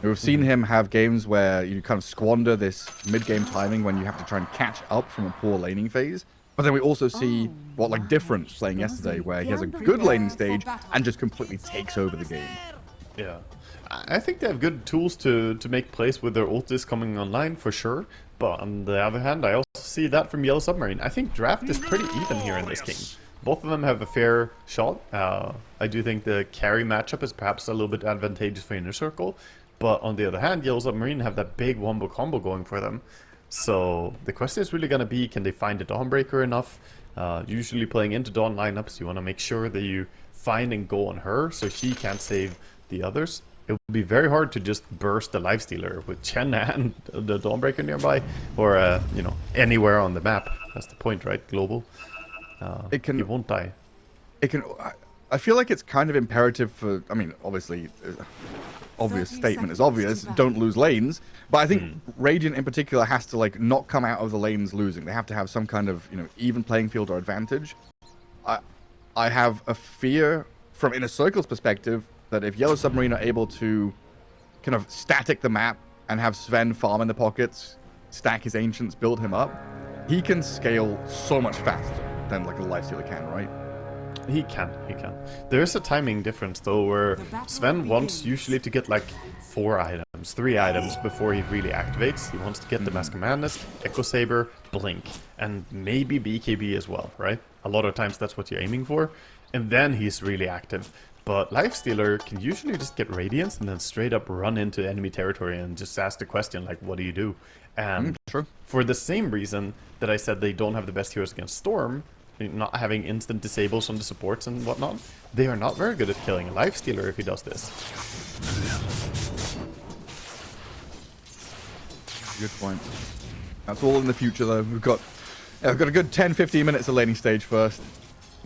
We've seen him have games where you kind of squander this mid-game timing when you have to try and catch up from a poor laning phase. But then we also see what like Difference playing yesterday, where he has a good laning stage and just completely takes over the game. Yeah, I think they have good tools to make plays with their ultis coming online for sure. But on the other hand, I also see that from Yellow Submarine. I think draft is pretty even here in this game. Both of them have a fair shot. I do think the carry matchup is perhaps a little bit advantageous for Inner Circle. But on the other hand, Yellow Submarine have that big wombo combo going for them. So the question is really going to be, can they find the Dawnbreaker enough? Usually playing into Dawn lineups, you want to make sure that you find and go on her so she can't save the others. It would be very hard to just burst the Lifestealer with Chen and the Dawnbreaker nearby, or you know, anywhere on the map. That's the point, right? Global. You won't die. It can. I feel like it's kind of imperative for. I mean, obviously, obvious statement is obvious. Don't lose lanes. But I think Radiant in particular has to like not come out of the lanes losing. They have to have some kind of even playing field or advantage. I have a fear from Inner Circle's perspective that if Yellow Submarine are able to kind of static the map and have Sven farm in the pockets, stack his Ancients, build him up, he can scale so much faster than like a Lifestealer can, right? He can. There is a timing difference though, where Sven wants usually to get like 3 items before he really activates. He wants to get the Mask of Madness, Echo Saber, Blink, and maybe BKB as well, right? A lot of times that's what you're aiming for, and then he's really active. But Lifestealer can usually just get Radiance and then straight up run into enemy territory and just ask the question like, what do you do? And True. For the same reason that I said they don't have the best heroes against Storm, not having instant disables on the supports and whatnot, they are not very good at killing a Lifestealer if he does this. Good point. That's all in the future though. We've got a good 10-15 minutes of laning stage first.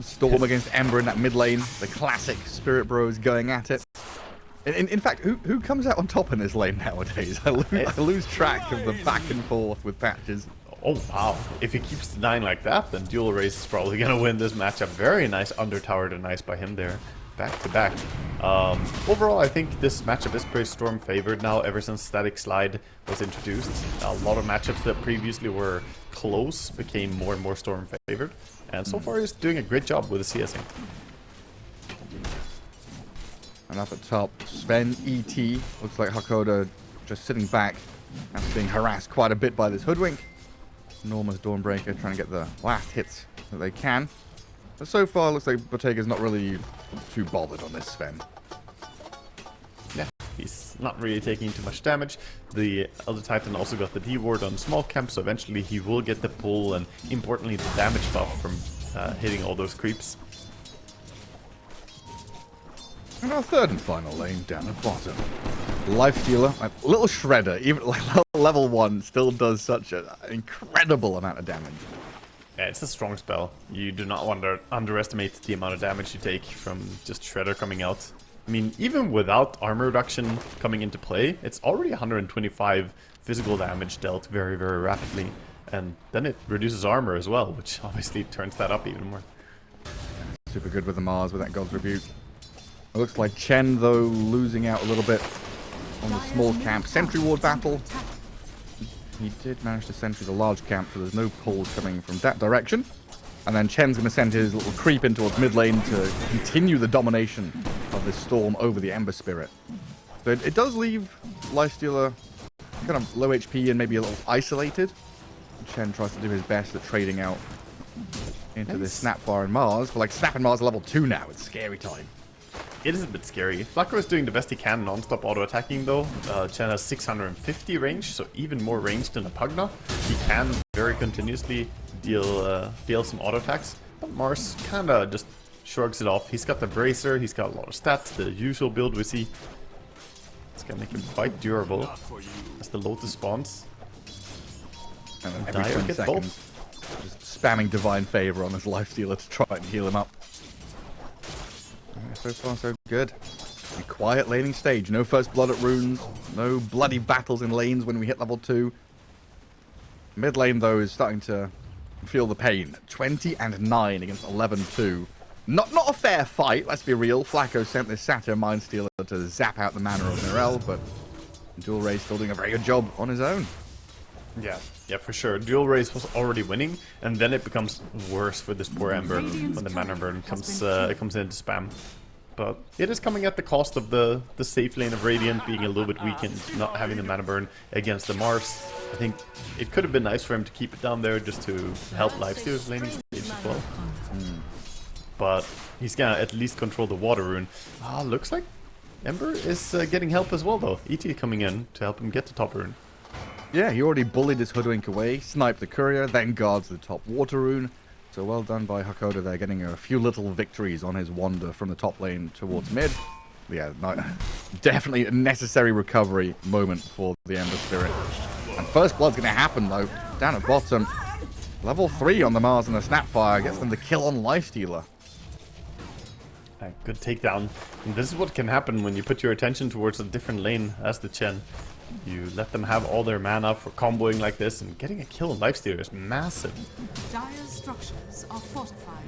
Storm against Ember in that mid lane. The classic Spirit Bros going at it. In fact, who comes out on top in this lane nowadays? I lose track of the back and forth with patches. Oh wow, if he keeps denying like that, then Dual Race is probably going to win this matchup. Very nice under tower denies by him there. Back to back. Overall, I think this matchup is pretty Storm favored now ever since Static Slide was introduced. A lot of matchups that previously were close became more and more Storm favored. And so far he's doing a great job with the CSing. And up at top, Sven ET. Looks like Hakoda just sitting back after being harassed quite a bit by this Hoodwink. Enormous Dawnbreaker trying to get the last hits that they can. But so far, looks like Bottega's not really too bothered on this Sven. Yeah, he's not really taking too much damage. The Elder Titan also got the D-Ward on small camp, so eventually he will get the pull and, importantly, the damage buff from hitting all those creeps. And our third and final lane down at bottom. Lifestealer, a little shredder, even like level 1, still does such an incredible amount of damage. Yeah, it's a strong spell. You do not want to underestimate the amount of damage you take from just Shredder coming out. I mean, even without armor reduction coming into play, it's already 125 physical damage dealt very, very rapidly. And then it reduces armor as well, which obviously turns that up even more. Super good with the Mars with that God's Rebuke. It looks like Chen, though, losing out a little bit on the small camp sentry ward battle. He did manage to sentry the large camp, so there's no pulls coming from that direction. And then Chen's going to send his little creep in towards mid lane to continue the domination of this Storm over the Ember Spirit. So it does leave Lifestealer kind of low HP and maybe a little isolated. Chen tries to do his best at trading out into this Snapfire and Mars. But like Snap and Mars are level 2 now, it's scary time. It is a bit scary. Flacco is doing the best he can non-stop auto-attacking though. Chen has 650 range, so even more range than a Pugna. He can very continuously deal some auto-attacks, but Mars kinda just shrugs it off. He's got the Bracer, he's got a lot of stats, the usual build we see. It's gonna make him quite durable as the Lotus spawns. And then every 20 seconds, just spamming Divine Favor on this Lifestealer to try and heal him up. So far, so good. A quiet laning stage. No first blood at runes. No bloody battles in lanes when we hit level 2. Mid lane, though, is starting to feel the pain. 20-9 against 11-2. Not a fair fight, let's be real. Flacco sent this Satyr Mindstealer to zap out the mana of Mirel, but Dual Ray still doing a very good job on his own. Yeah, for sure. Dual Race was already winning, and then it becomes worse for this poor Ember when the mana burn comes into spam. But it is coming at the cost of the safe lane of Radiant being a little bit weakened, not having the mana burn against the Mars. I think it could have been nice for him to keep it down there just to help Lifesteal's laning stage as well. But he's gonna at least control the water rune. Looks like Ember is getting help as well though. ET coming in to help him get the top rune. Yeah, he already bullied his Hoodwink away, sniped the courier, then guards the top water rune. So well done by Hakoda there, getting a few little victories on his wander from the top lane towards mid. Yeah, definitely a necessary recovery moment for the Ember Spirit. And first blood's going to happen though, down at bottom. Level 3 on the Mars and the Snapfire gets them the kill on Lifestealer. Good takedown. And this is what can happen when you put your attention towards a different lane as the Chen. You let them have all their mana for comboing like this, and getting a kill on Lifestealer is massive. Dire's structures are fortified.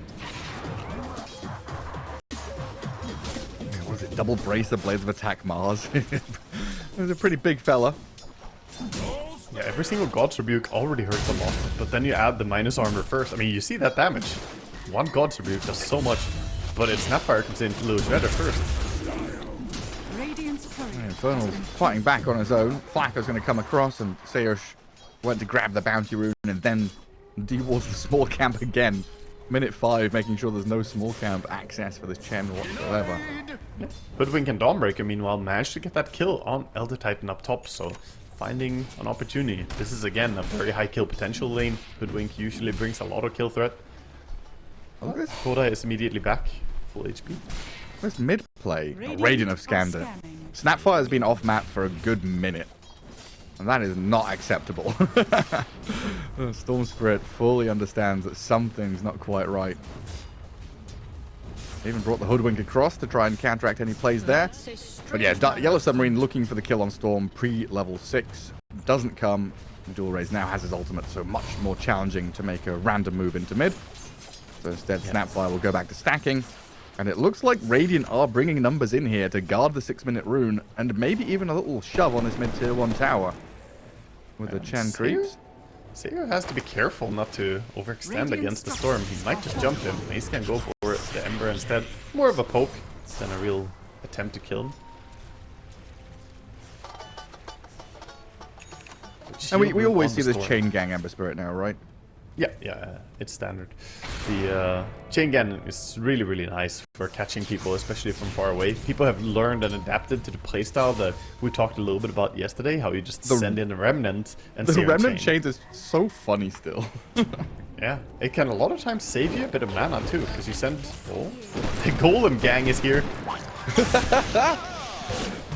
What is it? Double brace the Blades of Attack Mars. It was a pretty big fella. Yeah, every single God's Rebuke already hurts a lot, but then you add the minus armor first. I mean, you see that damage. One God's Rebuke does so much, but its Snapfire comes in to lose better first. Infernal's fighting back on his own. Flacco's going to come across, and Seosh went to grab the bounty rune and then dewards the small camp again. Minute 5, making sure there's no small camp access for this Chen whatsoever. Hoodwink and Dawnbreaker, meanwhile, managed to get that kill on Elder Titan up top, so finding an opportunity. This is, again, a very high kill potential lane. Hoodwink usually brings a lot of kill threat. Koda is immediately back, full HP. This mid play, Radiant have scanned it. Snapfire has been off map for a good minute. And that is not acceptable. Storm Spirit fully understands that something's not quite right. Even brought the Hoodwink across to try and counteract any plays there. But yeah, Yellow Submarine looking for the kill on Storm pre-level 6. Doesn't come. Dual Rays now has his ultimate, so much more challenging to make a random move into mid. So instead, Snapfire will go back to stacking. And it looks like Radiant are bringing numbers in here to guard the 6-minute rune, and maybe even a little shove on this mid-tier 1 tower with the Chen creeps. Seir has to be careful not to overextend against the Storm. He might just jump him. He's gonna go for the Ember instead. More of a poke than a real attempt to kill him. And we always see this chain gang Ember Spirit now, right? Yeah, it's standard. The chain gang is really, really nice for catching people, especially from far away. People have learned and adapted to the playstyle that we talked a little bit about yesterday, how you just send in a Remnant and the Remnant chains is so funny still. Yeah, it can a lot of times save you a bit of mana too, because you send... Oh, the Golem gang is here.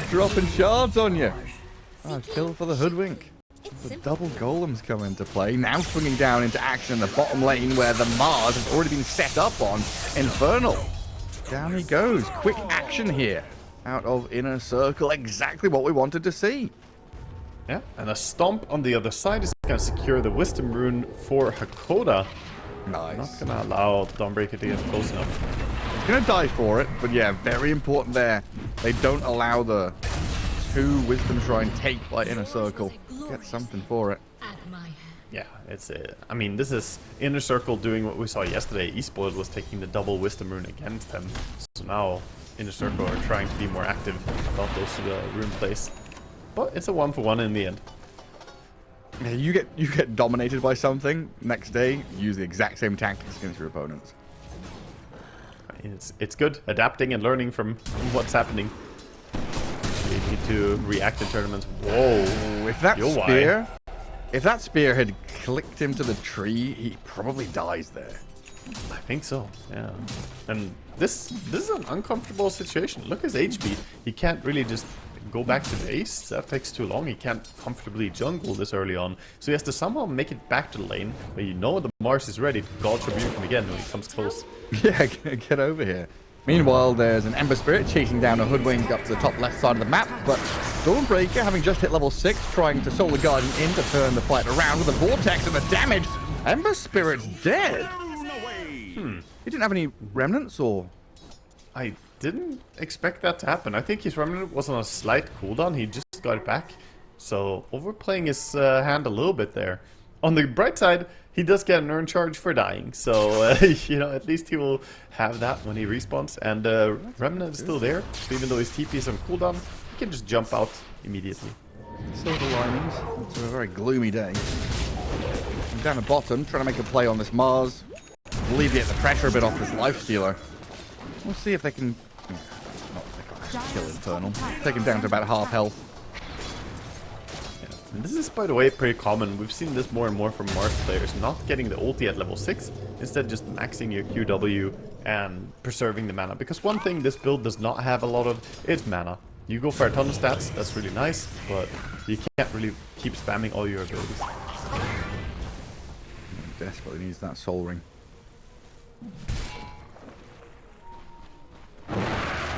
Dropping shards on you. Kill for the Hoodwink. The double golems come into play, now swinging down into action in the bottom lane where the Mars has already been set up on Infernal. Down he goes, quick action here out of Inner Circle, exactly what we wanted to see. Yeah, and a stomp on the other side is going to secure the Wisdom Rune for Hakoda. Nice. Not going to allow Dawnbreaker to get close enough. He's going to die for it, but yeah, very important there. They don't allow the 2 Wisdom Shrine take by Inner Circle. Get something for it. Yeah, it's I mean, this is Inner Circle doing what we saw yesterday. Esports was taking the double Wisdom Rune against them. So now Inner Circle are trying to be more active about those rune plays. But it's a 1-for-1 in the end. Yeah, you get dominated by something, next day use the exact same tactics against your opponents. It's good, adapting and learning from what's happening. You need to react in tournaments. Whoa! If that spear had clicked him to the tree, he probably dies there. I think so. Yeah. And this is an uncomfortable situation. Look at his HP. He can't really just go back to base. That takes too long. He can't comfortably jungle this early on. So he has to somehow make it back to the lane. But you know the Mars is ready to God Tribute him again when he comes close. Yeah, get over here. Meanwhile, there's an Ember Spirit chasing down a Hoodwink up to the top left side of the map, but Dawnbreaker, having just hit level 6, trying to Solar Guardian in to turn the fight around with the Vortex and the damage. Ember Spirit's dead. He didn't have any Remnants, or? I didn't expect that to happen. I think his Remnant was on a slight cooldown. He just almost got it back. So overplaying his hand a little bit there. On the bright side, he does get an earn charge for dying. So, you know, at least he will have that when he respawns. And Remnant is still there. So even though his TP is on cooldown, he can just jump out immediately. Silver linings. It's a very gloomy day. I'm down the bottom, trying to make a play on this Mars. Alleviate the pressure a bit off this Lifestealer. We'll see if they can... Not if they can kill Infernal. Take him down to about half health. And this is, by the way, pretty common. We've seen this more and more from Mars players. Not getting the ulti at level 6. Instead, just maxing your QW and preserving the mana. Because one thing this build does not have a lot of is mana. You go for a ton of stats, that's really nice. But you can't really keep spamming all your abilities. Desperately needs that Soul Ring.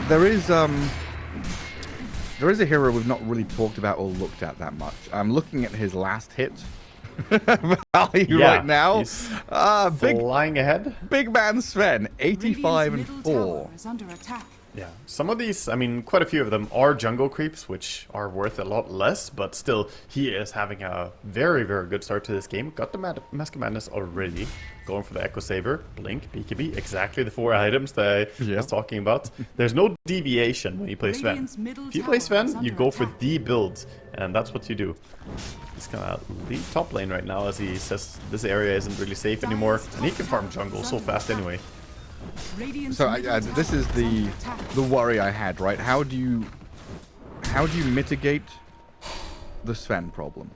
There is a hero we've not really talked about or looked at that much. I'm looking at his last hit value right now. He's flying ahead. Big man Sven, 85 and 4. Is under attack. Yeah, some of these, I mean, quite a few of them are jungle creeps, which are worth a lot less, but still, he is having a very, very good start to this game. Got the Mask of Madness already, going for the Echo Saber, Blink, BKB, exactly the 4 items that I was talking about. There's no deviation when you play Sven. If you play Sven, you go for the build, and that's what you do. He's gonna leave top lane right now, as he says this area isn't really safe anymore, and he can farm jungle so fast anyway. So this is the worry I had, right? How do you mitigate the Sven problem?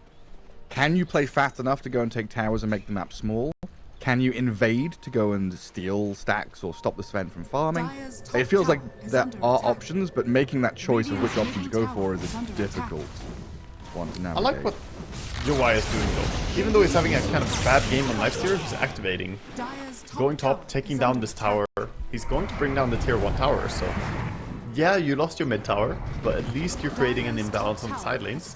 Can you play fast enough to go and take towers and make the map small? Can you invade to go and steal stacks or stop the Sven from farming? It feels like there are options, but making that choice of which option to go for is a difficult one to navigate. I like what Yoai is doing though. Even though he's having a kind of bad game on Lifesteal, he's activating. Going top, taking down this tower. He's going to bring down the tier 1 tower, so... Yeah, you lost your mid tower, but at least you're creating an imbalance on the side lanes.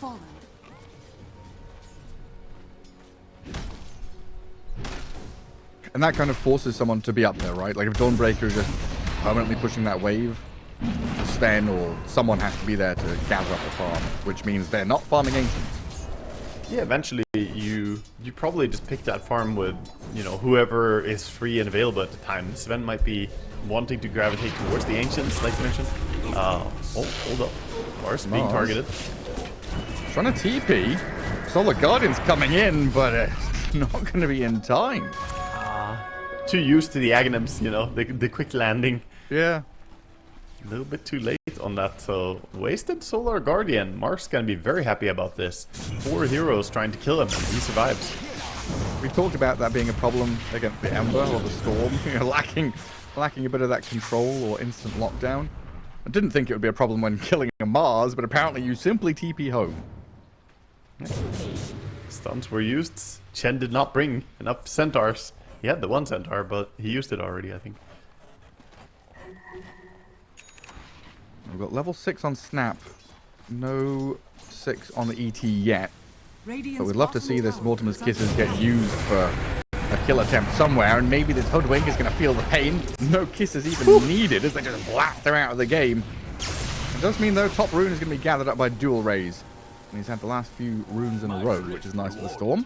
And that kind of forces someone to be up there, right? Like if Dawnbreaker is just permanently pushing that wave, Sven or someone has to be there to gather up the farm, which means they're not farming Ancients. Yeah, eventually you probably just pick that farm with, you know, whoever is free and available at the time. Sven might be wanting to gravitate towards the Ancients, like you mentioned. Oh, hold up. Mars being targeted. Trying to TP. Solar Guardian's coming in, but it's not going to be in time. Too used to the Aghanims, you know, the quick landing. Yeah. A little bit too late on that, so wasted Solar Guardian. Mark's gonna be very happy about this. 4 heroes trying to kill him, and he survives. We talked about that being a problem against the Ember or the Storm, you know, lacking a bit of that control or instant lockdown. I didn't think it would be a problem when killing a Mars, but apparently you simply TP home. Stuns were used. Chen did not bring enough centaurs. He had the 1 centaur, but he used it already, I think. We've got level 6 on Snap. No 6 on the ET yet. But we'd love to see this Mortimer's Kisses get used for a kill attempt somewhere, and maybe this Hoodwink is going to feel the pain. No kisses even needed as they just blast her out of the game. It does mean, though, top rune is going to be gathered up by Dual Rays. And he's had the last few runes in a row, which is nice for the Storm.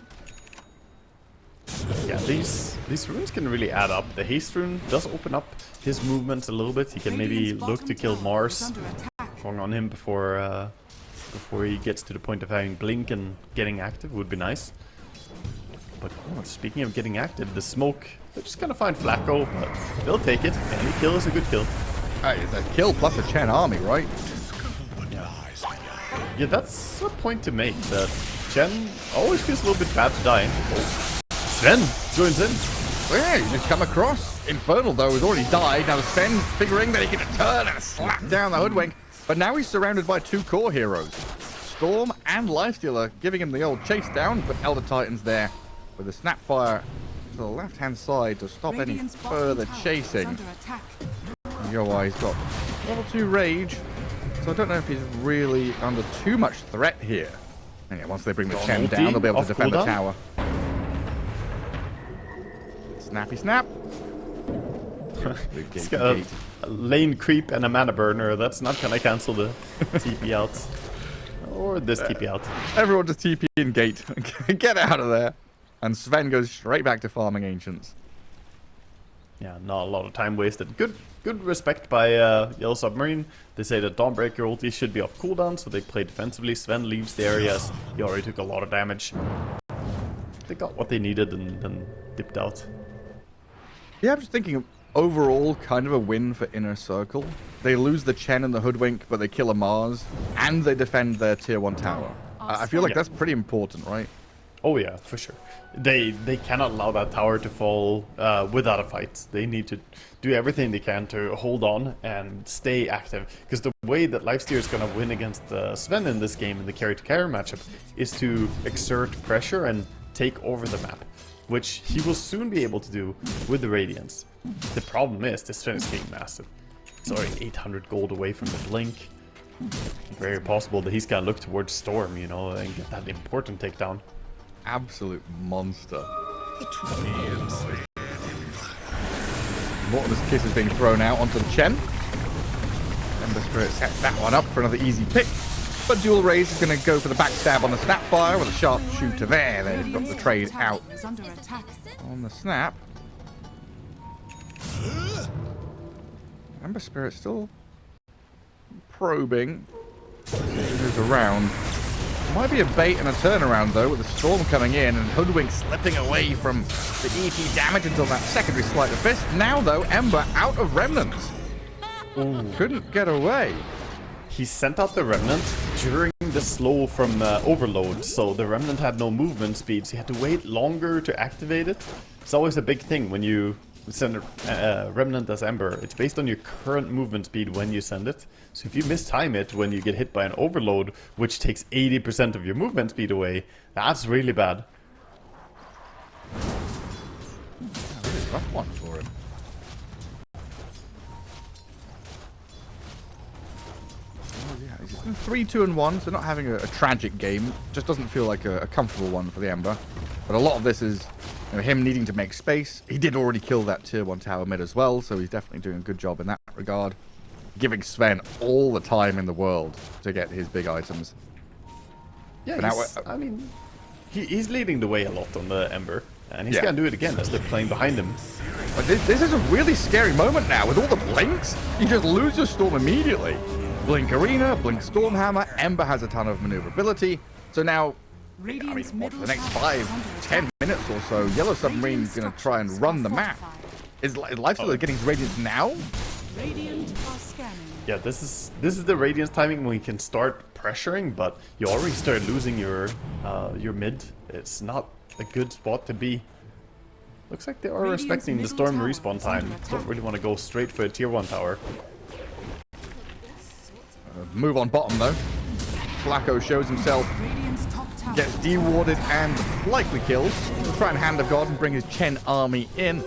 Yeah, these runes can really add up. The haste rune does open up his movements a little bit. He can maybe look to kill Mars, going on him before he gets to the point of having blink and getting active would be nice. But speaking of getting active, the smoke, they're just gonna find Flacco, but they'll take it. Any kill is a good kill. It's a kill plus a Chen army, right? Yeah, that's a point to make, that Chen always feels a little bit bad to die. Oh. Sven joins in. Yeah, you just come across. Infernal, though, has already died. Now Sven figuring that he can turn and slap down the Hoodwink. But now he's surrounded by 2 core heroes. Storm and Lifestealer giving him the old chase down, but Elder Titan's there with a Snapfire to the left-hand side to stop any further chasing. Yoai's got level 2 Rage, so I don't know if he's really under too much threat here. And yeah, once they bring the Chen down, they'll be able to defend the tower. Snappy snap. He's got a lane creep and a mana burner. That's not gonna cancel the TP out. Or this TP out. Everyone just TP in gate. Get out of there. And Sven goes straight back to farming Ancients. Yeah, not a lot of time wasted. Good respect by Yellow Submarine. They say that Dawnbreaker ulti should be off cooldown, so they play defensively. Sven leaves the areas. He already took a lot of damage. They got what they needed and then dipped out. Yeah, I'm just thinking overall kind of a win for Inner Circle. They lose the Chen and the Hoodwink, but they kill a Mars, and they defend their tier 1 tower. I feel like that's pretty important, right? Oh yeah, for sure. They cannot allow that tower to fall without a fight. They need to do everything they can to hold on and stay active. Because the way that Lifesteal is going to win against Sven in this game, in the carry-to-carry matchup, is to exert pressure and take over the map, which he will soon be able to do with the Radiance. The problem is, this Sven is getting massive. It's already 800 gold away from the Blink. Very possible that he's going to look towards Storm, you know, and get that important takedown. Absolute monster. Mortimer's Kiss is being thrown out onto the Chen. Ember Spirit sets that one up for another easy pick. But Dual Raise is going to go for the backstab on the Snapfire with a sharpshooter there. They've got the trade out on the Snap. Ember Spirit still probing. Moves around. Might be a bait and a turnaround though, with the Storm coming in and Hoodwink slipping away from the EP damage until that secondary Sleight of Fist. Now though, Ember out of Remnants. Couldn't get away. He sent out the Remnant during the slow from Overload, so the Remnant had no movement speed, so you had to wait longer to activate it. It's always a big thing when you send a Remnant as Ember. It's based on your current movement speed when you send it. So if you mistime it when you get hit by an Overload, which takes 80% of your movement speed away, that's really bad. Really rough one for him. Oh, yeah, he's 3-2-1, so not having a tragic game. Just doesn't feel like a comfortable one for the Ember. But a lot of this is him needing to make space. He did already kill that tier 1 tower mid as well, so he's definitely doing a good job in that regard. Giving Sven all the time in the world to get his big items. Yeah, I mean, he's leading the way a lot on the Ember, and he's going to do it again as they're playing behind him. But this is a really scary moment now. With all the blinks, you just lose your Storm immediately. Blink Arena, Blink Stormhammer, Ember has a ton of maneuverability, so now I mean, for the next 5-10 minutes or so, Yellow Submarine's going to try and run the map. Is Lifesteal getting his Radiance now? Yeah, this is the Radiance timing when you can start pressuring, but you already started losing your mid. It's not a good spot to be. Looks like they are respecting the Storm respawn time. Don't really want to go straight for a tier 1 tower. Move on bottom though. Flacco shows himself. Gets dewarded and likely killed. He'll try and Hand of God and bring his Chen army in.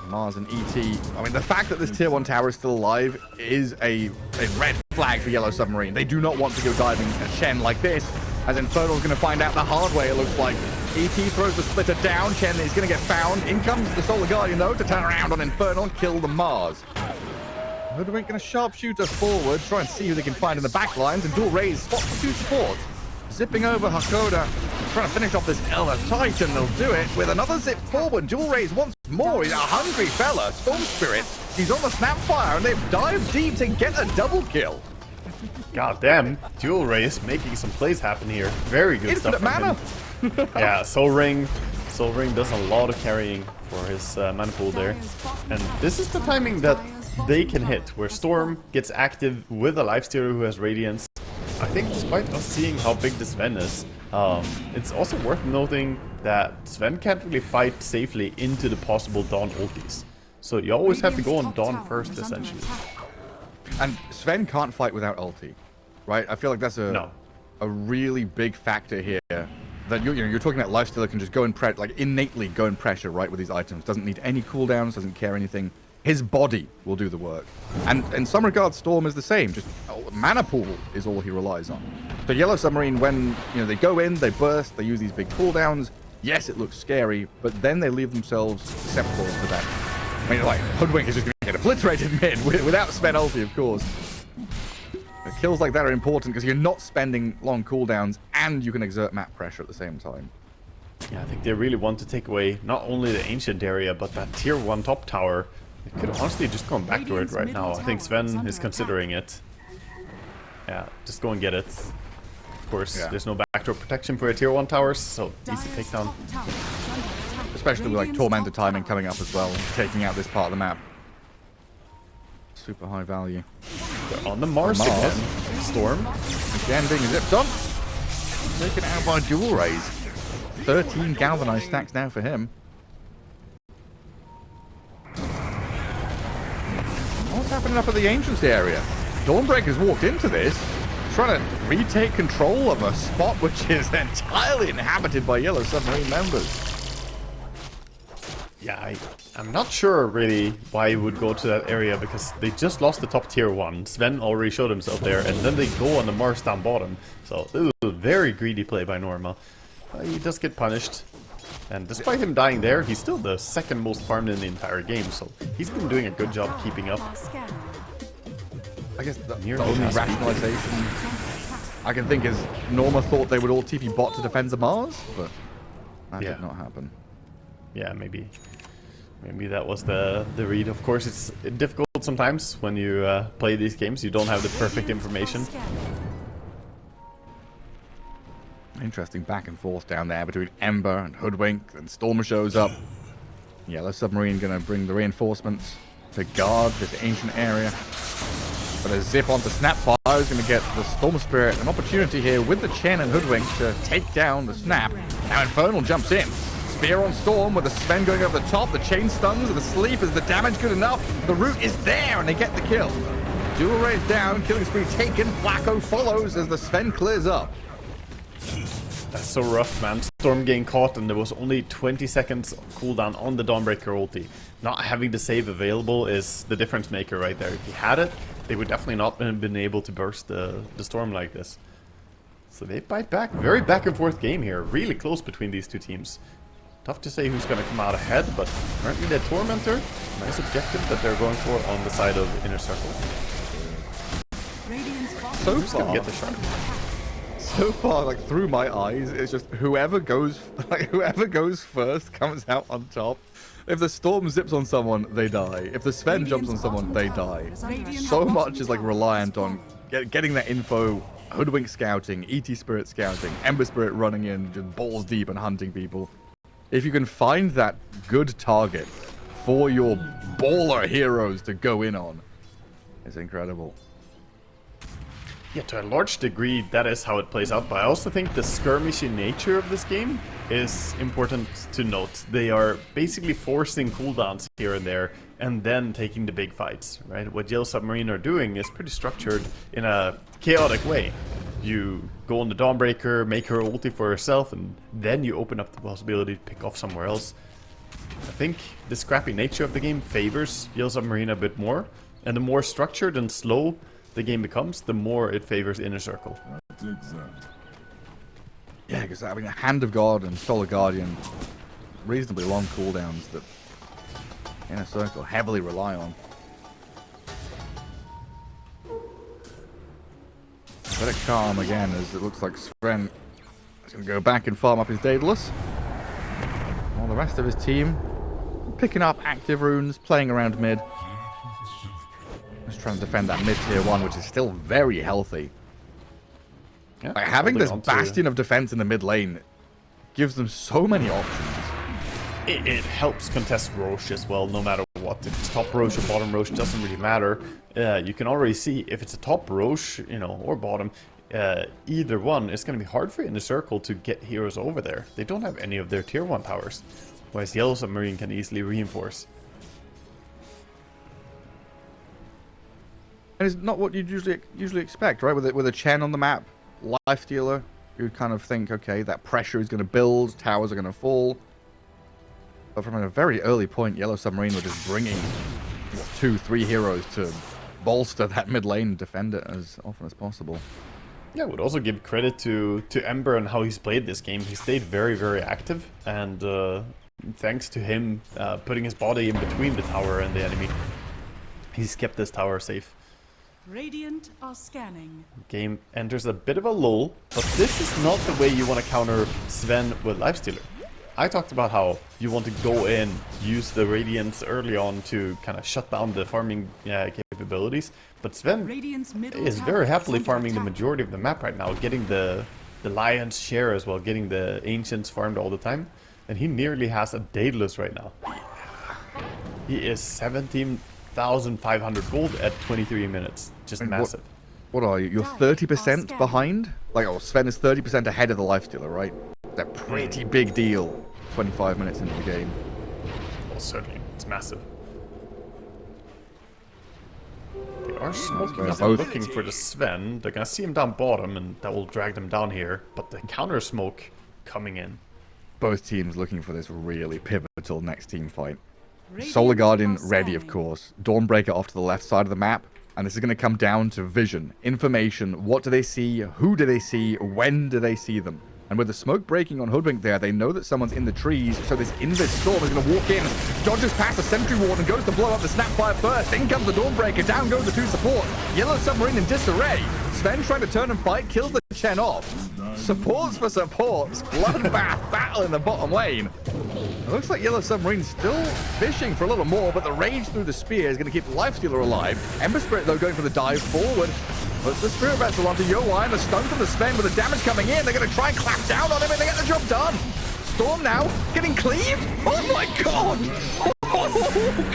Mars and ET. I mean, the fact that this tier 1 tower is still alive is a red flag for Yellow Submarine. They do not want to go diving a Chen like this, as Infernal's going to find out the hard way, it looks like. ET throws the splitter down. Chen is going to get found. In comes the Solar Guardian, though, to turn around on Infernal and kill the Mars. Hoodwink going to sharpshooter forward, try and see who they can find in the back lines, and Dual Raise spots the 2 supports. Zipping over Hakoda, trying to finish off this Elder Titan. They'll do it with another zip forward. Dual Raise once more. He's a hungry fella. Storm Spirit. He's on the Snapfire, and they've dived deep to get a double kill. God damn, Dual Raise making some plays happen here. Very good Infinite stuff from mana. him. Yeah, Soul Ring does a lot of carrying for his mana pool there. And this is the timing that they can hit, where Storm gets active with a Lifestealer who has Radiance. I think despite us seeing how big this Sven is, it's also worth noting that Sven can't really fight safely into the possible Dawn ultis. So you always have to go on Dawn first, essentially. And Sven can't fight without ulti, right? I feel like that's a really big factor here. That you're talking about Lifestealer can just go and innately go and pressure right with these items. Doesn't need any cooldowns, doesn't care anything. His body will do the work. And in some regards, Storm is the same. Just mana pool is all he relies on. So Yellow Submarine, when they go in, they burst, they use these big cooldowns. Yes, it looks scary, but then they leave themselves susceptible to that. I mean, like, Hoodwink is just going to get obliterated mid without Sven ulti, of course. But kills like that are important because you're not spending long cooldowns and you can exert map pressure at the same time. Yeah, I think they really want to take away not only the ancient area, but that tier 1 top tower. They could honestly just go back to it right now. I think Sven is considering it. Yeah, just go and get it. Of course, there's no backdoor protection for a tier 1 towers, so easy takedown. Especially with like Tormentor timing coming up as well, and taking out this part of the map. Super high value. They're on the Mars again. Storm. Again being zipped on. Taken out by dual rays. 13 galvanized stacks now for him. What's happening up at the Ancients area? Dawnbreaker's walked into this, trying to retake control of a spot which is entirely inhabited by Yellow Submarine members. Yeah, I'm not sure really why he would go to that area, because they just lost the top tier 1. Sven already showed himself there, and then they go on the Mars down bottom. So this is a very greedy play by Norma. He does get punished. And despite him dying there, he's still the second most farmed in the entire game. So he's been doing a good job keeping up. I guess the only rationalization I can think is Norma thought they would all TP bot to defend the Mars, but that did not happen. Yeah, maybe that was the read. Of course, it's difficult sometimes when you play these games. You don't have the perfect information. Interesting back and forth down there between Ember and Hoodwink, and Stormer shows up. Yellow Submarine gonna bring the reinforcements to guard this ancient area. But a zip onto Snapfire is gonna get the Storm Spirit an opportunity here with the Chen and Hoodwink to take down the Snap. Now Infernal jumps in. Spear on Storm with the Sven going over the top. The chain stuns and the sleep. Is the damage good enough? The root is there and they get the kill. Dual rays down, killing spree taken. Flacco follows as the Sven clears up. That's so rough, man. Storm getting caught, and there was only 20 seconds cooldown on the Dawnbreaker ulti. Not having the save available is the difference maker right there. If he had it, they would definitely not have been able to burst the Storm like this. So they bite back. Very back and forth game here. Really close between these two teams. Tough to say who's going to come out ahead, but apparently the Tormentor, nice objective that they're going for on the side of Inner Circle. So Who's going far, to get the shot? so far, like through my eyes, it's just whoever goes first comes out on top. If the Storm zips on someone, they die. If the Sven jumps on someone, they die. So much is like reliant on getting that info, Hoodwink scouting, ET Spirit scouting, Ember Spirit running in, just balls deep and hunting people. If you can find that good target for your baller heroes to go in on, it's incredible. Yeah, to a large degree, that is how it plays out. But I also think the skirmishy nature of this game is important to note. They are basically forcing cooldowns here and there, and then taking the big fights, right? What Yellow Submarine are doing is pretty structured in a chaotic way. You go on the Dawnbreaker, make her ulti for herself, and then you open up the possibility to pick off somewhere else. I think the scrappy nature of the game favors Yellow Submarine a bit more, and the more structured and slow the game becomes, the more it favors Inner Circle. Yeah, because I mean, Hand of God and Solar Guardian, reasonably long cooldowns that Inner Circle heavily rely on. Let it calm again, as it looks like Sven is going to go back and farm up his Daedalus. While the rest of his team picking up active runes, playing around mid. Just trying to defend that mid-tier 1, which is still very healthy. Yeah, like, having this bastion of defense in the mid lane gives them so many options. It helps contest Roche as well, no matter what. If it's top Roche or bottom Roche, doesn't really matter. You can already see if it's a top Roche, you know, or bottom, either one, it's going to be hard for Inner Circle to get heroes over there. They don't have any of their tier 1 towers, whereas Yellow Submarine can easily reinforce. And it's not what you'd usually expect, right? With a Chen on the map, life stealer, you'd kind of think, okay, that pressure is going to build, towers are going to fall. But from a very early point, Yellow Submarine were just bringing 2-3 heroes to bolster that mid lane and defend it as often as possible. Yeah, I would also give credit to Ember and how he's played this game. He stayed very, very active, and thanks to him putting his body in between the tower and the enemy, he's kept this tower safe. Radiant are scanning. Game enters a bit of a lull, but this is not the way you want to counter Sven with Lifestealer. I talked about how you want to go in, use the Radiance early on to kind of shut down the farming capabilities, but Sven is very happily farming the majority of the map right now, getting the lion's share as well, getting the Ancients farmed all the time, and he nearly has a Daedalus right now. He is 17,500 gold at 23 minutes, just massive. What are you? You're 30% behind? Like, oh, Sven is 30% ahead of the Lifestealer, right? That's a pretty big deal. 25 minutes into the game. Well, certainly. It's massive. They are smoking up and looking for the Sven. They're gonna see him down bottom, and that will drag them down here. But the counter smoke coming in. Both teams looking for this really pivotal next team fight. Solar Guardian ready, of course. Dawnbreaker off to the left side of the map. And this is going to come down to vision, information. What do they see? Who do they see? When do they see them? And with the smoke breaking on Hoodwink there, they know that someone's in the trees. So this Invis Storm is going to walk in, dodges past the Sentry Ward and goes to blow up the Snapfire first. In comes the Dawnbreaker, down goes the 2 support. Yellow Submarine in disarray. Sven trying to turn and fight, kills the Chen off. Supports for supports. Bloodbath battle in the bottom lane. It looks like Yellow Submarine still fishing for a little more, but the rage through the spear is going to keep Lifestealer alive. Ember Spirit, though, going for the dive forward. But the Spirit Vessel onto Yoai, and the stun from the Sven with the damage coming in. They're going to try and clap down on him, and they get the job done. Storm now getting cleaved. Oh my god!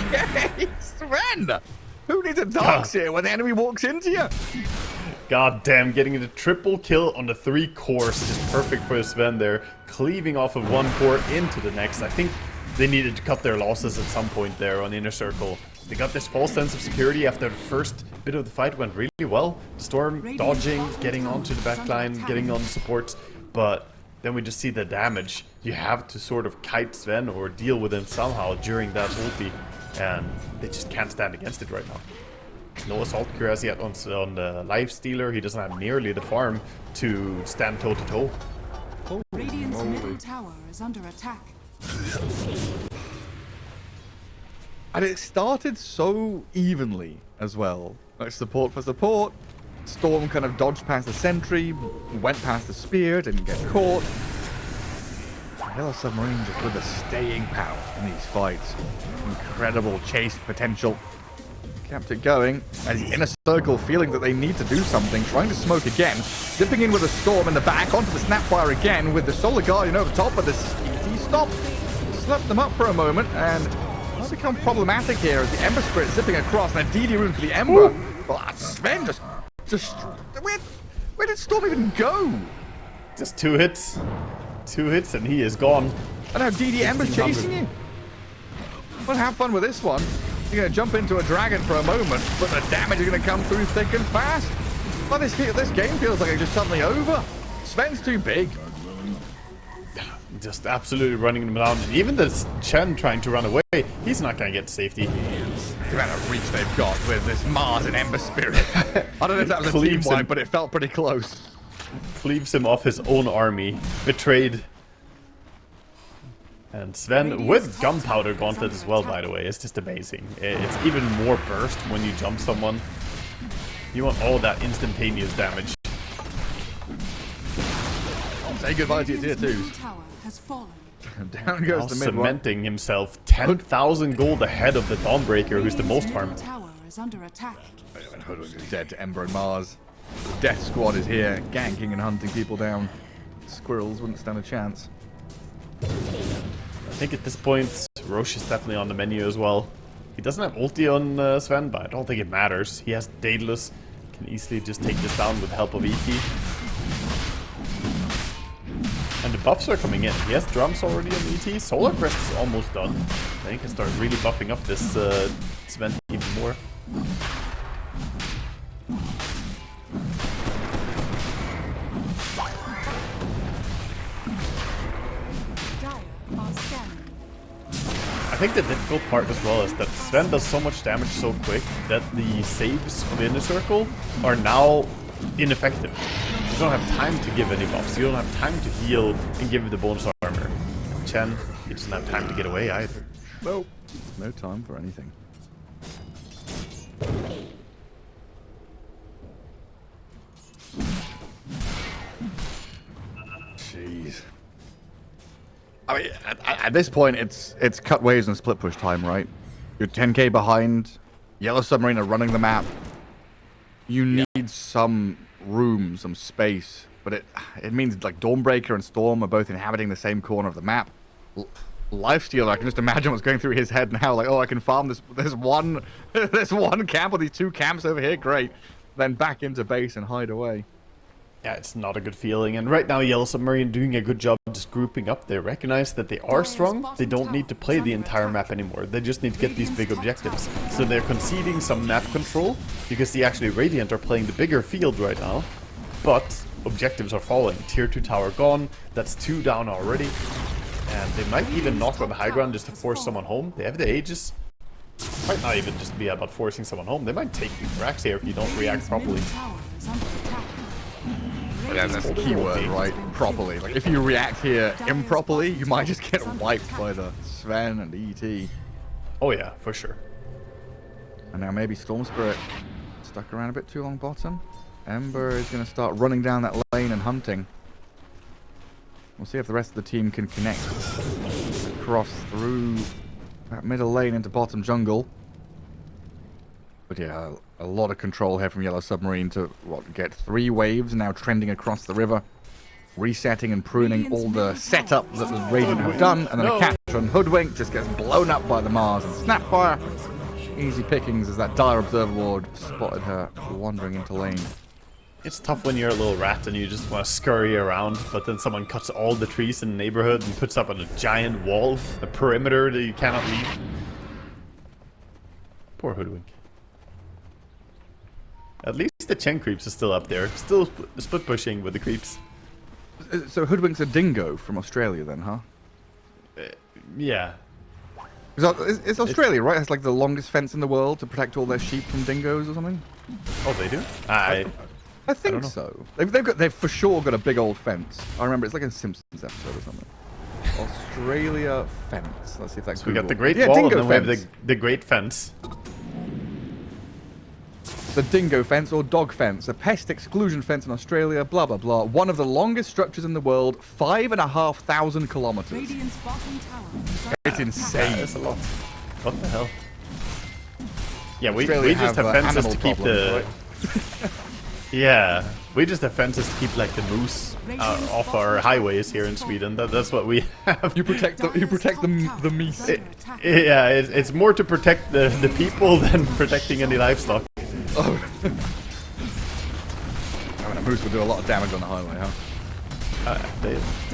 Okay, Sven! Who needs a Dark Seer when the enemy walks into you? God damn, getting the triple kill on the 3 cores is just perfect for Sven there. Cleaving off of 1 core into the next. I think they needed to cut their losses at some point there on Inner Circle. They got this false sense of security after the first bit of the fight went really well. Storm dodging, getting onto the backline, getting on the supports. But then we just see the damage. You have to sort of kite Sven or deal with him somehow during that ulti. And they just can't stand against it right now. No assault cure as yet on the Lifestealer. He doesn't have nearly the farm to stand toe to toe. Radiant's middle tower is under attack. And it started so evenly as well. Like support for support. Storm kind of dodged past the sentry, went past the spear, didn't get caught. Yellow Submarine just with the staying power in these fights. Incredible chase potential. Kept it going as the Inner Circle feeling that they need to do something, trying to smoke again, dipping in with a Storm in the back, onto the Snapfire again with the Solar Guardian over top, but this ET stop slept them up for a moment, and it's become problematic here as the Ember Spirit zipping across, and a DD rune for the Ember. Well, Sven just where did Storm even go? Just 2 hits. 2 hits and he is gone. And now DD Ember's chasing you. Well, have fun with this one. You're going to jump into a dragon for a moment, but the damage is going to come through thick and fast. Well, this game feels like it's just suddenly over. Sven's too big. Just absolutely running them down. And even this Chen trying to run away, he's not going to get safety. The amount of reach they've got with this Mars and Ember Spirit. I don't know if that was a team wipe, but it felt pretty close. Cleaves him off his own army. Betrayed. And Sven with Gunpowder Gauntlet as well, by the way. It's just amazing. It's even more burst when you jump someone. You want all that instantaneous damage. Say goodbye to your tier 2s. Down goes Now the mid one. cementing himself 10,000 gold ahead of the Dawnbreaker, who's the most farmed. Hoodwink is dead to Ember and Mars. Death Squad is here, ganking and hunting people down. Squirrels wouldn't stand a chance. I think at this point, Roche is definitely on the menu as well. He doesn't have ulti on Sven, but I don't think it matters. He has Daedalus, can easily just take this down with the help of ET. And the buffs are coming in. He has drums already on ET. Solar Crest is almost done. Then he can start really buffing up this Sven even more. I think the difficult part as well is that Sven does so much damage so quick that the saves of the Inner Circle are now ineffective. You don't have time to give any buffs. You don't have time to heal and give the bonus armor. Chen, he doesn't have time to get away either. Nope. No time for anything. jeez. I mean, at this point, it's cut waves and split push time, right? You're 10k behind. Yellow Submarine are running the map. You need some room, some space, but it means like Dawnbreaker and Storm are both inhabiting the same corner of the map. Lifestealer, I can just imagine what's going through his head now. Like, oh, I can farm this. There's one camp or these 2 camps over here. Great. Then back into base and hide away. Yeah, it's not a good feeling. And right now, Yellow Submarine doing a good job just grouping up. They recognize that they are strong. They don't need to play the entire map anymore. They just need to get these big objectives. So they're conceding some map control. You can see actually Radiant are playing the bigger field right now. But objectives are falling. Tier 2 tower gone. That's 2 down already. And they might even knock on the high ground just to force someone home. They have the Aegis. Might not even just be about forcing someone home. They might take you racks here if you don't react properly. Yeah, that's the key word, right? Properly. Like, if you react here improperly, you might just get wiped by the Sven and ET. Oh yeah, for sure. And now maybe Storm Spirit stuck around a bit too long bottom. Ember is going to start running down that lane and hunting. We'll see if the rest of the team can connect. Cross through that middle lane into bottom jungle. But yeah, a lot of control here from Yellow Submarine to get 3 waves now trending across the river. Resetting and pruning all the setup that the Radiant have done. And then a catch on Hoodwink just gets blown up by the Mars and Snapfire. Easy pickings as that Dire Observer Ward spotted her wandering into lane. It's tough when you're a little rat and you just want to scurry around, but then someone cuts all the trees in the neighborhood and puts up a giant wall, a perimeter that you cannot leave. Poor Hoodwink. At least the Chen creeps are still up there, still split pushing with the creeps. So Hoodwink's a dingo from Australia then, huh? Yeah. It's Australia, right? It has like the longest fence in the world to protect all their sheep from dingoes or something? Oh, they do? I think so. They've for sure got a big old fence. I remember it's like a Simpsons episode or something. Australia fence. Let's see if that's. So we got the Great Wall and then we have the Great Fence. The dingo fence or dog fence, a pest exclusion fence in Australia, blah blah blah. One of the longest structures in the world, 5,500 kilometers. It's insane. That's a lot. What the hell? Yeah, we just have fences to keep the. Right? Yeah, we just have fences to keep like the moose off our highways here in Sweden. That's what we have. You protect the meese. Yeah, it's more to protect the people than protecting any livestock. Oh. I mean, a moose would do a lot of damage on the highway, huh?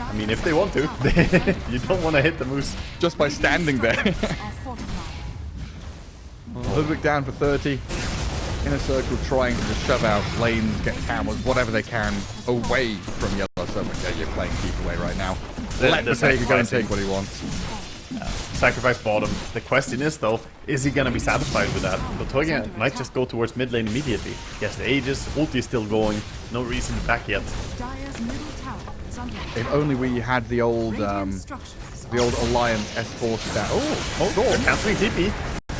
I mean, if they want to, you don't want to hit the moose just by standing there. Ludwig down for 30. In a circle, trying to just shove out lanes, get towers, whatever they can, away from Yellow Submarine. Yeah, you're playing keep away right now. Let the Taker go and take what he wants. Sacrifice bottom. The question is, though, is he going to be satisfied with that? But Togen might just go towards mid lane immediately. He has the Aegis, ulti is still going, no reason to back yet. If only we had the old Alliance S4 stat. Oh, they're canceling TP.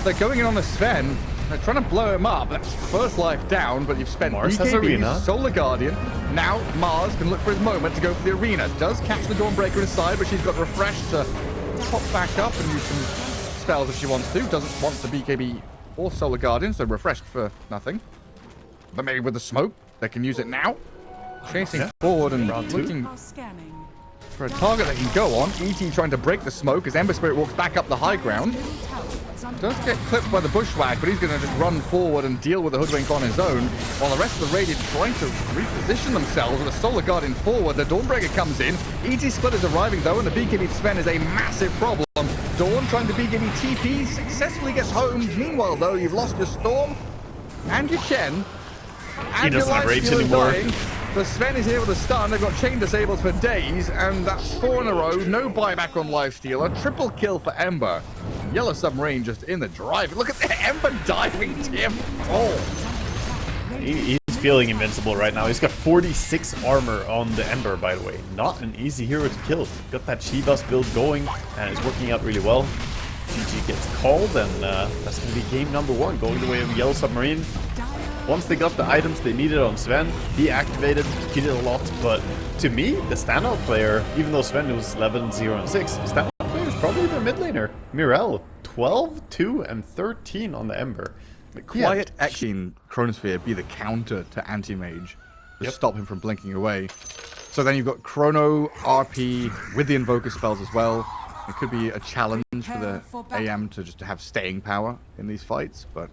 They're going in on the Sven. They're trying to blow him up. That's first life down, but you've spent Mars has arena. Solar Guardian. Now Mars can look for his moment to go for the arena. Does catch the Dawnbreaker inside, but she's got refresh to pop back up and use some spells if she wants to. Doesn't want the BKB or Solar Guardian, so refreshed for nothing. But maybe with the smoke, they can use it now. Chasing forward and looking for a target they can go on. ET trying to break the smoke as Ember Spirit walks back up the high ground. Does get clipped by the bushwhack, but he's going to just run forward and deal with the Hoodwink on his own, while the rest of the Radiant trying to reposition themselves with a Solar Guardian forward. The Dawnbreaker comes in. ET Split is arriving though, and the BKB Sven is a massive problem. Dawn trying to BKB TP, successfully gets home. Meanwhile though, you've lost your Storm and your Chen. He doesn't have rage anymore. The Sven is able to stun. They've got chain disables for days, and that's 4 in a row. No buyback on Lifestealer. Triple kill for Ember. Yellow Submarine just in the drive. Look at the Ember diving tier 4. He's feeling invincible right now. He's got 46 armor on the Ember, by the way. Not an easy hero to kill. Got that Shibas build going, and it's working out really well. GG gets called, and that's going to be game number 1, going the way of Yellow Submarine. Once they got the items they needed on Sven, he activated, he did a lot, but to me, the standout player, even though Sven was 11, 0, and 6, the standout player is probably their mid laner, Mirel. 12, 2, and 13 on the Ember. Quiet Exine Chronosphere be the counter to Anti-Mage to stop him from blinking away. So then you've got Chrono, RP, with the Invoker spells as well. It could be a challenge for the AM to just have staying power in these fights, but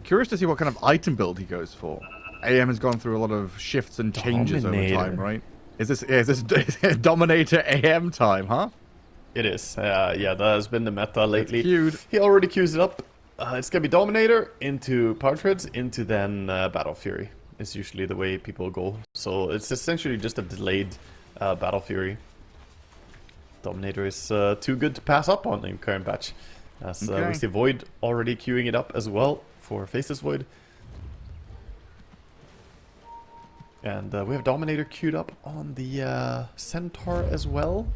curious to see what kind of item build he goes for. AM has gone through a lot of shifts and changes over time, right? Is this Dominator AM time, huh? It is. Yeah, that has been the meta lately. Queued. He already queues it up. It's gonna be Dominator into Power Treads into then Battle Fury. Is usually the way people go. So it's essentially just a delayed Battle Fury. Dominator is too good to pass up on in current patch. As we see Void already queuing it up as well for Faceless Void. And we have Dominator queued up on the Centaur as well.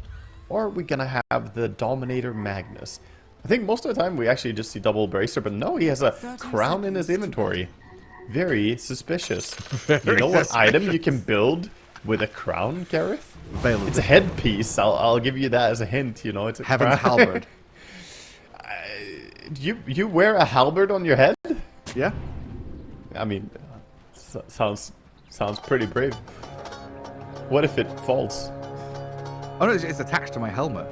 Or are we gonna have the Dominator Magnus? I think most of the time we actually just see double Bracer, but no, he has a crown in his inventory. Very suspicious. You know what item you can build with a crown, Gareth? Available. It's a headpiece. I'll give you that as a hint. You know, it's a Heaven's halberd. You wear a halberd on your head? Yeah. I mean, sounds pretty brave. What if it falls? Oh no, it's attached to my helmet.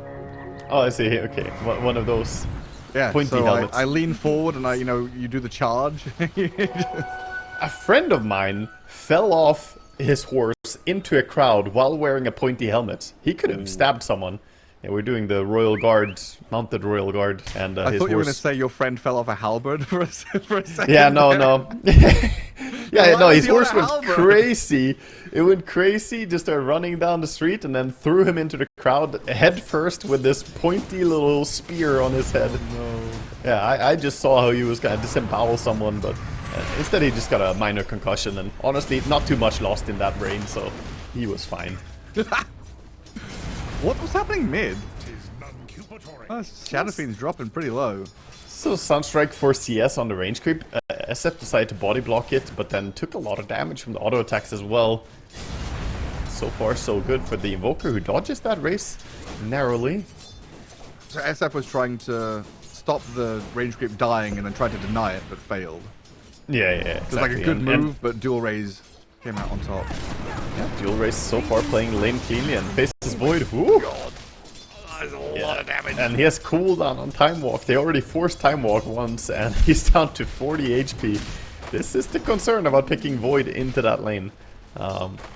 Oh, I see. Okay, one of those. Yeah. Pointy so helmets. I lean forward and you do the charge. A friend of mine fell off his horse into a crowd while wearing a pointy helmet. He could have stabbed someone. Yeah, we're doing the Royal Guard, mounted Royal Guard, and I his thought you were horse. going to say your friend fell off a halberd for a second. Yeah, no. Yeah, no, his horse went halberd? crazy. It went crazy, just started running down the street and then threw him into the crowd head first with this pointy little spear on his head. No. Yeah, I just saw how he was going to disembowel someone, but instead he just got a minor concussion, and honestly, not too much lost in that brain, so he was fine. What was happening mid? Shadow Fiend's dropping pretty low. So Sunstrike for CS on the range creep. SF decided to body block it, but then took a lot of damage from the auto attacks as well. So far so good for the Invoker, who dodges that race narrowly. So SF was trying to stop the range creep dying and then tried to deny it, but failed. Yeah, It was exactly. like a good move, but dual raise came out on top. Yeah, dual race so far playing lane cleanly and faces Void. Ooh. That's a lot of damage. And he has cooldown on Time Walk. They already forced Time Walk once, and he's down to 40 HP. This is the concern about picking Void into that lane.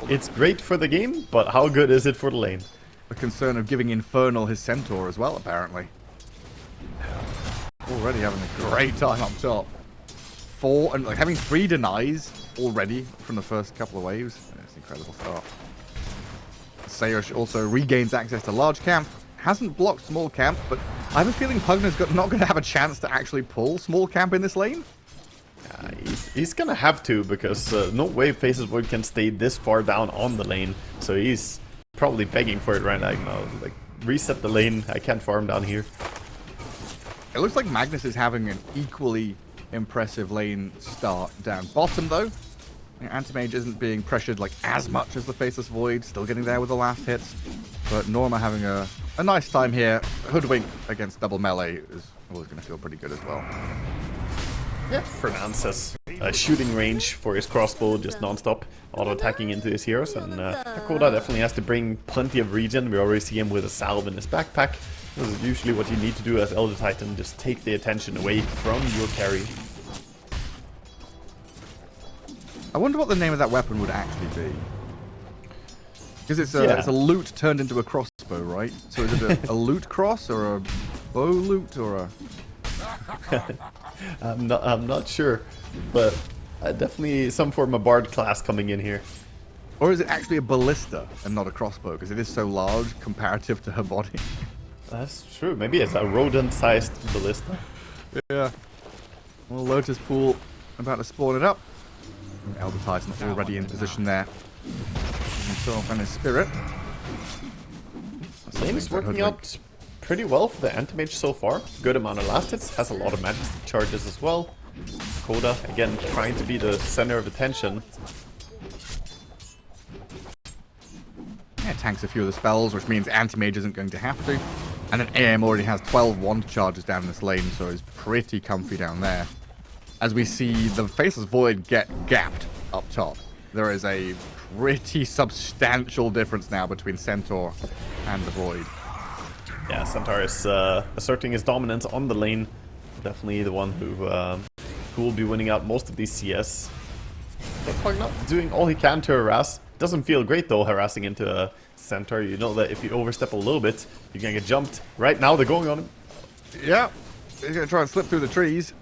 It's great for the game, but how good is it for the lane? The concern of giving Infernal his Centaur as well, apparently. Already having a great time up top. Having 3 denies already from the first couple of waves. It's an incredible start. Sayush also regains access to large camp. Hasn't blocked small camp, but I have a feeling Pugner's not going to have a chance to actually pull small camp in this lane. He's gonna have to, because no way Faces Void can stay this far down on the lane. So he's probably begging for it right now. Like, reset the lane. I can't farm down here. It looks like Magnus is having an equally impressive lane start down bottom, though. Anti-Mage isn't being pressured like as much as the Faceless Void, still getting there with the last hits. But Norma having a nice time here. Hoodwink against double melee is always going to feel pretty good as well. Yeah, Fernand has a shooting range for his crossbow, just non-stop auto-attacking into his heroes, and Hakoda definitely has to bring plenty of regen. We already see him with a salve in his backpack. This is usually what you need to do as Elder Titan, just take the attention away from your carry. I wonder what the name of that weapon would actually be. Because it's a loot turned into a crossbow, right? So is it a loot cross, or a bow loot, or a... I'm not sure, but definitely some form of bard class coming in here. Or is it actually a ballista and not a crossbow? Because it is so large comparative to her body. That's true. Maybe it's a rodent-sized ballista. Yeah. Well, Lotus Pool about to spawn it up. Elder Titan already in position there. Himself and his spirit. Lane is working out pretty well for the Anti-Mage so far. Good amount of last hits, has a lot of magic charges as well. Coda, again, trying to be the center of attention. Yeah, tanks a few of the spells, which means anti-mage isn't going to have to. And then AM already has 12 wand charges down this lane, so is pretty comfy down there. As we see the Faceless Void get gapped up top, there is a pretty substantial difference now between Centaur and the Void. Yeah, Centaur is asserting his dominance on the lane. Definitely the one who will be winning out most of these CS. But Pug not doing all he can to harass. Doesn't feel great though, harassing into a Centaur. You know that if you overstep a little bit, you're gonna get jumped. Right now they're going on him. Yeah, he's gonna try and slip through the trees.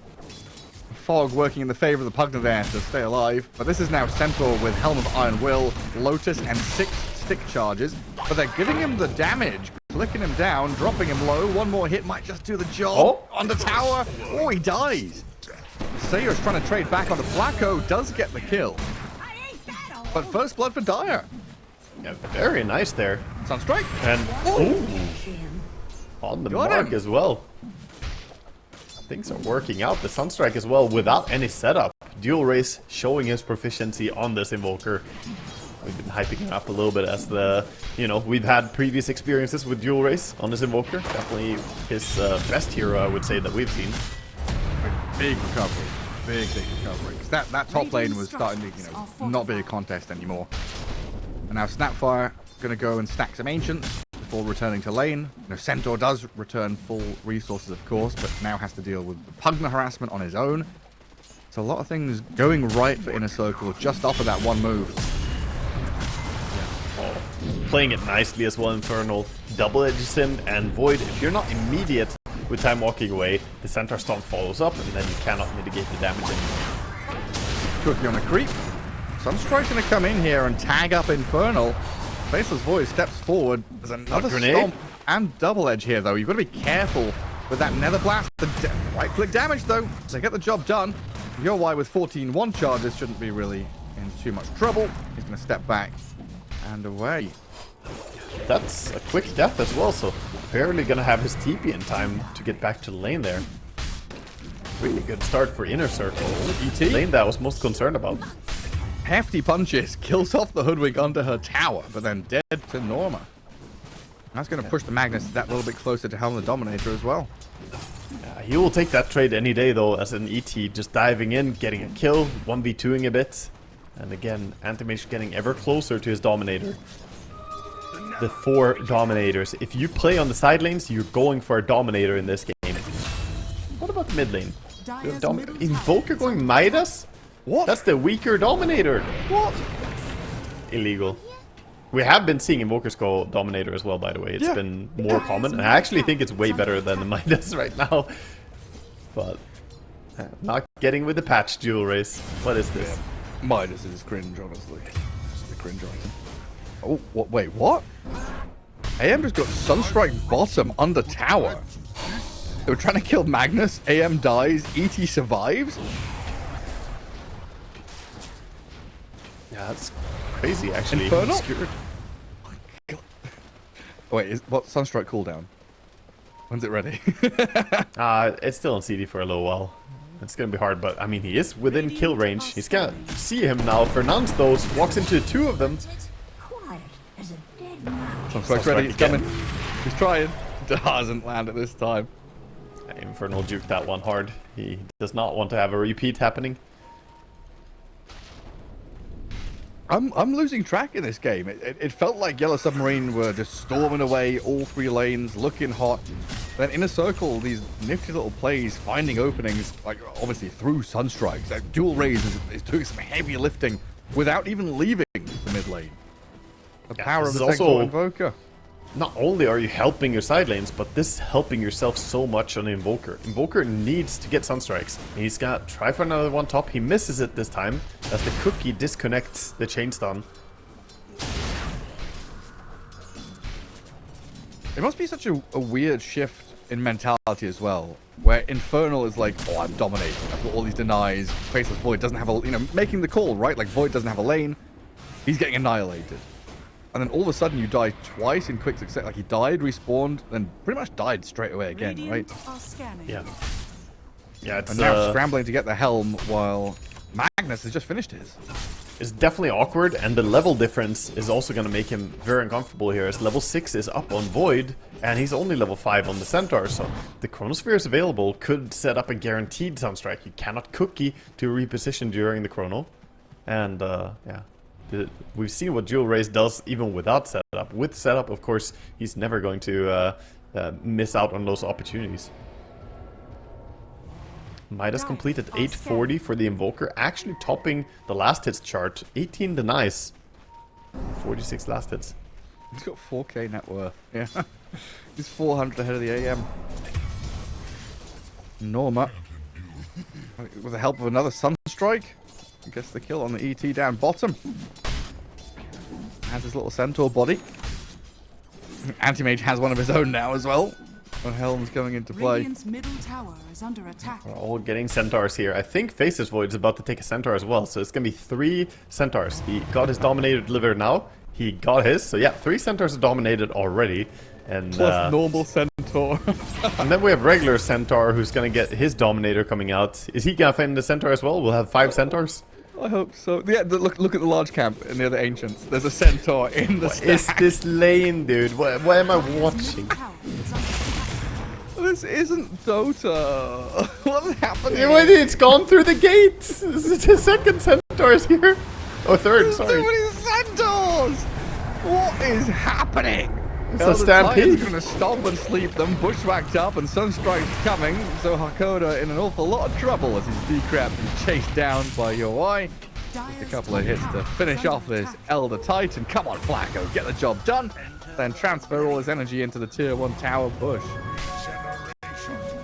Fog working in the favor of the Pugna there to stay alive. But this is now Centaur with Helm of Iron Will, Lotus, and 6 stick charges. But they're giving him the damage, clicking him down, dropping him low. One more hit might just do the job. Oh. On the tower. Oh, he dies. Sayer's trying to trade back on the Flacco, does get the kill. But first blood for Dire. Yeah, very nice there. Sunstrike. And on the Got mark him. as well. Things are working out. The Sunstrike as well without any setup. Dual Race showing his proficiency on this Invoker. We've been hyping him up a little bit as the, we've had previous experiences with Dual Race on this Invoker. Definitely his best hero, I would say, that we've seen. Big recovery. Big recovery. 'Cause that top lane was starting to, not be a contest anymore. And now Snapfire going to go and stack some Ancients before returning to lane. Centaur does return full resources, of course, but now has to deal with the Pugna harassment on his own. So a lot of things going right for Inner Circle just off of that one move. Oh, playing it nicely as well, Infernal. Double edges him, and Void, if you're not immediate with time walking away, the Centaur Stomp follows up, and then you cannot mitigate the damage anymore. Cookie on a creep. Sunstrike's going to come in here and tag up Infernal. Faceless Void steps forward. There's another grenade. Stomp and double edge here, though. You've got to be careful with that Nether Blast. The right-click damage, though. They get the job done. Yowai with 14 wand charges shouldn't be really in too much trouble. He's going to step back and away. That's a quick death as well, so barely gonna have his TP in time to get back to the lane there. Really good start for Inner Circle. ET? Lane that I was most concerned about. Hefty punches, kills off the Hoodwink under her tower, but then dead to Norma. That's going to push the Magnus that little bit closer to Helm the Dominator as well. He will take that trade any day though, as an ET, just diving in, getting a kill, 1v2ing a bit. And again, Antimage getting ever closer to his Dominator. The 4 Dominators. If you play on the side lanes, you're going for a Dominator in this game. What about the mid lane? Invoker going Midas? What? That's the weaker Dominator. What? Illegal. We have been seeing Invokers go Dominator as well, by the way. It's been more common, and I actually think it's way better than the Midas right now. But not getting with the patch dual race. What is this? Yeah. Midas is cringe, honestly. Just the cringe item. Oh, what? Wait, what? AM just got Sunstrike bottom under tower. They were trying to kill Magnus. AM dies. ET survives. Yeah, that's crazy, actually. Infernal? Obscured. Oh my God. Wait, what's Sunstrike cooldown? When's it ready? It's still on CD for a little while. It's gonna be hard, but I mean, he is within kill range. He's gonna see him now. Fernandes, though, walks into 2 of them. Sunstrike's ready. He's coming. He's trying. Doesn't land at this time. Infernal juked that one hard. He does not want to have a repeat happening. I'm losing track in this game. It felt like Yellow Submarine were just storming away all 3 lanes, looking hot. Then Inner Circle, these nifty little plays, finding openings, like obviously through Sunstrikes. Like, Dual Raise is doing some heavy lifting without even leaving the mid lane. The power of the Centaur Invoker. Not only are you helping your side lanes, but this is helping yourself so much on Invoker. Invoker needs to get Sunstrikes. He's gonna try for another one top. He misses it this time as the cookie disconnects the chain stun. It must be such a weird shift in mentality as well, where Infernal is like, oh, I'm dominating. I've got all these denies. Faceless Void doesn't have a, making the call, right? Like, Void doesn't have a lane. He's getting annihilated. And then all of a sudden you die twice in quick succession. Like, he died, respawned, then pretty much died straight away again, right? Yeah. Yeah, it's And now scrambling to get the helm while Magnus has just finished his. It's definitely awkward, and the level difference is also going to make him very uncomfortable here, as level 6 is up on Void, and he's only level 5 on the Centaur, so the Chronosphere is available, could set up a guaranteed Sunstrike. You cannot cookie to reposition during the Chrono, and yeah, we've seen what Jewel Race does even without setup. With setup, of course, he's never going to miss out on those opportunities. Midas completed 840 for the Invoker, actually topping the last hits chart. 18 denies, 46 last hits. He's got 4k net worth. Yeah, he's 400 ahead of the AM. Norma, with the help of another Sunstrike, gets the kill on the ET down bottom. Has his little Centaur body. Anti-Mage has one of his own now as well. When Helm's going into play. Radiant's middle tower is under attack. We're all getting Centaurs here. I think Faceless Void is about to take a Centaur as well, so it's gonna be 3 Centaurs. He got his Dominator delivered now. He got his, so yeah, 3 Centaurs are dominated already. And Plus normal Centaur. and then we have regular Centaur who's gonna get his Dominator coming out. Is he gonna find the Centaur as well? We'll have 5 Centaurs. I hope so. Yeah, look at the large camp and the other ancients. There's a Centaur in the stack. Is this lane, dude? What am I watching? This isn't Dota. What's happening? It's gone through the gate. The second Centaur's here. Oh, third, sorry. Too many Centaurs! What is happening? It's a stampede. He's going to stop and sleep them, bushwhacked up, and Sunstrike's coming. So Hakoda in an awful lot of trouble as he's decrapped and chased down by Yoi. Just a couple of hits to finish off this Elder Titan. Come on, Flacco, get the job done. Then transfer all his energy into the tier 1 tower push.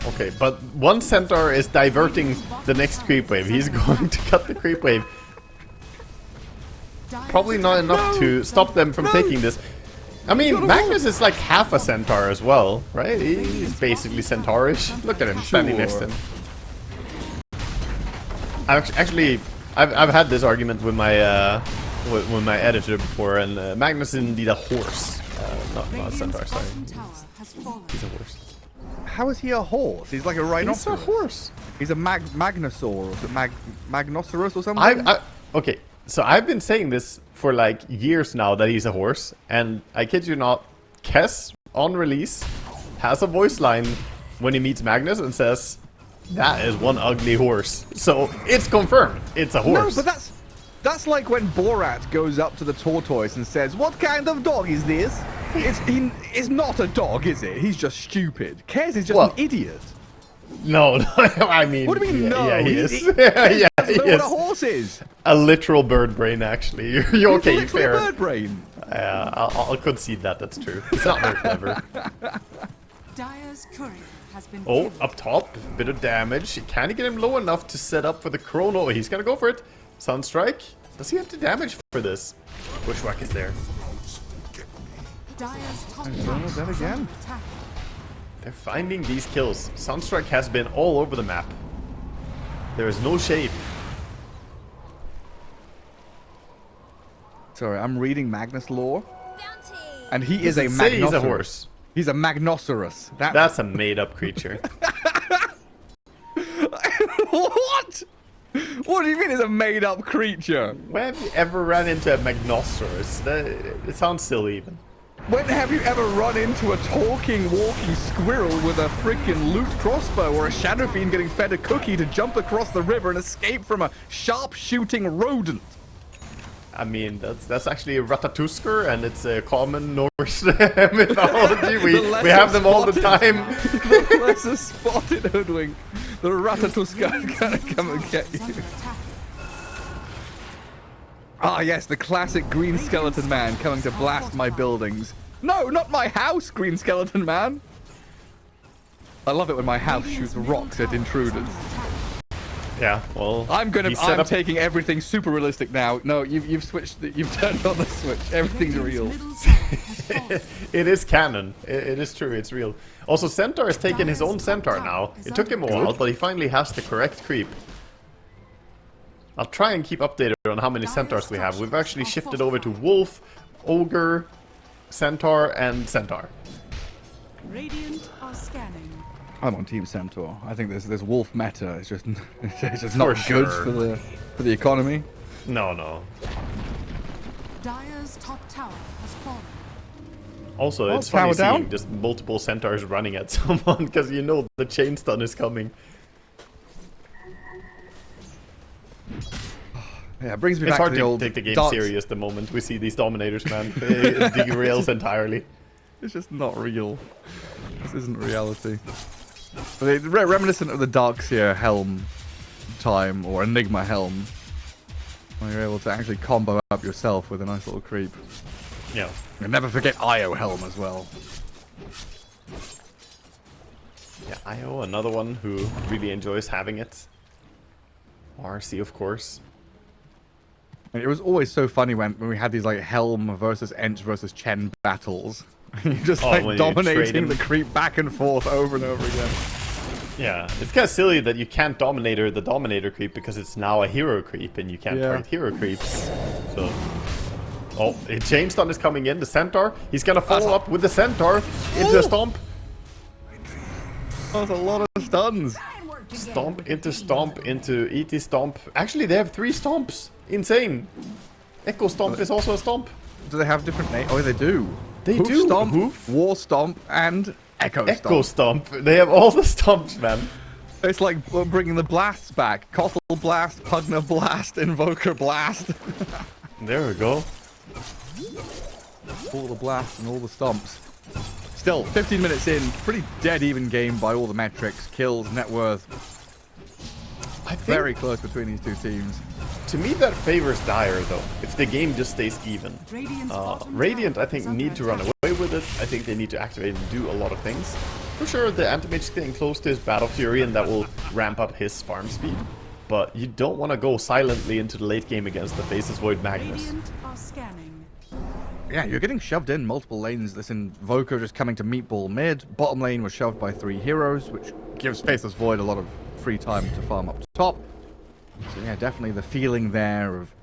Okay, but one Centaur is diverting the next creep wave. He's going to cut the creep wave. Probably not enough to stop them from taking this. I mean, Magnus is like half a Centaur as well, right? He's basically Centaurish. Look at him standing next to him. I've had this argument with my editor before, and Magnus is indeed a horse, not a Centaur. Sorry, he's a horse. How is he a horse? He's like a rhinoceros. He's a horse. He's a Magnosaur, or is it Magnosaurus or something? Okay, so I've been saying this for like years now that he's a horse, and I kid you not, Kess on release has a voice line when he meets Magnus and says, "That is one ugly horse." So it's confirmed, it's a horse. No, but that's like when Borat goes up to the tortoise and says, "What kind of dog is this?" It's not a dog, is it? He's just stupid. Kez is just an idiot. No, I mean... What do you mean, no? Yeah, he is. Yeah, he is. What a horse is. A literal bird brain, actually. You're okay, It's fair. a bird brain. I'll concede that's true. It's not very clever. Dire's courier has been Oh, killed. up top, bit of damage. Can he get him low enough to set up for the Chrono? He's gonna go for it. Sunstrike. Does he have to damage for this? Bushwhack is there. Dire's top that tower is again. under attack. They're finding these kills. Sunstrike has been all over the map. There is no shade. Sorry, I'm reading Magnus lore, Bounty. and he is a Say Magnosaurus. he's a horse. He's a Magnosaurus. That's a made-up creature. What? What do you mean it's a made-up creature? When have you ever ran into a Magnosaurus? It sounds silly even. When have you ever run into a talking, walking squirrel with a freaking loot crossbow or a shadow fiend getting fed a cookie to jump across the river and escape from a sharp-shooting rodent? I mean, that's actually a Ratatusker, and it's a common Norse mythology. We have them all the time. The lesser spotted hoodwink. The Ratatuska is gonna come and get you. Ah, yes, the classic green skeleton man coming to blast my buildings. No, not my house, green skeleton man. I love it when my house shoots rocks at intruders. Yeah, well, I'm taking everything super realistic now. No, you've switched. You've turned on the switch. Everything's real. It is canon. It is true. It's real. Also, Centaur has taken his own Centaur now. It took him a while, but he finally has the correct creep. I'll try and keep updated on how many Centaurs we have. We've actually shifted over to Wolf, Ogre, Centaur, and Centaur. Radiant are scanning. I'm on Team Centaur. I think this wolf meta is just it's just not good for the economy. No. Dire's top tower has fallen. Also, Oh, it's funny tower seeing down? just multiple centaurs running at someone because you know the chain stun is coming. Yeah, it brings me It's back hard to the to old take the game darts. serious the moment we see these dominators, man. It derails entirely. It's just not real. This isn't reality. But it's reminiscent of the Darkseer helm time, or Enigma helm, where you're able to actually combo up yourself with a nice little creep. Yeah. And never forget IO helm as well. Yeah, IO, another one who really enjoys having it. RC, of course. And it was always so funny when we had these like Helm versus Ench versus Chen battles. You're just when like you dominating trade him. the creep back and forth over and over again. Yeah, it's kind of silly that you can't dominator the dominator creep because it's now a hero creep and you can't target hero creeps. So, oh, a chain stun is coming in. The centaur, he's gonna follow up with the centaur into a stomp. That's a lot of stuns. Stomp into ET stomp. Actually, they have 3 stomps. Insane. Echo stomp is also a stomp. Do they have different names? Oh, they do. They Hoof do. Stomp, Hoof. War Stomp, and Echo Stomp. Echo stomp. They have all the stomps, man. It's like we're bringing the blasts back. Kothel Blast, Pugna Blast, Invoker Blast. There we go. All the blasts and all the stomps. Still, 15 minutes in, pretty dead even game by all the metrics. Kills, net worth. I think, Very close between these two teams. to me, that favors Dire, though. If the game just stays even. Radiant, I think, need to run away with it. I think they need to activate and do a lot of things. For sure, the Anti-Mage is getting close to his Battle Fury, and that will ramp up his farm speed. But you don't want to go silently into the late game against the Faceless Void Magnus. Radiant are scanning. Yeah, you're getting shoved in multiple lanes. This Invoker just coming to meatball mid. Bottom lane was shoved by 3 heroes, which gives Faceless Void a lot of free time to farm up top. So yeah, definitely the feeling there of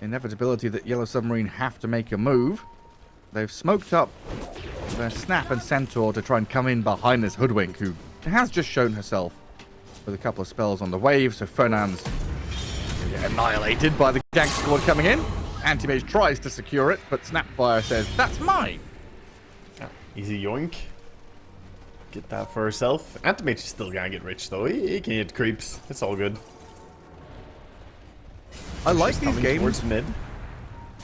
inevitability that Yellow Submarine have to make a move. They've smoked up their Snap and Centaur to try and come in behind this Hoodwink, who has just shown herself with a couple of spells on the wave. So Fernand's annihilated by the gank squad coming in. Anti-Mage tries to secure it, but Snapfire says, "That's mine." Yeah, easy yoink. Get that for herself. Anti-Mage is still gonna get rich, though. He can hit creeps. It's all good. I like She's these coming games. towards mid.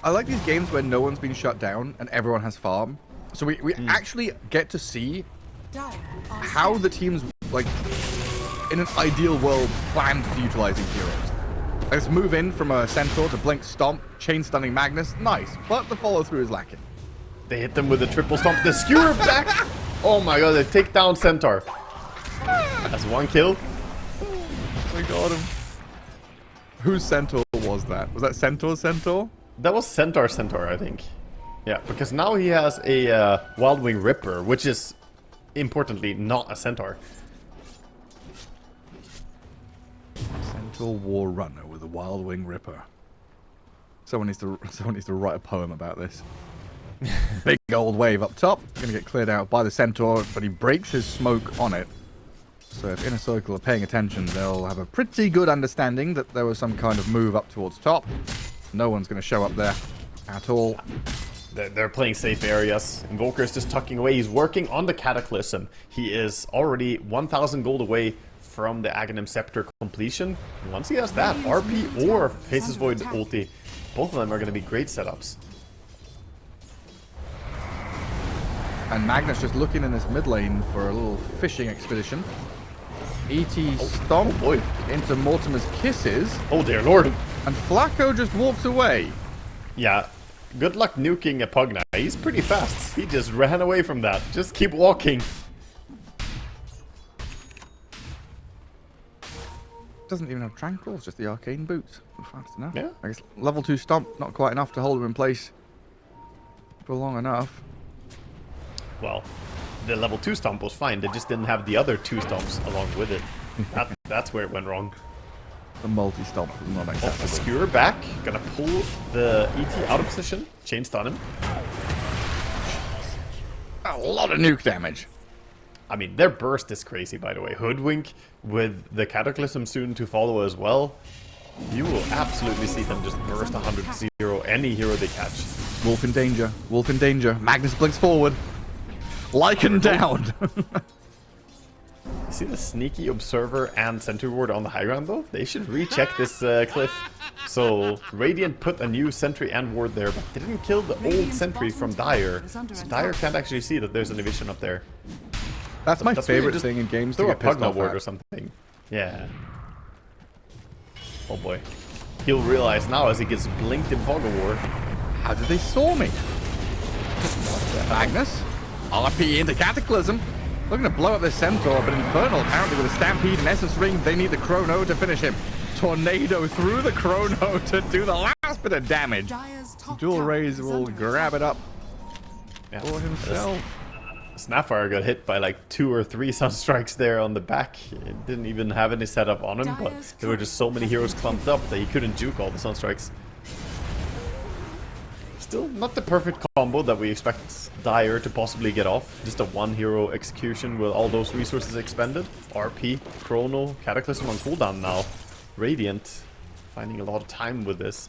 I like these games where no one's been shut down and everyone has farm. So we actually get to see Dire are how the teams, like, in an ideal world, planned for utilizing heroes. Let's move in from a Centaur to Blink Stomp, Chain Stunning Magnus. Nice, but the follow-through is lacking. They hit them with a triple stomp. The skewer back. Oh my god, they take down Centaur. That's 1 kill. We got him. Whose Centaur was that? Was that Centaur? That was Centaur, I think. Yeah, because now he has a Wild Wing Ripper, which is, importantly, not a Centaur. Centaur War Runner with a Wild Wing Ripper. Someone needs to write a poem about this. Big old wave up top. Gonna get cleared out by the Centaur, but he breaks his smoke on it. So if Inner Circle are paying attention, they'll have a pretty good understanding that there was some kind of move up towards top. No one's gonna show up there at all. They're playing safe areas. Invoker is just tucking away. He's working on the Cataclysm. He is already 1,000 gold away from the Aghanim Scepter completion. And once he has that, RP or Faceless Void ulti, both of them are going to be great setups. And Magnus just looking in this mid lane for a little fishing expedition. ET stomp into Mortimer's Kisses. Oh dear lord. And Flacco just walks away. Yeah, good luck nuking a Pugna. He's pretty fast. He just ran away from that. Just keep walking. Doesn't even have Tranquils, just the Arcane Boots. Fast enough. Yeah. I guess level 2 stomp, not quite enough to hold him in place for long enough. Well, the level 2 stomp was fine. They just didn't have the other 2 stomps along with it. That's where it went wrong. The multi-stomp was not Oh, acceptable. a skewer back. Gonna pull the ET out of position. Chain stun him. A lot of nuke damage. I mean, their burst is crazy, by the way. Hoodwink with the Cataclysm soon to follow as well. You will absolutely see them just burst 100-0 any hero they catch. Wolf in danger. Wolf in danger. Magnus blinks forward. Lycan down. You see the sneaky observer and sentry ward on the high ground though? They should recheck this cliff. So Radiant put a new sentry and ward there, but didn't kill the old sentry from Dire. So Dire can't actually see that there's an evision up there. That's my favorite just thing in games to throw a get pissed Pugna off ward at. or something. Yeah. Oh boy. He'll realize now as he gets blinked in Fog of War. How did they saw me? Magnus, RP into Cataclysm. Looking to blow up this Centaur, but Infernal apparently with a Stampede and Essence Ring, they need the Chrono to finish him. Tornado through the Chrono to do the last bit of damage. Dual Rays will grab it up for himself. Snapfire got hit by like 2 or 3 Sunstrikes there on the back. It didn't even have any setup on him, but there were just so many heroes clumped up that he couldn't juke all the Sunstrikes. Still not the perfect combo that we expect Dire to possibly get off. Just a 1-hero execution with all those resources expended. RP, Chrono, Cataclysm on cooldown now. Radiant finding a lot of time with this.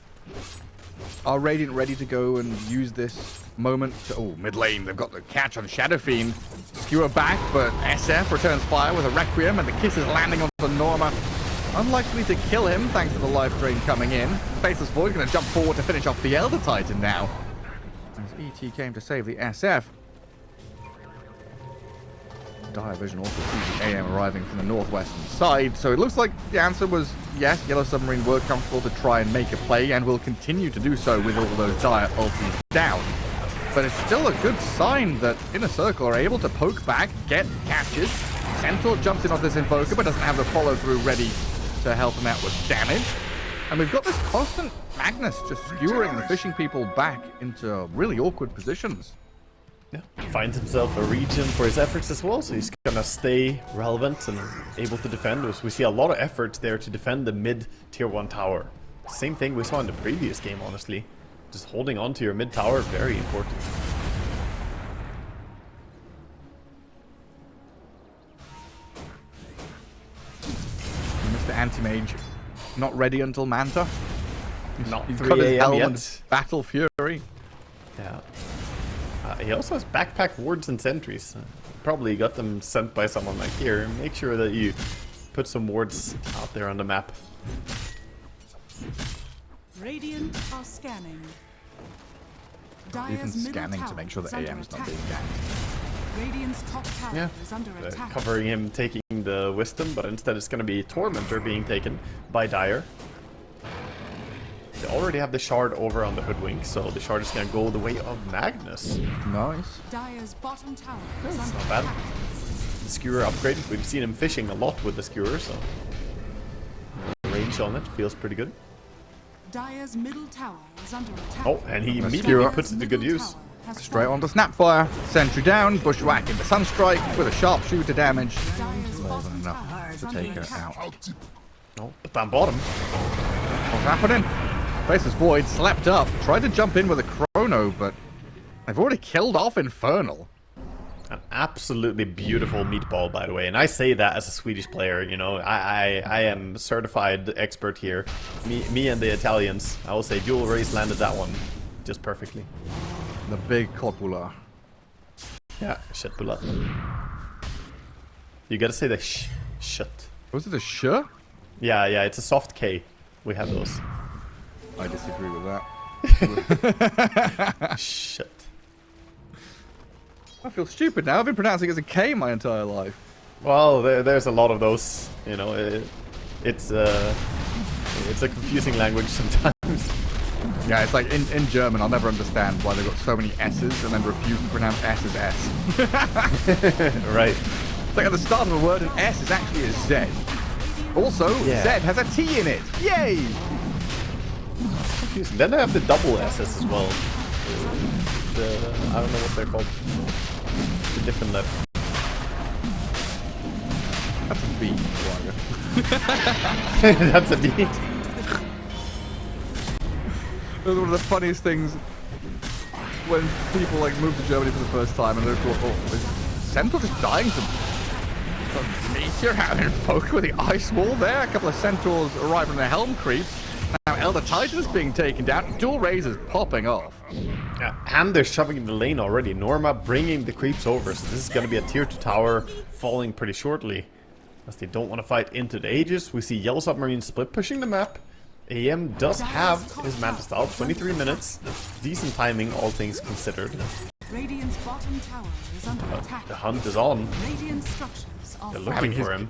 Are Radiant ready to go and use this moment to... Oh, mid lane, they've got the catch on Shadow Fiend. Skewer back, but SF returns fire with a Requiem, and the kiss is landing onto Norma. Unlikely to kill him, thanks to the life drain coming in. Faceless Void going to jump forward to finish off the Elder Titan now. As ET came to save the SF. Dire Vision also sees the AM arriving from the northwestern side, so it looks like the answer was yes, Yellow Submarine were comfortable to try and make a play, and will continue to do so with all those Dire ultis down. But it's still a good sign that Inner Circle are able to poke back, get catches. Centaur jumps in off this Invoker, but doesn't have the follow-through ready to help him out with damage. And we've got this constant Magnus just skewering and fishing people back into really awkward positions. Yeah. Finds himself a region for his efforts as well, so he's gonna stay relevant and able to defend. We see a lot of effort there to defend the mid tier 1 tower. Same thing we saw in the previous game, honestly. Just holding on to your mid tower, very important. Mr. Anti-Mage not ready until Manta. Not He's 3 got his AM helm yet. and Battle Fury. Yeah. He also has backpack wards and sentries. Probably got them sent by someone like here. Make sure that you put some wards out there on the map. Radiant are scanning. Even Dire's middle scanning to tower make sure is the under AM's not attack. being ganked. Radiant's top tower Yeah. is under attack. Covering him taking the Wisdom, but instead it's going to be Tormentor being taken by Dire. They already have the Shard over on the Hoodwink, so the Shard is going to go the way of Magnus. Nice. Dire's bottom tower is That's under not bad. attack. The Skewer upgrade, we've seen him fishing a lot with the Skewer, so the range on it feels pretty good. Dire's middle tower is under attack. Oh, and he The immediately Skewer. puts it to good Middle use. tower has Straight fallen. onto Snapfire. Sentry down. Bushwhack into Sunstrike with a sharpshooter damage. Dire's More bottom than enough tower is to under take her attack. out. Oh, but down bottom. What's happening? Faceless Void slept up. Tried to jump in with a Chrono, but they've already killed off Infernal. An absolutely beautiful meatball, by the way, and I say that as a Swedish player. You know, I am certified expert here. Me and the Italians. I will say Dual Race landed that one just perfectly. The big copula. Yeah, shit, pull up. You gotta say the shit. Was it a sh? Yeah, it's a soft K. We have those. I disagree with that. Shit. I feel stupid now. I've been pronouncing it as a K my entire life. Well, there's a lot of those. You know, it's a confusing language sometimes. Yeah, it's like in German, I'll never understand why they've got so many S's and then refuse to pronounce S as S. Right. It's like at the start of a word, an S is actually a Z. Also, Yeah. Z has a T in it. Yay! Confusing. Then they have the double S's as well. I don't know what they're called. The different letter. That's a B. That's a D. It was one of the funniest things when people like move to Germany for the first time and they're like, oh, is Centaur just dying to Meteor out invoked with the ice wall there. A couple of centaurs arrive from the helm creeps. Now Elder Titan is being taken down. Dual razors popping off. Yeah, and they're shoving in the lane already. Norma bringing the creeps over, so this is going to be a tier 2 tower falling pretty shortly. As they don't want to fight into the Aegis. We see Yellow Submarine split pushing the map. AM does have his Mantis style, 23 minutes. Decent timing, all things considered. Radiant's bottom tower is under attack. The hunt is on. Radiant structures are They're looking for him.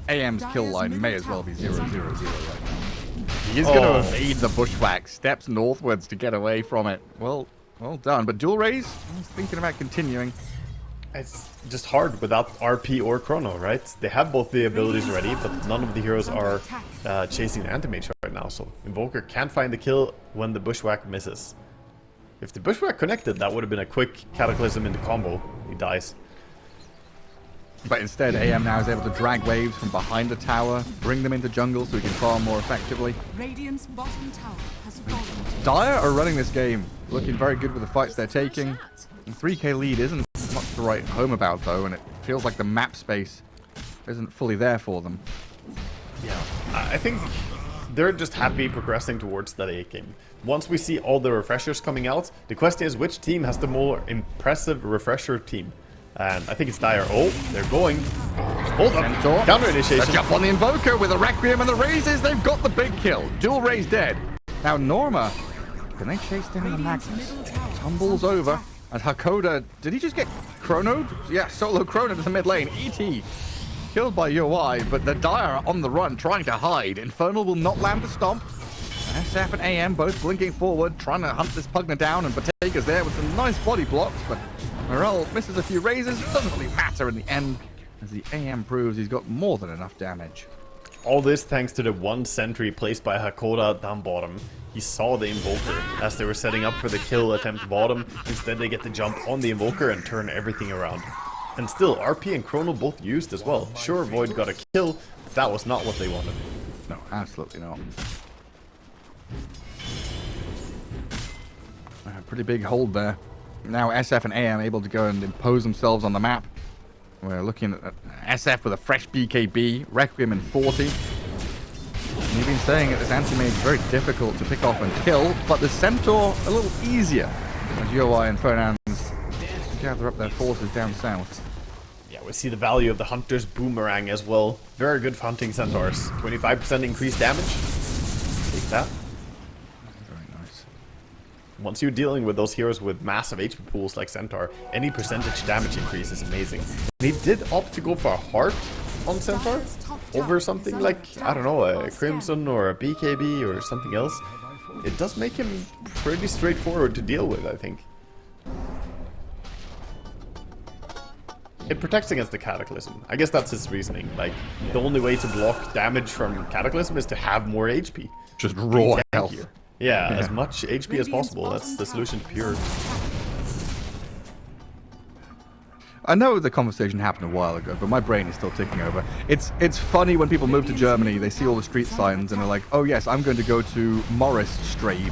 AM's kill line may as well be 0-0-0 right now. He is going to evade the bushwhack, steps northwards to get away from it. Well done. But dual raise, he's thinking about continuing. It's just hard without RP or Chrono, right? They have both the abilities ready, but none of the heroes are chasing the anti-mage right now. So Invoker can't find the kill when the bushwhack misses. If the bushwhack connected, that would have been a quick Cataclysm into combo. He dies. But instead, AM now is able to drag waves from behind the tower, bring them into jungle so he can farm more effectively. Radiant's bottom tower has fallen. Dire are running this game, looking very good with the fights they're taking. And 3k lead isn't much to write home about though, and it feels like the map space isn't fully there for them. Yeah, I think they're just happy progressing towards that 8 game. Once we see all the refreshers coming out, the question is which team has the more impressive refresher team? And I think it's Dire. Oh, they're going. Hold up. Counter initiation. Jump on the Invoker with the Requiem and the Raises. They've got the big kill. Dual Raise dead. Now Norma, can they chase down the Magnus? Tumbles over. And Hakoda, did he just get chronoed? Yeah, solo chronoed to the mid lane. ET killed by UI, but the Dire are on the run, trying to hide. Infernal will not land the stomp. SF and AM both blinking forward, trying to hunt this Pugna down, and Botega's there with some nice body blocks, but Morel misses a few raises. Doesn't really matter in the end, as the AM proves he's got more than enough damage. All this thanks to the one sentry placed by Hakoda down bottom. He saw the Invoker as they were setting up for the kill attempt bottom. Instead they get the jump on the Invoker and turn everything around. And still, RP and Chrono both used as well. Sure, Void got a kill, but that was not what they wanted. No, absolutely not. Pretty big hold there. Now SF and AM able to go and impose themselves on the map. We're looking at SF with a fresh BKB, Requiem in 40. And you've been saying that this anti-mage is very difficult to pick off and kill, but the Centaur a little easier as UI and Fernand gather up their forces down south. Yeah, we see the value of the Hunter's Boomerang as well. Very good for hunting Centaurs. 25% increased damage. Take that. Once you're dealing with those heroes with massive HP pools like Centaur, any percentage damage increase is amazing. And he did opt to go for a heart on Centaur over something like, I don't know, a Crimson or a BKB or something else. It does make him pretty straightforward to deal with, I think. It protects against the Cataclysm. I guess that's his reasoning. Like, the only way to block damage from Cataclysm is to have more HP. Just raw health. Yeah, as much HP as possible. That's the solution to pure. I know the conversation happened a while ago, but my brain is still ticking over. It's funny when people move to Germany, they see all the street signs and they're like, oh yes, I'm going to go to Morris Stream.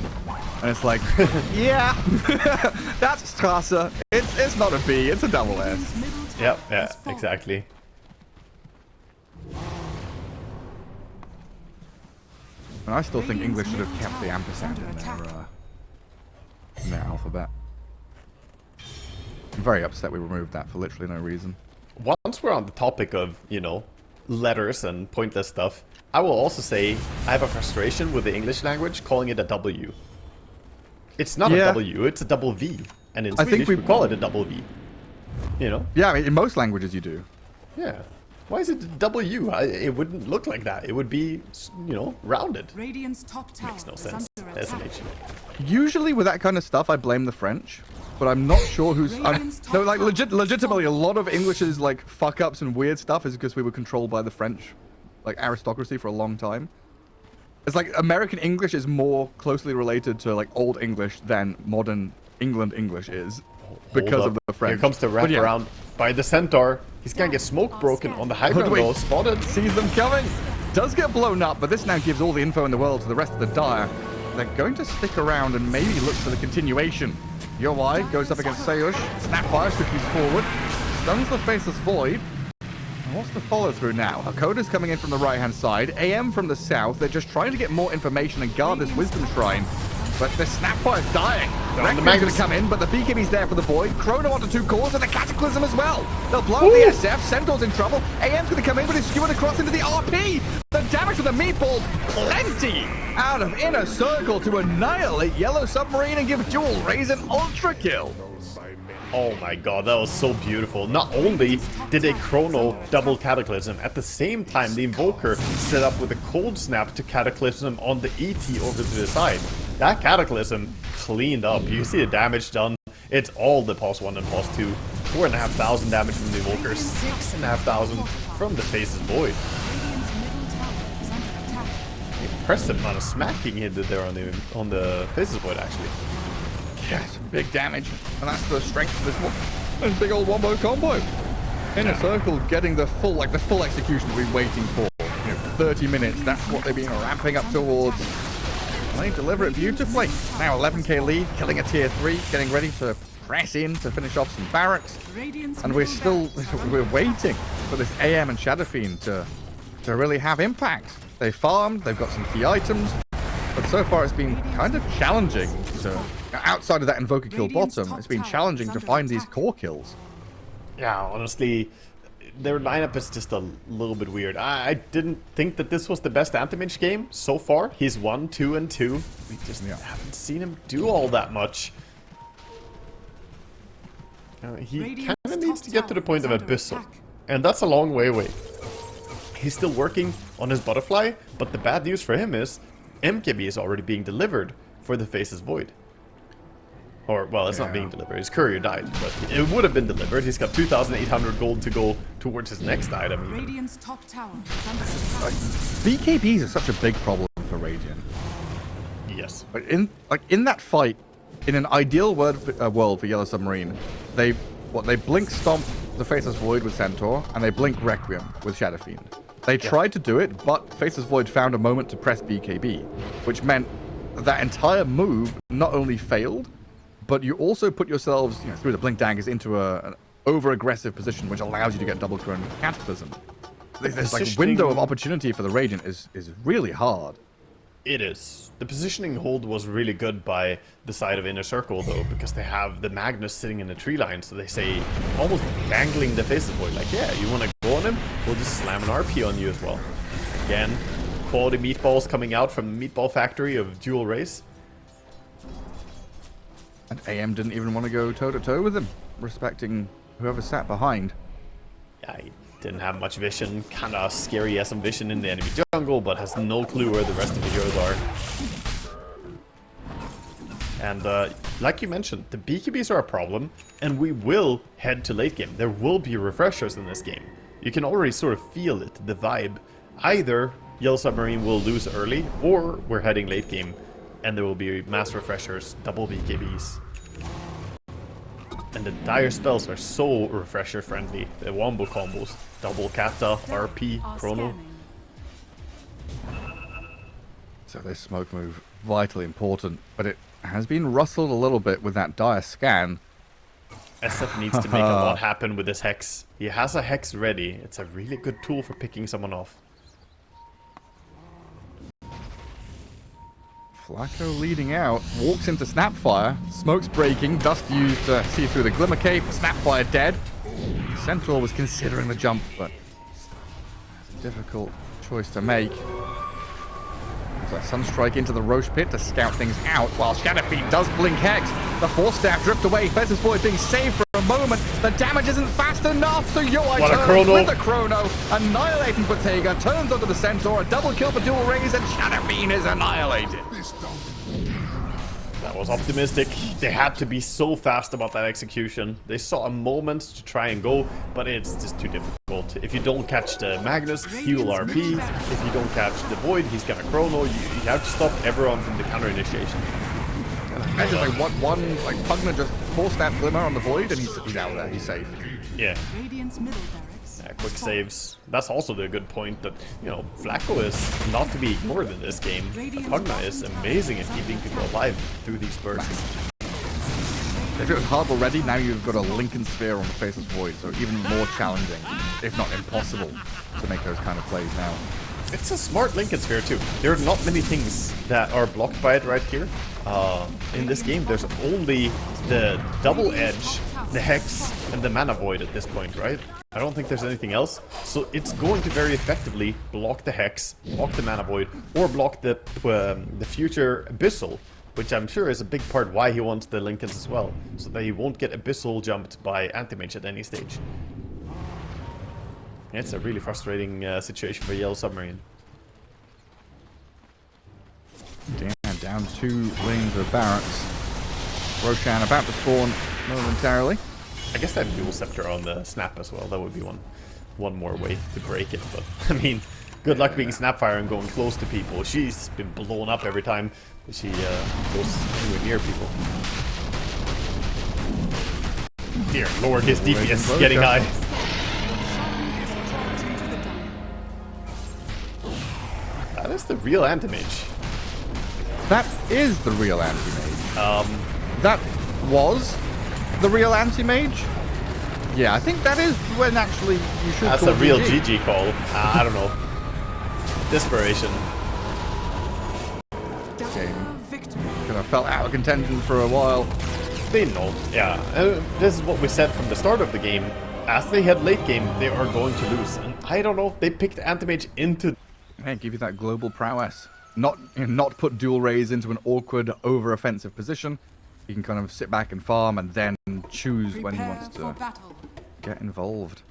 And it's like, yeah, that's Strasse. It's not a B, it's a double S. Yep, yeah, exactly. And I still think English should have kept the ampersand in their alphabet. I'm very upset we removed that for literally no reason. Once we're on the topic of, you know, letters and pointless stuff, I will also say I have a frustration with the English language calling it a W. It's not a W, it's a double V. And in Swedish we call it a double V. You know? Yeah, I mean, in most languages you do. Yeah. Why is it W? It wouldn't look like that. It would be, you know, rounded. Radiant's top tower Makes no sense. SMH. Usually with that kind of stuff, I blame the French, but I'm not sure who's. No, like legitimately, a lot of English's like fuck ups and weird stuff is because we were controlled by the French, like aristocracy for a long time. It's like American English is more closely related to like Old English than modern England English is because of the French. Here comes the wrap around by the Centaur. He's gonna get smoke broken on the high ground though. Spotted. Sees them coming. Does get blown up, but this now gives all the info in the world to the rest of the Dire. They're going to stick around and maybe look for the continuation. UI goes up against Sayush. Snapfire quickly forward. Stuns the faceless Void. What's the follow-through now? Hakoda's coming in from the right-hand side. AM from the south. They're just trying to get more information and guard this Wisdom Shrine. But the Snapfire's dying. Requiem's going to come in, but the BKB's there for the Void. Chrono onto 2 cores and the Cataclysm as well. They'll blow up the SF. Centaur's in trouble. AM's going to come in, but he's skewered across into the RP. The damage to the Meatball, plenty out of Inner Circle to annihilate Yellow Submarine and give Dual Rays an ultra kill. Oh my god, that was so beautiful. Not only did a Chrono double Cataclysm, at the same time the Invoker set up with a Cold Snap to Cataclysm on the ET over to the side. That Cataclysm cleaned up. You see the damage done. It's all the pulse 1 and pulse 2. 4,500 damage from the Invoker, 6,500 from the Face's Void. Impressive amount of smacking he did there on the Face's Void, actually. Yeah, some big damage, and that's the strength of this one. This big old wombo combo. Inner Circle getting the full execution we've been waiting for. 30 minutes. That's what they've been ramping up towards. And they deliver it beautifully. Now 11k lead, killing a tier 3, getting ready to press in to finish off some barracks. And we're waiting for this AM and Shadow Fiend to really have impact. They farmed, they've got some key items, but so far it's been kind of challenging to, outside of that Invoker kill bottom, it's been challenging to find these core kills. Yeah, honestly, their lineup is just a little bit weird. I didn't think that this was the best Anti-Mage game so far. He's 1, 2, and 2. We just haven't seen him do all that much. He kind of needs to get to the point of Abyssal, and that's a long way away. He's still working on his Butterfly, but the bad news for him is MKB is already being delivered for the Face's Void. Or, well, it's not being delivered. His courier died, but it would have been delivered. He's got 2,800 gold to go towards his next item. Radiant's top tower. BKBs are such a big problem for Radiant. Yes. But in that fight, in an ideal world for Yellow Submarine, they blink stomp the Faceless Void with Centaur, and they blink Requiem with Shadow Fiend. They tried to do it, but Faceless Void found a moment to press BKB, which meant that entire move not only failed, but you also put yourselves through the blink daggers into an over-aggressive position, which allows you to get double Chrono Cataclysm. This like window of opportunity for the Radiant is really hard. It is. The positioning hold was really good by the side of Inner Circle, though, because they have the Magnus sitting in the tree line, so they say, almost dangling the Face's Void, like, yeah, you want to go on him? We'll just slam an RP on you as well. Again, quality meatballs coming out from the meatball factory of Dual Race. And AM didn't even want to go toe-to-toe with him, respecting whoever sat behind. Yeah, he didn't have much vision, kind of scary as some vision in the enemy jungle, but has no clue where the rest of the heroes are. And like you mentioned, the BKBs are a problem, and we will head to late game. There will be refreshers in this game. You can already sort of feel it, the vibe. Either Yellow Submarine will lose early, or we're heading late game, and there will be mass refreshers, double BKBs. And the dire spells are so refresher friendly. The wombo combos, double Kata, RP, Chrono. So this smoke move, vitally important, but it has been rustled a little bit with that dire scan. SF needs to make a lot happen with this Hex. He has a Hex ready. It's a really good tool for picking someone off. Flacco leading out, walks into Snapfire, smoke's breaking, dust used to see through the Glimmer Cape, Snapfire dead. Centaur was considering the jump, but it's a difficult choice to make. So Sunstrike into the Roche Pit to scout things out, while Shadow Fiend does blink Hex. The Force Staff drift away, Faceless Void being saved for a moment. The damage isn't fast enough, so Yoi turns with the Chrono, annihilating Bottega, turns onto the Centaur, a double kill for Dual Rays, and Shadow Fiend is annihilated. That was optimistic. They had to be so fast about that execution. They saw a moment to try and go, but it's just too difficult. If you don't catch the Magnus, he will RP. If you don't catch the Void, he's got a Chrono. You have to stop everyone from the counter initiation. Imagine like one Pugna just force that Glimmer on the Void and he's out there, he's safe. Yeah. Radiant's middle barracks. Yeah, quick saves. That's also the good point that, Flacco is not to be ignored in this game. Pugna is amazing at keeping people alive through these bursts. if it was hard already, now you've got a Lincoln Sphere on the Faceless Void, so even more challenging, if not impossible, to make those kind of plays now. It's a smart Lincoln Sphere too. There are not many things that are blocked by it right here. In this game, there's only the double edge, the Hex, and the Mana Void at this point, right? I don't think there's anything else. So it's going to very effectively block the Hex, block the Mana Void, or block the future Abyssal, which I'm sure is a big part why he wants the Lincolns as well, so that he won't get Abyssal jumped by Anti-Mage at any stage. It's a really frustrating situation for Yellow Submarine. Damn, down 2 lanes of barracks. Roshan about to spawn momentarily. I guess they have Dual Scepter on the Snap as well. That would be one more way to break it. But, I mean, good luck being Snapfire and going close to people. She's been blown up every time she goes anywhere near people. Dear Lord, his DPS is getting high. That is the real Anti-Mage. That is the real Anti-Mage. That was the real Anti-Mage? Yeah, I think that is when actually you should That's call a real GG. GG call. I don't know. Desperation. Game kind of felt out of contention for a while. They know. Yeah. This is what we said from the start of the game. As they head late game, they are going to lose. And I don't know. They picked Anti-Mage into... Hey, give you that global prowess. Not put dual rays into an awkward, over-offensive position. He can kind of sit back and farm and then choose when he wants to get involved.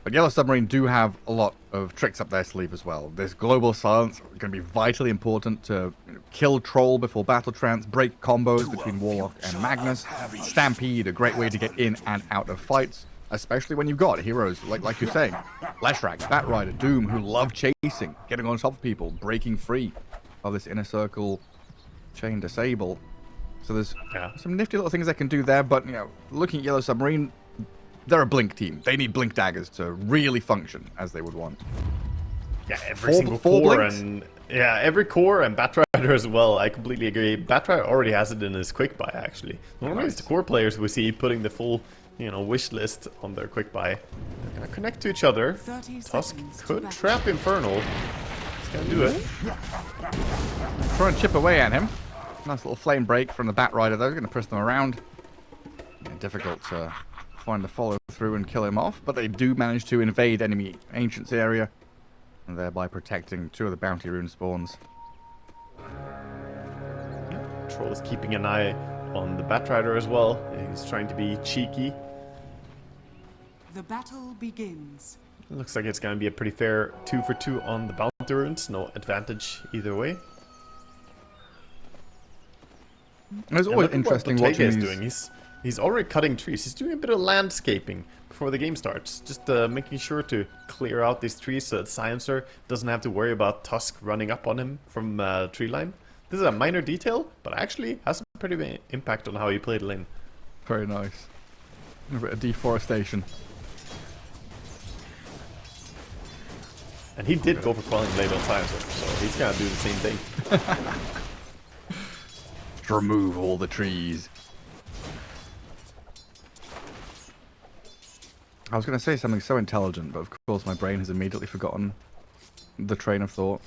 But Yellow Submarine do have a lot of tricks up their sleeve as well. This global silence is going to be vitally important to kill Troll before battle trance, break combos between Warlock and Magnus. Stampede, a great way to get in and out of fights, especially when you've got heroes like you're saying, Leshrac, Batrider, Doom, who love chasing, getting on top of people, breaking free of this inner circle chain disable. So there's some nifty little things they can do there, but, you know, looking at Yellow Submarine, they're a Blink team. They need Blink daggers to really function as they would want. Yeah, every single core and... Yeah, every core and Batrider as well. I completely agree. Batrider already has it in his quick buy, actually. Normally it's the core players we see putting the full, you know, wish list on their quick buy. They're gonna connect to each other. Tusk could trap Infernal. He's gonna do it. Try and chip away at him. Nice little flame break from the Batrider though. Going to push them around. Yeah, difficult to find the follow through and kill him off, but they do manage to invade enemy Ancient's area, and thereby protecting 2 of the bounty rune spawns. Troll is keeping an eye on the Batrider as well. He's trying to be cheeky. The battle begins. It looks like it's going to be a pretty fair 2 for 2 on the bounty runes. No advantage either way. It's always interesting watching these... doing. He's already cutting trees. He's doing a bit of landscaping before the game starts. Just making sure to clear out these trees so that Silencer doesn't have to worry about Tusk running up on him from tree line. This is a minor detail, but actually has a pretty big impact on how you play the lane. Very nice. A bit of deforestation. And he did go for Quelling Blade on Silencer, so he's gonna do the same thing. To remove all the trees. I was going to say something so intelligent, but of course my brain has immediately forgotten the train of thought.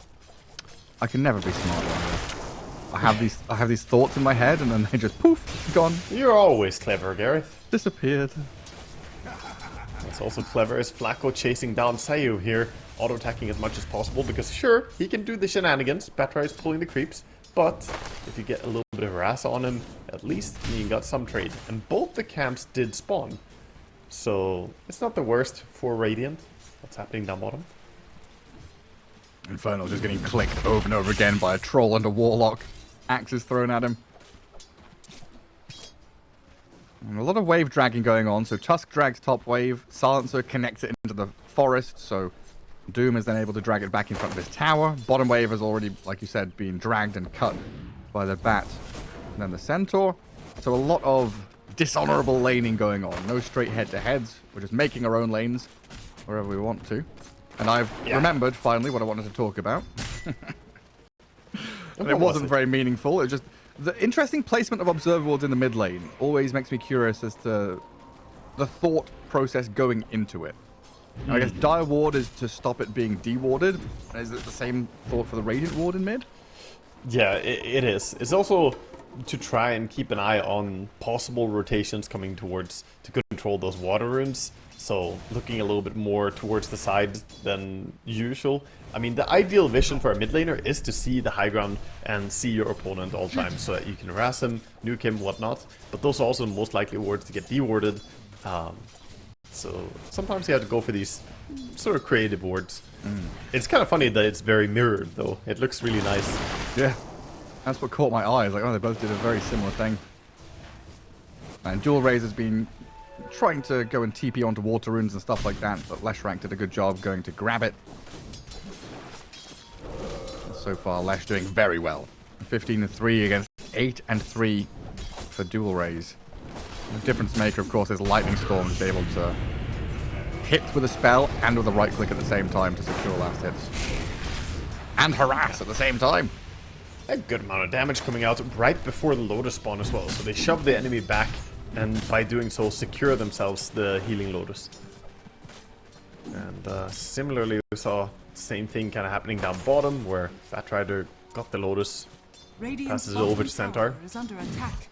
I can never be smart like this. I have these thoughts in my head, and then they just poof, gone. You're always clever, Gareth. Disappeared. It's also clever as Flacco chasing down Sayu here, auto-attacking as much as possible, because sure, he can do the shenanigans, Batra is pulling the creeps, but if you get a little bit of harass on him, at least you got some trade. And both the camps did spawn. So, it's not the worst for Radiant. What's happening down bottom? Infernal just getting clicked over and over again by a troll and a warlock. Axes thrown at him. And a lot of wave dragging going on. So Tusk drags top wave. Silencer connects it into the forest. So Doom is then able to drag it back in front of his tower. Bottom wave has already, like you said, been dragged and cut by the bat. And then the Centaur. So a lot of dishonorable laning going on. No straight head-to-heads. We're just making our own lanes wherever we want to. And I've remembered, finally, what I wanted to talk about. And it wasn't very meaningful. It was just The interesting placement of observer wards in the mid lane always makes me curious as to the thought process going into it. I guess Dire Ward is to stop it being dewarded. Is it the same thought for the Radiant Ward in mid? Yeah, it is. It's also to try and keep an eye on possible rotations coming towards to control those water runes. So looking a little bit more towards the side than usual. I mean, the ideal vision for a mid laner is to see the high ground and see your opponent all times so that you can harass him, nuke him, whatnot. But those are also the most likely wards to get dewarded. So sometimes you have to go for these sort of creative wards. It's kind of funny that it's very mirrored, though. It looks really nice. Yeah, that's what caught my eye. I was like, oh, they both did a very similar thing. And Dual Raze has been trying to go and TP onto water runes and stuff like that, but Leshrac did a good job going to grab it. And so far, Lesh doing very well. 15-3 against 8-3 for Dual Raze. The difference maker, of course, is Lightning Storm to be able to hit with a spell and with a right click at the same time to secure last hits. And harass at the same time. A good amount of damage coming out right before the Lotus spawn as well. So they shove the enemy back and by doing so secure themselves the healing Lotus. And similarly we saw the same thing kind of happening down bottom where Batrider got the Lotus, passes it over to Centaur. Is under attack.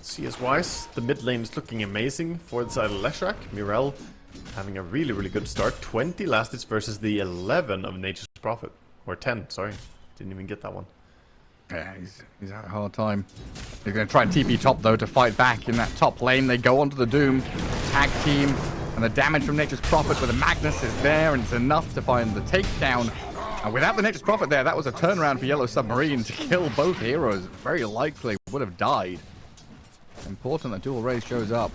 CS-wise, the mid lane is looking amazing for the side of Leshrac. Mirel having a really, really good start. 20 last hits versus the 11 of Nature's Prophet. Or 10, sorry. Didn't even get that one. Yeah, he's had a hard time. He's going to try and TP top, though, to fight back in that top lane. They go onto the Doom, tag team, and the damage from Nature's Prophet with the Magnus is there, and it's enough to find the takedown. And without the Nature's Prophet there, that was a turnaround for Yellow Submarine to kill both heroes. Very likely would have died. Important that Dual Raze shows up.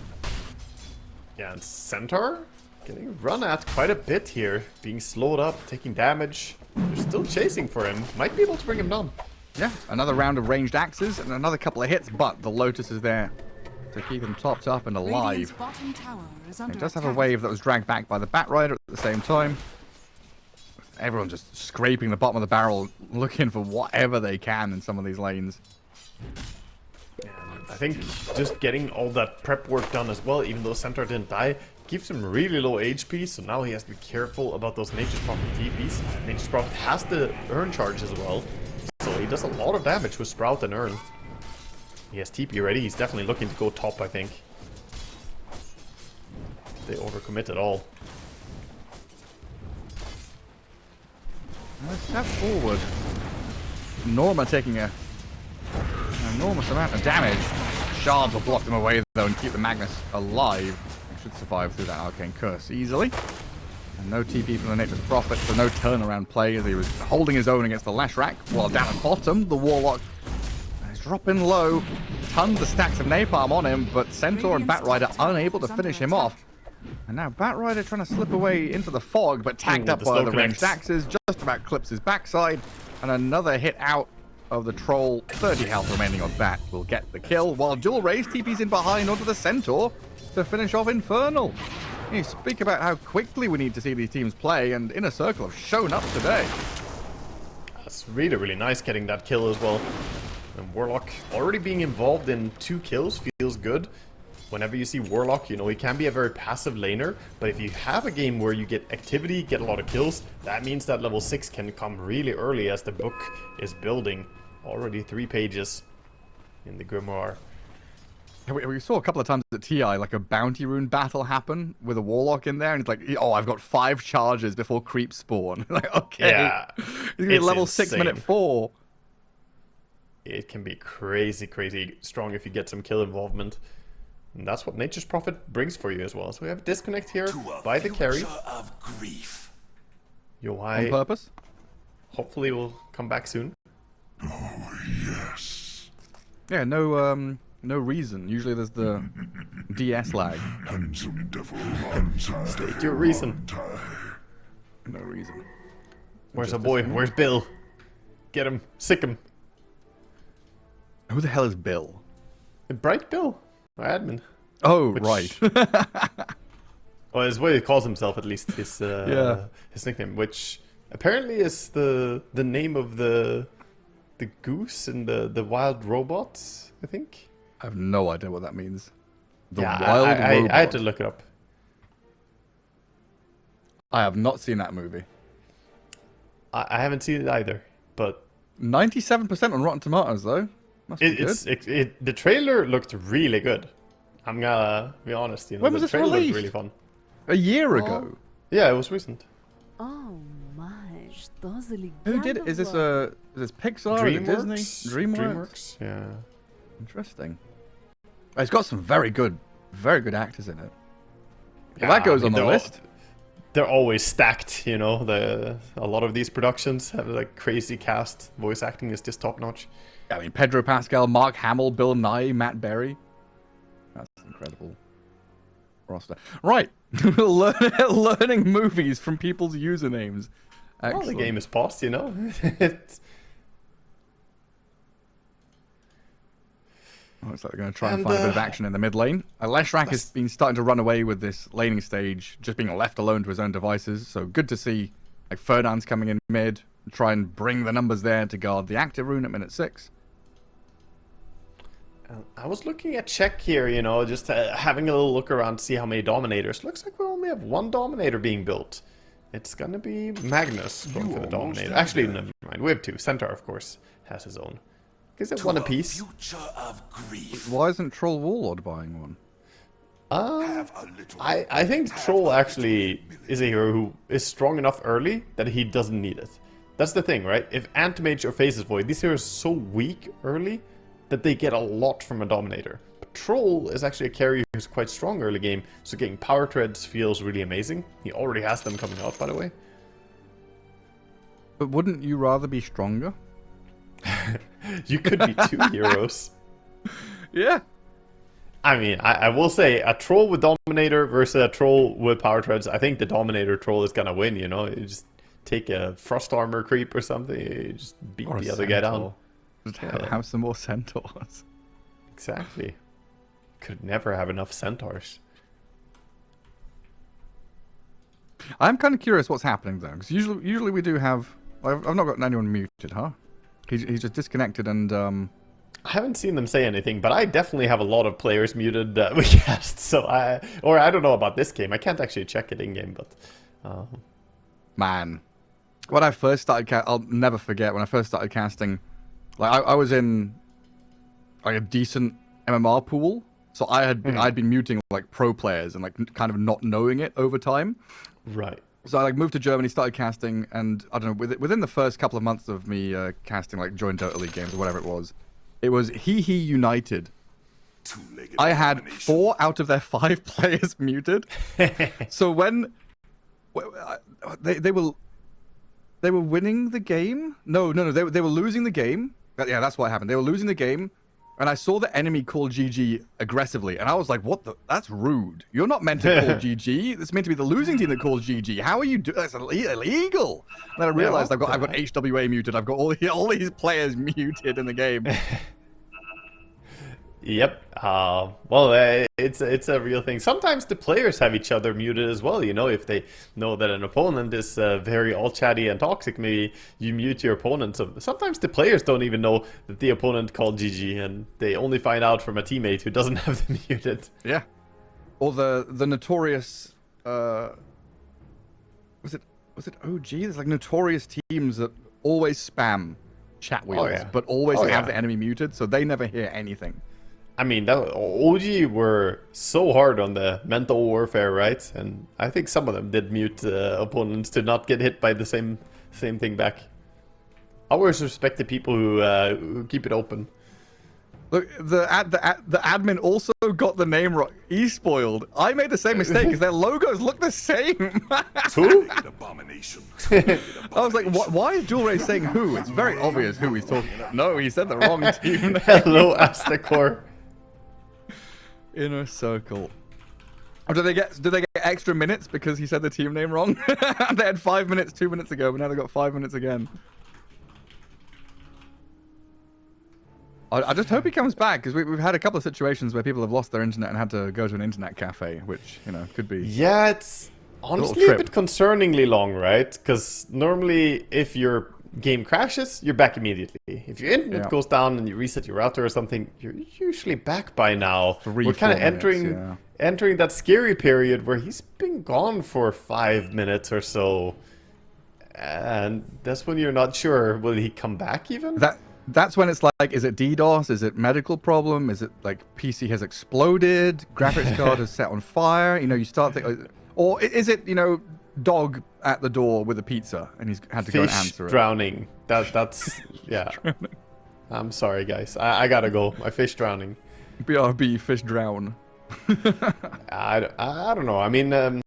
Yeah, and Centaur getting run at quite a bit here. Being slowed up, taking damage. They're still chasing for him. Might be able to bring him down. Yeah, another round of ranged axes and another couple of hits, but the Lotus is there to keep him topped up and alive. It does have a wave that was dragged back by the Batrider at the same time. Everyone just scraping the bottom of the barrel, looking for whatever they can in some of these lanes. I think just getting all that prep work done as well, even though Centaur didn't die, keeps him really low HP, so now he has to be careful about those Nature's Prophet TPs. Nature's Prophet has the Urn charge as well, so he does a lot of damage with Sprout and Urn. He has TP ready, he's definitely looking to go top, I think. They overcommit at all. Let's step forward. Norma taking an enormous amount of damage. Shards will block them away though and keep the Magnus alive. He should survive through that Arcane Curse easily. And no TP from the Nature's Prophet, so no turnaround play as he was holding his own against the Leshrac. While down at bottom, the Warlock is dropping low. Tons of stacks of napalm on him, but Centaur and Batrider unable to finish him off. And now Batrider trying to slip away into the fog, but tagged up by the ranged axes, just about clips his backside. And another hit out of the Troll. 30 health remaining on Bat will get the kill, while Dual Raze TP's in behind onto the Centaur to finish off Infernal. You speak about how quickly we need to see these teams play, and Inner Circle have shown up today. That's really, really nice getting that kill as well. And Warlock already being involved in 2 kills feels good. Whenever you see Warlock, you know, he can be a very passive laner, but if you have a game where you get activity, get a lot of kills, that means that level 6 can come really early as the book is building. Already 3 pages in the Grimoire. We saw a couple of times at TI, like a bounty rune battle happen with a Warlock in there, and it's like, oh, I've got 5 charges before creeps spawn. Like, okay. Yeah, he's gonna be level 6 minute 4. It can be crazy, crazy strong if you get some kill involvement. And that's what Nature's Prophet brings for you as well. So we have a disconnect here by the carry. Of grief. Yohai on purpose. Hopefully will come back soon. Oh, yes. Yeah, no reason. Usually there's the DS lag. Handsome devil, untie. State your reason. No reason. Where's our boy? Where's Bill? Get him. Sick him. Who the hell is Bill? Bright Bill. My admin. Oh, right. Well, it's what he calls himself, at least his Yeah. his nickname, which apparently is the name of the goose and the wild robots, I think. I have no idea what that means. The yeah, Wild Robot. I had to look it up. I have not seen that movie. I haven't seen it either, but 97% on Rotten Tomatoes, though. Must be good. the trailer looked really good. I'm gonna be honest, you know, When was the this trailer looked released? really fun. A year ago. Yeah, it was recent. Oh my, что за Who did it? Is this Pixar? Is it Disney? DreamWorks. Yeah. Interesting. It's got some very good actors in it. Well, Yeah, that goes I on mean, the list. They're always stacked, you know. A lot of these productions have like crazy cast. Voice acting is just top notch. I mean, Pedro Pascal, Mark Hamill, Bill Nye, Matt Berry. That's incredible roster. Right. Learning movies from people's usernames. Well, the Excellent. game is paused, you know. It's- Looks like they're going to try and And, find a bit of action in the mid lane. Leshrac has been starting to run away with this laning stage, just being left alone to his own devices. So good to see like Ferdinand's coming in mid, try and bring the numbers there to guard the active rune at minute 6. I was looking at check here, you know, just having a little look around to see how many Dominators. Looks like we only have one Dominator being built. It's gonna be Magnus going for the Dominator. Actually, never mind. We have two. Centaur, of course, has his own. Is it one apiece? Future of grief. Why isn't Troll Warlord buying one? Have a little. I think Troll actually is a hero who is strong enough early that he doesn't need it. That's the thing, right? If Anti-Mage or Phases Void, these heroes are so weak early that they get a lot from a Dominator. But Troll is actually a carry who's quite strong early game, so getting Power Treads feels really amazing. He already has them coming out, by the way. But wouldn't you rather be stronger? You could be two heroes. Yeah. I mean, I will say, a Troll with Dominator versus a Troll with Power Treads, I think the Dominator Troll is gonna win, you know? You just take a Frost Armor creep or something, you just beat Or a the other guy down. centaur. Just Yeah. have some more centaurs. Exactly. Could never have enough Centaurs. I'm kind of curious what's happening though, because usually we do have. I've not got anyone muted, huh? He's just disconnected and I haven't seen them say anything, but I definitely have a lot of players muted that we cast, so I don't know about this game. I can't actually check it in-game, but... man, when I first started, I'll never forget when I first started casting. Like I was in like a decent MMR pool, so I'd been muting like pro players and like kind of not knowing it over time. Right. So I like moved to Germany, started casting, and I don't know, within the first couple of months of me casting like joint Dota2 games or whatever it was He United. Two-legged I had abomination. 4 out of their 5 players muted. So when they were winning the game, no, they were losing the game. Yeah, that's what happened. They were losing the game, and I saw the enemy call GG aggressively, and I was like, "What the? That's rude. You're not meant to call GG. It's meant to be the losing team that calls GG. How are you doing? That's illegal." And then I realized I've got HWA muted. I've got all these players muted in the game. Yep. Well, it's a real thing. Sometimes the players have each other muted as well. You know, if they know that an opponent is very all chatty and toxic, maybe you mute your opponent. So sometimes the players don't even know that the opponent called GG, and they only find out from a teammate who doesn't have them muted. Yeah. Or the notorious was it OG? There's like notorious teams that always spam chat wheels, yeah. but always Oh, have yeah. the enemy muted, so they never hear anything. I mean, that OG were so hard on the mental warfare, right? And I think some of them did mute opponents to not get hit by the same thing back. I always respect the people who keep it open. Look, the admin also got the name wrong. He spoiled. I made the same mistake because their logos look the same. Who? Abomination. I was like, why is Dual Ray saying who? It's very obvious who he's talking about. No, he said the wrong team name. Hello, Aztecor. Inner Circle. Oh, did they get extra minutes because he said the team name wrong? They had 5 minutes 2 minutes ago, but now they got 5 minutes again. I just hope he comes back, because we've had a couple of situations where people have lost their internet and had to go to an internet cafe, which, you know, could be... Yeah, it's honestly a bit concerningly long, right? Because normally if your game crashes, you're back immediately. If your internet goes down and you reset your router or something, you're usually back by now. We're kind of entering that scary period where he's been gone for 5 minutes or so. And that's when you're not sure, will he come back even? That's when it's like, is it DDoS? Is it medical problem? Is it like PC has exploded? Graphics card is set on fire? You know, you start thinking, or is it, you know, dog at the door with a pizza and he's had to go and answer it? Drowning. That's yeah. I'm sorry, guys. I gotta go. My fish drowning. BRB, fish drown. I don't know. I mean,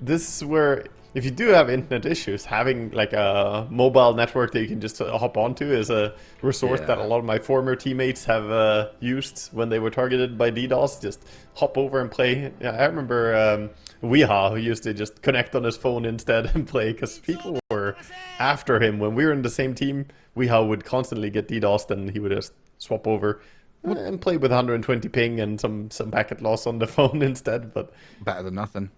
this is where... If you do have internet issues, having like a mobile network that you can just hop onto is a resource that a lot of my former teammates have used when they were targeted by DDoS. Just hop over and play. Yeah, I remember Weeha, who used to just connect on his phone instead and play, because people were after him. When we were in the same team, Weeha would constantly get DDoSed and he would just swap over and play with 120 ping and some packet loss on the phone instead. But better than nothing.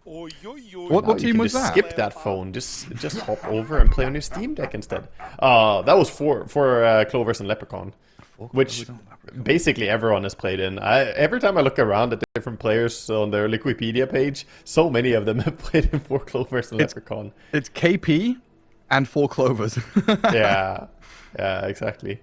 What team was that? Skip that phone. Just hop over and play on your Steam Deck instead. That was for Clovers and Leprechaun, which basically everyone has played in. Every time I look around at different players on their Wikipedia page, so many of them have played in 4 Clovers and Leprechaun. It's KP and 4 Clovers. yeah, exactly.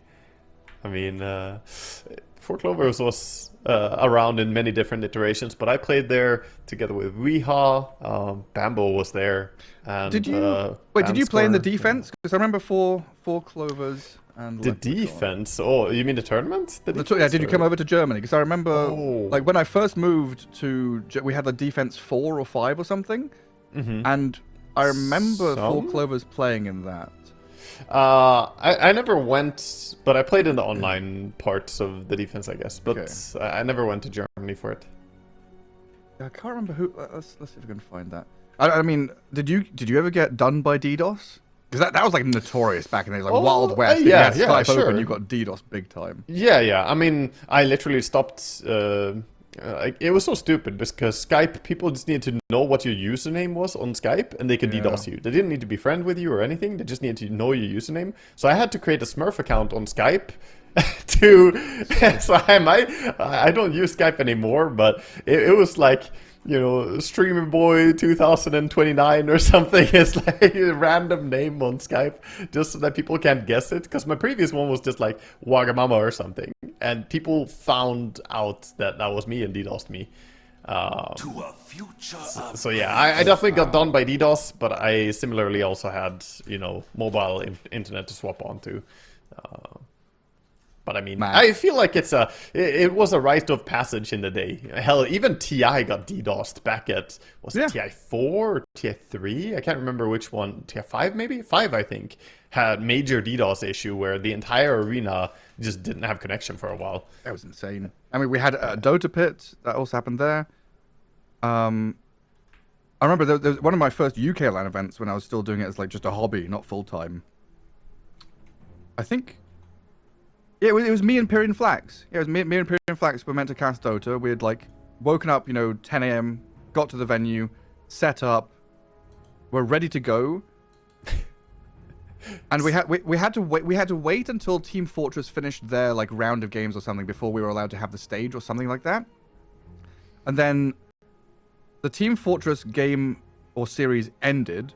I mean, 4 Clovers was around in many different iterations, but I played there together with Weeha. Bambo was there. And, did you play in the defense? Because I remember 4 Clovers and the defense. Oh, you mean the tournament? Did you come over to Germany? Because I remember, like when I first moved to, we had the defense 4 or 5 or something, and I remember 4 Clovers playing in that. I never went, but I played in the online parts of the defense, I guess. But I never went to Germany for it. I can't remember who. Let's see if we can find that. I mean, did you ever get done by DDoS? Because that was like notorious back in the days, like Wild West. Yeah, Skype sure. open, you got DDoS big time. Yeah. I mean, I literally stopped. It was so stupid because Skype, people just needed to know what your username was on Skype and they could DDoS you. They didn't need to be friend with you or anything. They just needed to know your username. So I had to create a Smurf account on Skype so I don't use Skype anymore, but it was like, you know, Streamer Boy 2029 or something. It's like a random name on Skype just so that people can't guess it. Because my previous one was just like Wagamama or something. And people found out that was me and DDoSed me. To a future so yeah, I definitely got done by DDoS, but I similarly also had, you know, mobile internet to swap onto. But I mean, I feel like it was a rite of passage in the day. Hell, even TI got DDoSed back at, was it TI 4 or TI 3? I can't remember which one. TI 5 maybe? 5 I think. Had major DDoS issue where the entire arena just didn't have connection for a while. That was insane. I mean, we had a Dota pit. That also happened there. I remember there was one of my first UK LAN events when I was still doing it as like just a hobby, not full-time. I think... Yeah, it was me and Pyrian Flax. Yeah, it was me and Pyrian Flax were meant to cast Dota. We had like woken up, you know, 10 a.m., got to the venue, set up, we're ready to go. And we had to wait until Team Fortress finished their like round of games or something before we were allowed to have the stage or something like that. And then the Team Fortress game or series ended.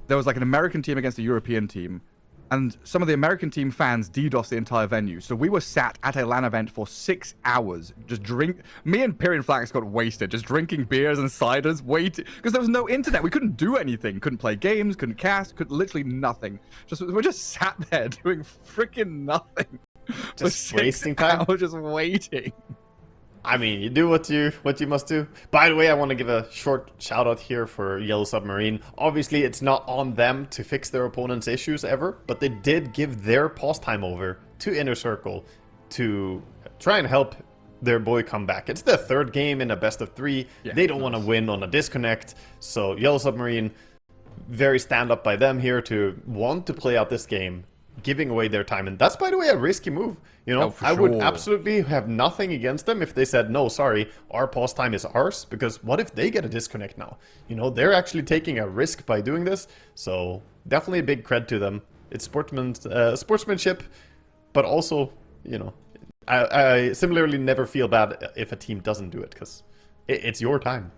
There was like an American team against a European team. And some of the American team fans DDoSed the entire venue. So we were sat at a LAN event for 6 hours. Just me and Pyrian Flax got wasted. Just drinking beers and ciders. Waiting. Because there was no internet. We couldn't do anything. Couldn't play games. Couldn't cast. Literally nothing. We're just sat there doing freaking nothing. Just wasting time. We're just waiting. I mean, you do what you must do. By the way, I want to give a short shout out here for Yellow Submarine. Obviously, it's not on them to fix their opponent's issues ever, but they did give their pause time over to Inner Circle to try and help their boy come back. It's their 3rd game in a best of 3. Yeah, they don't want to win on a disconnect. So Yellow Submarine, very stand up by them here to want to play out this game. giving away their time. And that's, by the way, a risky move. You know, Oh, for I would sure. absolutely have nothing against them if they said, no, sorry, our pause time is ours. Because what if they get a disconnect now? You know, they're actually taking a risk by doing this. So definitely a big cred to them. It's sportsmanship, but also, you know, I similarly never feel bad if a team doesn't do it, because it's your time.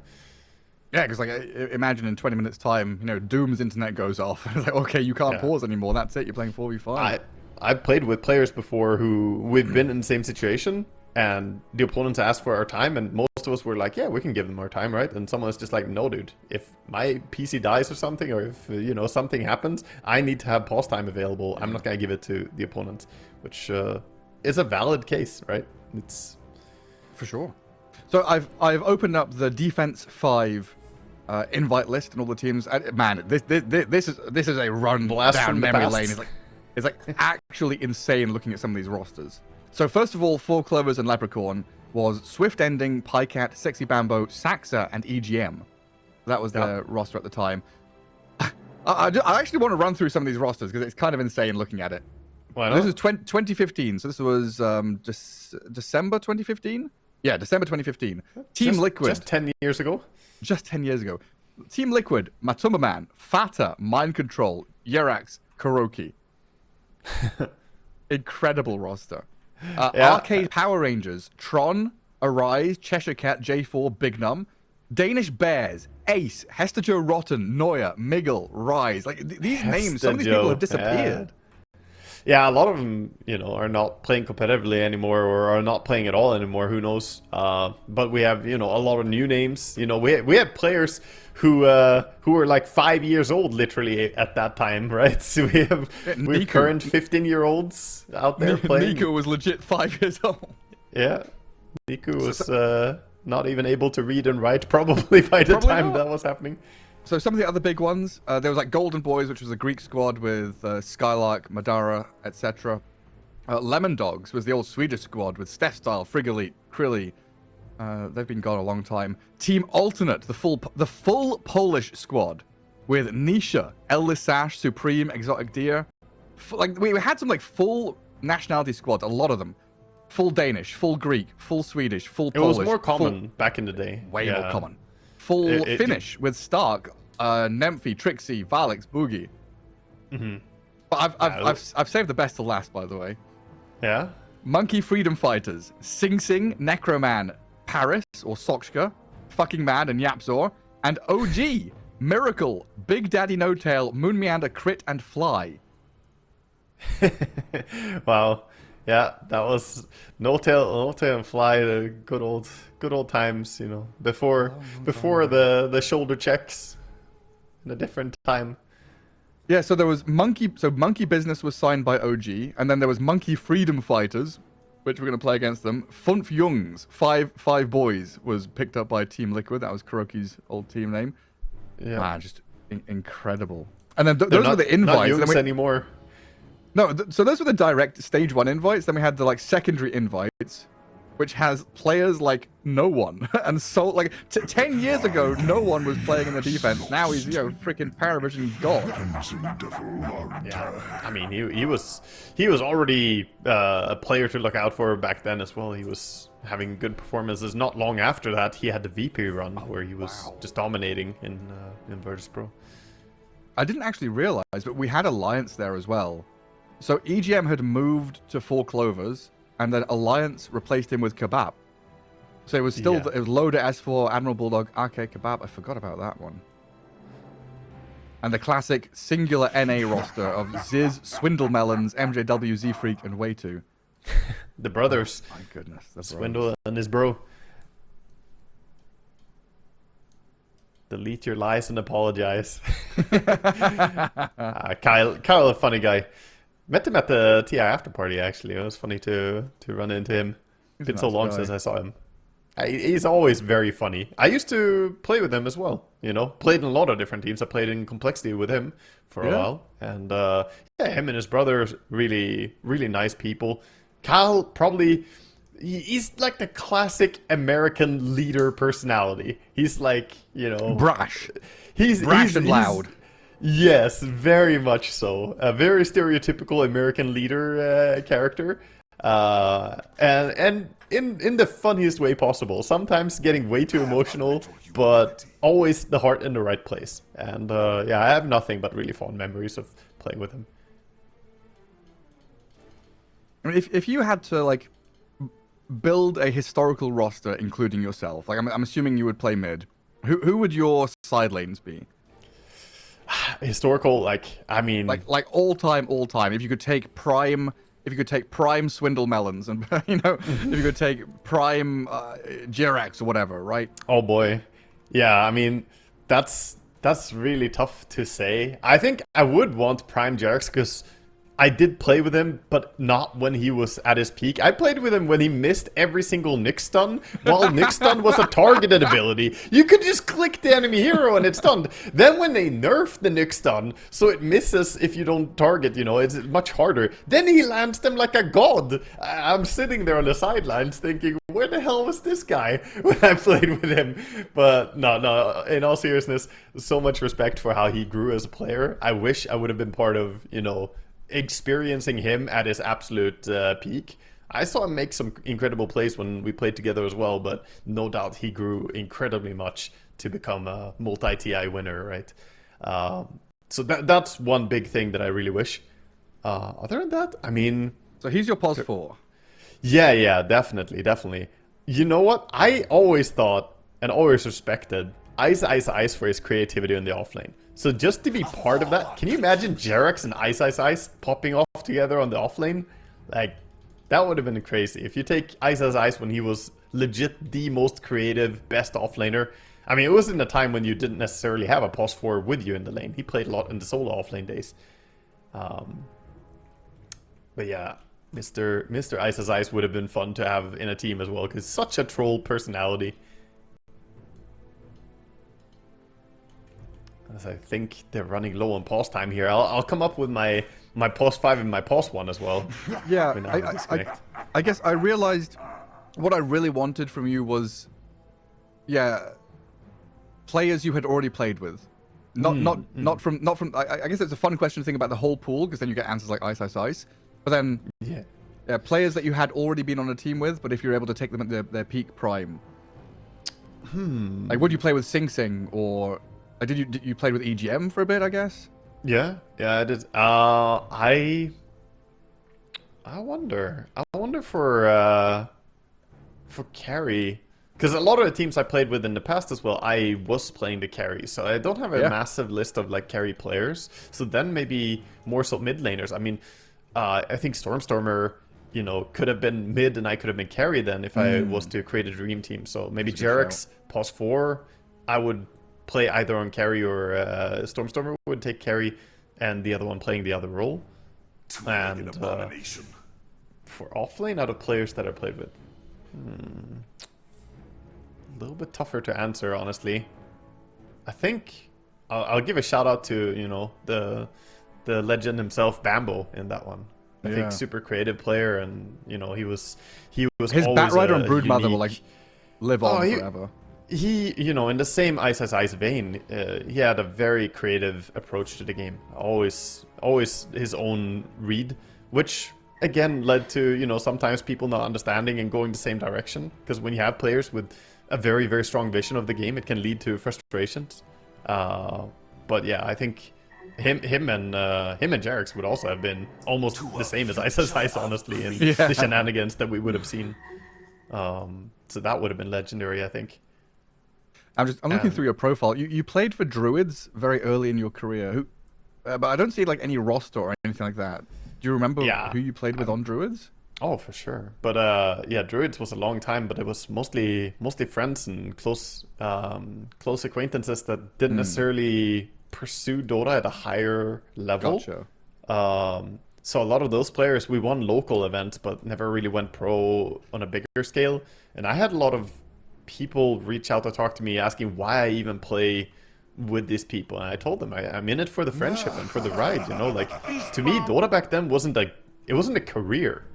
Yeah, because like imagine in 20 minutes time, you know, Doom's internet goes off. It's like, okay, you can't pause anymore. That's it. You're playing 4v5. I've played with players before who we've been in the same situation, and the opponents asked for our time, and most of us were like, yeah, we can give them our time, right? And someone's just like, no, dude, if my PC dies or something, or if, you know, something happens, I need to have pause time available. I'm not going to give it to the opponent, which is a valid case, right? It's For sure. So I've opened up the Defense 5 invite list and all the teams. Man, this is a run Blast down from the memory past. lane. It's like actually insane looking at some of these rosters. So first of all, Four Clovers and Leprechaun was Swift Ending, Pycat, Sexy Bambo, Saxa, and EGM. That was the roster at the time. I actually want to run through some of these rosters because it's kind of insane looking at it. why not? This is 2015, so this was December 2015? Yeah, December 2015. Team Liquid. Just 10 years ago. Just 10 years ago. Team Liquid, Matumba Man, Fata, Mind Control, Yerax, Kuroki. Incredible roster. Arcade Power Rangers, Tron, Arise, Cheshire Cat, J4, Big Num, Danish Bears, Ace, Hester Joe Rotten, Neuer, Miggle, Rise. Like these names, some of these people have disappeared. Yeah, a lot of them, you know, are not playing competitively anymore, or are not playing at all anymore. Who knows? But we have, you know, a lot of new names. You know, we had players who were like 5 years old, literally at that time, right? So we have current 15-year-olds out there playing. Nico was legit 5 years old. Yeah, Nico was not even able to read and write probably by the time that was happening. So some of the other big ones, there was like Golden Boys, which was a Greek squad with Skylark, Madara, etc. Lemon Dogs was the old Swedish squad with Steph Style, Frigalite, Krilly. They've been gone a long time. Team Alternate, the full Polish squad with Nisha, El Lissash, Supreme, Exotic Deer. Like we had some like full nationality squads, a lot of them. Full Danish, full Greek, full Swedish, full Polish. It was more common back in the day. Way more common. Full Finnish with Stark, Nemphy, Trixie, Valix, Boogie. Mm-hmm. But I've saved the best to last, by the way. Yeah. Monkey Freedom Fighters, Sing Sing, Necroman, Paris or Sokshka, Fucking Mad and Yapzor, and OG, Miracle, Big Daddy No Tail, Moon Meander, Crit, and Fly. Wow. Yeah, that was No Tail and Fly, the good old times, you know, before the shoulder checks in a different time. Yeah, so there was Monkey Business was signed by OG, and then there was Monkey Freedom Fighters, which we're going to play against them. Funf Youngs, five boys, was picked up by Team Liquid. That was Kuroki's old team name. Yeah, man, just incredible. And then those were the invites. Not Youngs anymore. No, so those were the direct stage 1 invites. Then we had the like secondary invites, which has players like no one. And so like 10 years ago, no one was playing in the defense. Now he's, you know, freaking Paravision god. Yeah, I mean he was already a player to look out for back then as well. He was having good performances. Not long after that, he had the VP run where he was just dominating in Virtus Pro. I didn't actually realize, but we had Alliance there as well. So EGM had moved to Four Clovers, and then Alliance replaced him with Kebab. So it was still it was Loader, S4, Admiral Bulldog, RK Kebab. I forgot about that one. And the classic singular NA roster of Ziz, Swindle Melons, MJW, Z Freak, and Way2. The brothers. Oh, my goodness, the Swindle and his bro. Delete your lies and apologize. Kyle, a funny guy. Met him at the TI after party, actually. It was funny to run into him. It's been so long since I saw him. He's always very funny. I used to play with him as well, you know. Played in a lot of different teams. I played in Complexity with him for a while. And him and his brother, really, really nice people. Kyle, probably, he's like the classic American leader personality. He's like, you know... Brash. He's and loud. Yes, very much so. A very stereotypical American leader character, and in the funniest way possible. Sometimes getting way too emotional, but always the heart in the right place. And yeah, I have nothing but really fond memories of playing with him. I mean, if you had to like build a historical roster, including yourself, like I'm assuming you would play mid. Who would your side lanes be? Historical, like, I mean, Like all time. If you could take prime Swindle Melons, and if you could take prime Jirax or whatever, right? oh boy, yeah. I mean, that's really tough to say. I think I would want Prime Jerks because I did play with him, but not when he was at his peak. I played with him when he missed every single Nick stun, while Nick stun was a targeted ability. You could just click the enemy hero and it's stunned. Then when they nerfed the Nick stun, so it misses if you don't target, it's much harder. Then he lands them like a god. I'm sitting there on the sidelines thinking, where the hell was this guy when I played with him? But no, in all seriousness, so much respect for how he grew as a player. I wish I would have been part of, experiencing him at his absolute peak. I saw him make some incredible plays when we played together as well, but no doubt he grew incredibly much to become a multi-TI winner, right? So that's one big thing that I really wish. Other than that, I mean... So he's your pos 4. Yeah, definitely. You know what? I always thought and always respected Ice for his creativity on the offlane. So just to be part of that, can you imagine Jerax and Ice popping off together on the offlane? Like, that would have been crazy. If you take Ice when he was legit the most creative, best offlaner. I mean, it was in a time when you didn't necessarily have a pos 4 with you in the lane. He played a lot in the solo offlane days. But yeah, Mr. Ice would have been fun to have in a team as well, because such a troll personality. As I think they're running low on pause time here. I'll come up with my pause 5 and my pause 1 as well. Yeah, I guess I realized what I really wanted from you was, players you had already played with. Not from. I guess it's a fun question to think about the whole pool, because then you get answers like Ice. But then, players that you had already been on a team with, but if you're able to take them at their peak prime. Like, would you play with Sing or? Did you play with EGM for a bit, I guess? Yeah, I did. I wonder for carry, because a lot of the teams I played with in the past as well, I was playing the carry, so I don't have a massive list of like carry players. So then maybe more so mid laners. I mean, I think Stormer, could have been mid and I could have been carry then if I was to create a dream team. So maybe Jerax, pos 4, I would play either on carry or Stormer would take carry and the other one playing the other role. And for offlane, out of players that I played with, a little bit tougher to answer, honestly. I think I'll give a shout out to the legend himself, Bambo, in that one. I think super creative player, and he was his Batrider and Broodmother will like live on forever. He, in the same Ice vein, he had a very creative approach to the game. Always his own read, which again led to, sometimes people not understanding and going the same direction. Because when you have players with a very, very strong vision of the game, it can lead to frustrations. But yeah, I think him and Jerax would also have been almost the same as Ice, honestly, in the shenanigans that we would have seen. So that would have been legendary, I think. I'm looking through your profile. You played for Druids very early in your career, but I don't see like any roster or anything like that. Do you remember who you played with on Druids? Oh, for sure. But Druids was a long time, but it was mostly friends and close acquaintances that didn't necessarily pursue Dota at a higher level. Gotcha. So a lot of those players, we won local events, but never really went pro on a bigger scale. And I had a lot of people reach out to talk to me asking why I even play with these people, and I told them I'm in it for the friendship and for the ride. Like, to me, Dota back then wasn't a career.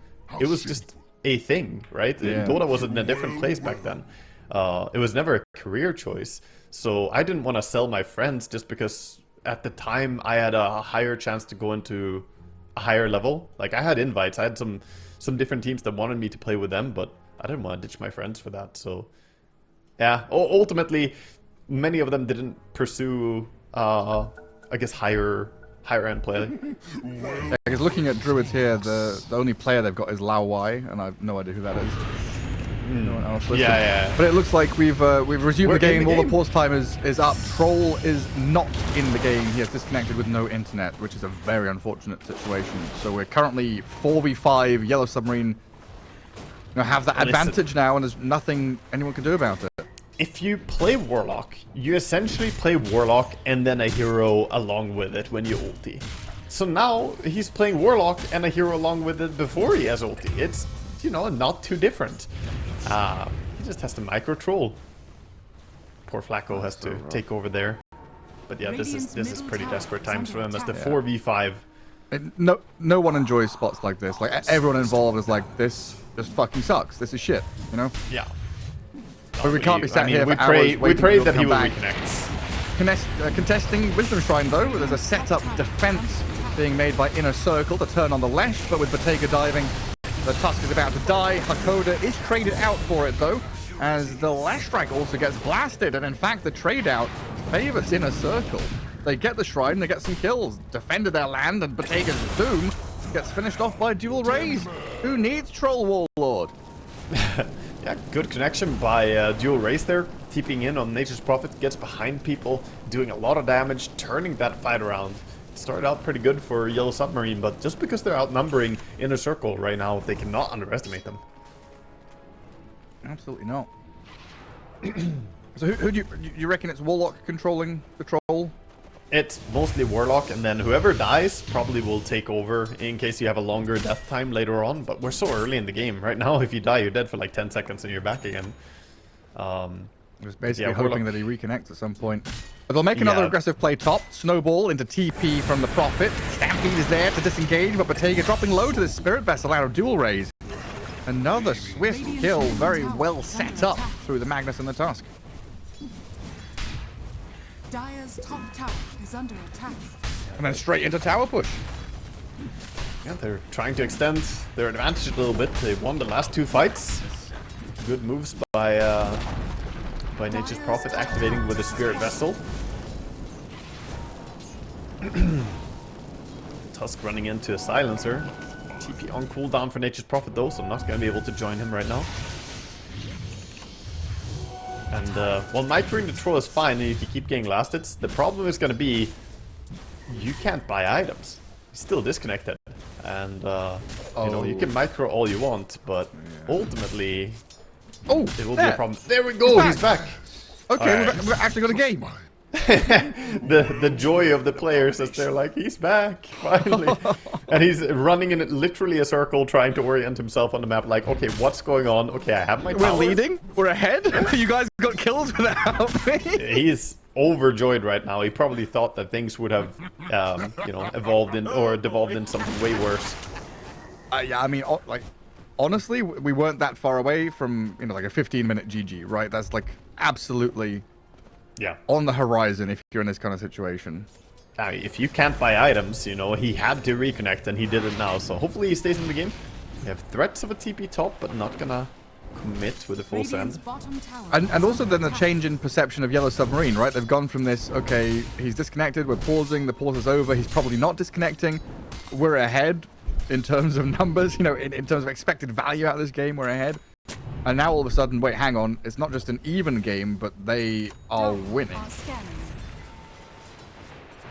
It was just a thing, right? Dota was in a different place back then. It was never a career choice. So I didn't want to sell my friends just because at the time I had a higher chance to go into a higher level. Like, I had invites. I had some different teams that wanted me to play with them, but I didn't want to ditch my friends for that. So, yeah, ultimately, many of them didn't pursue, I guess, higher end play. Yeah, because looking at Druids here, the only player they've got is Lao Wai, and I have no idea who that is. No one else listed. Yeah. But it looks like we've resumed the game. All the pause time is up. Troll is not in the game. He has disconnected with no internet, which is a very unfortunate situation. So we're currently 4v5. Yellow Submarine have that advantage now, and there's nothing anyone can do about it. If you play Warlock, you essentially play Warlock and then a hero along with it when you ulti. So now he's playing Warlock and a hero along with it before he has ulti. It's, not too different. He just has to micro troll. Poor Flacco has to take over there. But yeah, this is pretty desperate times for him as the 4v5. And no one enjoys spots like this. Like, everyone involved is like, this just fucking sucks. This is shit, Yeah. But we can't be sat here for we hours pray waiting that to he will come back. reconnect. Contesting Wisdom Shrine, though, there's a setup defense being made by Inner Circle to turn on the Lesh, but with Bottega diving, the Tusk is about to die. Hakoda is traded out for it, though, as the Lash Strike also gets blasted, and in fact, the trade-out favors Inner Circle. They get the Shrine, they get some kills, defended their land, and Bottega's Doom gets finished off by Dual Raise. Who needs Troll Warlord? Yeah, good connection by Dual Race there. TPing in on Nature's Prophet, gets behind people, doing a lot of damage, turning that fight around. It started out pretty good for Yellow Submarine, but just because they're outnumbering Inner Circle right now, they cannot underestimate them. Absolutely not. So who do you reckon it's Warlock controlling the Troll? It's mostly Warlock, and then whoever dies probably will take over in case you have a longer death time later on. But we're so early in the game. Right now, if you die, you're dead for like 10 seconds and you're back again. Just basically hoping that he reconnects at some point. But they'll make another aggressive play top. Snowball into TP from the Prophet. Stampede is there to disengage, but Bottega dropping low to the Spirit Vessel out of Dual Raise. Another swift kill, very well set up through the Magnus and the Tusk. Dire's top tower is under attack. And then straight into tower push. Yeah, they're trying to extend their advantage a little bit. They won the last two fights. Good moves by Nature's Prophet activating with the Spirit Vessel. Tusk running into a Silencer. TP on cooldown for Nature's Prophet though, so I'm not going to be able to join him right now. And while microing the troll is fine, and if you keep getting last hits, the problem is going to be you can't buy items. He's still disconnected. And, you can micro all you want, but ultimately, it will be a problem. There we go, he's back. Okay, we've actually got a game. the joy of the players as they're like, he's back, finally. And he's running in literally a circle trying to orient himself on the map like, okay, what's going on? Okay, I have my tower. We're leading? We're ahead? You guys got kills without me? He's overjoyed right now. He probably thought that things would have, evolved in or devolved in something way worse. Yeah, I mean, honestly, we weren't that far away from, like a 15-minute GG, right? That's like absolutely on the horizon if you're in this kind of situation. If you can't buy items, he had to reconnect and he did it now. So hopefully he stays in the game. We have threats of a TP top, but not gonna commit with a full send. And also then the change in perception of Yellow Submarine, right? They've gone from this, okay, he's disconnected, we're pausing, the pause is over, he's probably not disconnecting, we're ahead in terms of numbers, in terms of expected value out of this game, we're ahead. And now all of a sudden, wait, hang on, it's not just an even game, but they are winning.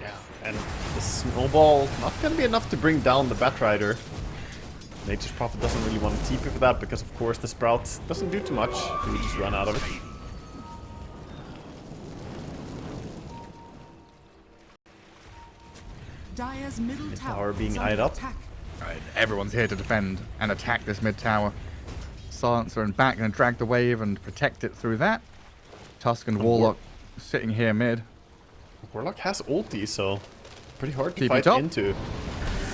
Yeah, and the snowball, not gonna be enough to bring down the Batrider. Nature's Prophet doesn't really want to TP for that because, of course, the Sprout doesn't do too much. He would just run out of it. Dire's middle tower being eyed up. Right, everyone's here to defend and attack this mid tower. Silencer and back and drag the wave and protect it through that. Tusk and Warlock sitting here mid. Warlock has ulti, so pretty hard to TP fight top. into.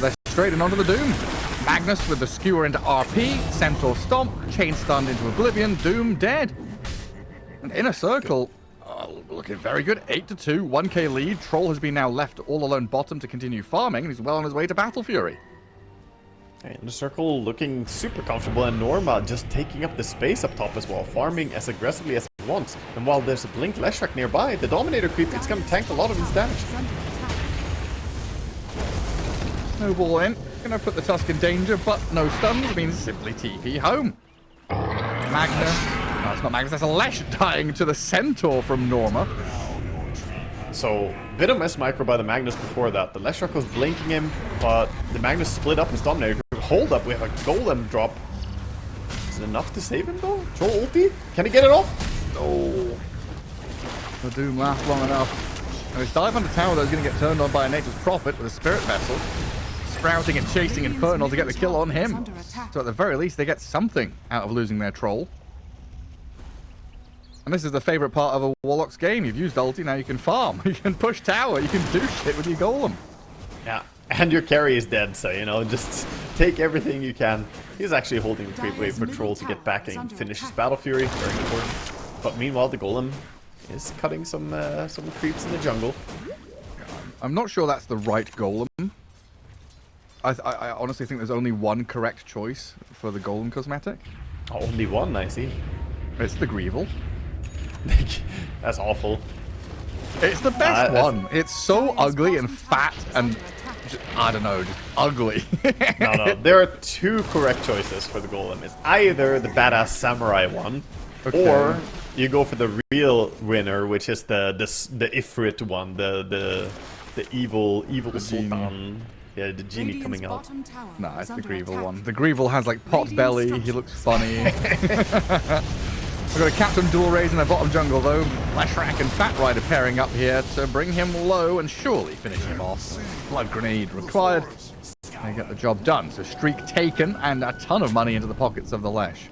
They're straight and onto the Doom. Magnus with the skewer into RP, Centaur Stomp, chain stunned into Oblivion, Doom dead. And Inner Circle, Looking very good. 8-2, 1k lead. Troll has been now left all alone bottom to continue farming, and he's well on his way to Battle Fury. And the circle looking super comfortable, and Norma just taking up the space up top as well, farming as aggressively as he wants. And while there's a Blink Leshrac nearby, the Dominator creep, it's going to tank a lot of his damage. Snowball in. Gonna put the Tusk in danger, but no stuns means simply TP home. Magnus. No, it's not Magnus, that's a Lesh dying to the Centaur from Norma. So, bit of miss micro by the Magnus before that. The Leshrac was blinking him, but the Magnus split up his Dominator. Hold up, we have a Golem drop. Is it enough to save him though? Troll ulti? Can he get it off? No. The Doom lasts long enough. And his dive on the tower though is going to get turned on by a Nature's Prophet with a Spirit Vessel. Sprouting and chasing Infernal to get the kill on him. So at the very least they get something out of losing their Troll. And this is the favourite part of a Warlock's game. You've used ulti, now you can farm. You can push tower, you can do shit with your Golem. Yeah, and your carry is dead, so, you know, just take everything you can. He's actually holding the creep wave for Troll to get back and finish his Battle Fury. Very important. But meanwhile, the Golem is cutting some creeps in the jungle. I'm not sure that's the right Golem. I honestly think there's only one correct choice for the Golem cosmetic. Only one, I see. It's the Greevil. That's awful. It's the best one. It's so ugly and fat and, I don't know, just ugly. No, there are two correct choices for the Golem. It's either the badass samurai one, or you go for the real winner, which is the Ifrit one, the evil Sultan. Yeah, the genie coming out. Nah, it's the Greevil one. The Greevil has like pot belly, he looks funny. We've got a Captain dual raise in the bottom jungle though. Leshrac and Fat Rider pairing up here to bring him low and surely finish him off. Blood grenade required. They get the job done. So streak taken and a ton of money into the pockets of the Lesh.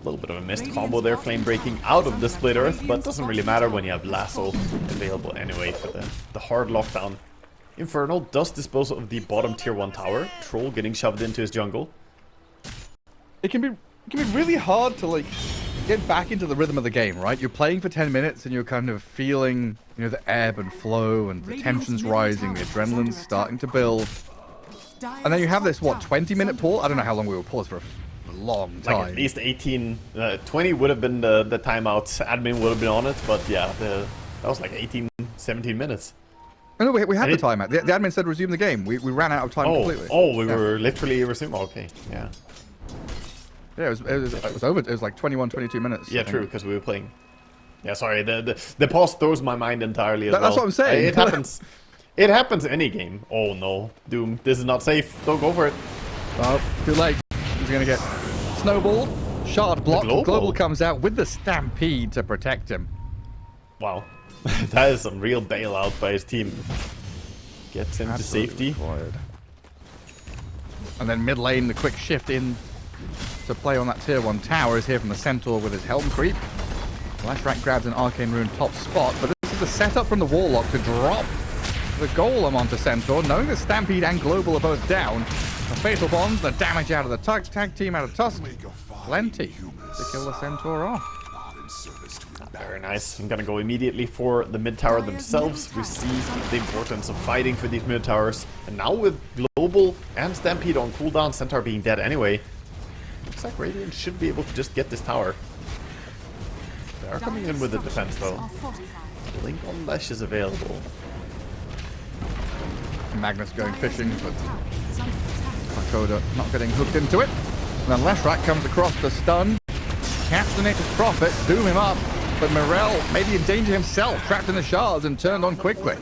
A little bit of a missed combo there, flame breaking out of the Split Earth, but doesn't really matter when you have Lasso available anyway for the hard lockdown. Infernal does dispose of the bottom tier 1 tower. Troll getting shoved into his jungle. It can be really hard to like get back into the rhythm of the game, right? You're playing for 10 minutes and you're kind of feeling, you know, the ebb and flow and the tension's rising, the adrenaline's starting to build. And then you have this, what, 20-minute pause? I don't know how long we were paused for a long time. Like at least 20 would have been the timeout. Admin would have been on it, but yeah, that was like 18, 17 minutes. Oh, no, we had the timeout. The admin said resume the game. We ran out of time completely. Oh, we were literally resuming. Okay, yeah. Yeah, it was over. It was like 21, 22 minutes. Yeah, true, because we were playing. Yeah, sorry. The pause throws my mind entirely as well. That's what I'm saying. It happens. It happens in any game. Oh no, Doom. This is not safe. Don't go for it. Oh, too late. He's gonna get snowballed. Shard block. Global comes out with the Stampede to protect him. Wow. That is some real bailout by his team. Gets him to safety. Required. And then mid lane, the quick shift in to play on that tier 1 tower is here from the Centaur with his Helm creep. Leshrac grabs an Arcane Rune top spot, but this is a setup from the Warlock to drop the Golem onto Centaur, knowing that Stampede and Global are both down. The Fatal Bonds, the damage out of the tag team out of Tusk. Plenty to kill the Centaur off. Very nice. I'm gonna go immediately for the mid tower themselves. We see the importance of fighting for these mid towers. And now with Global and Stampede on cooldown, Centaur being dead anyway, looks like Radiant should be able to just get this tower. They are coming in with the defense though. Blink on Lesh is available. Magnus going fishing, but Koda not getting hooked into it. And then Leshrac comes across the stun. Catch the Nature's Prophet, doom him up. But Morel may be in danger himself, trapped in the shards and turned on quickly.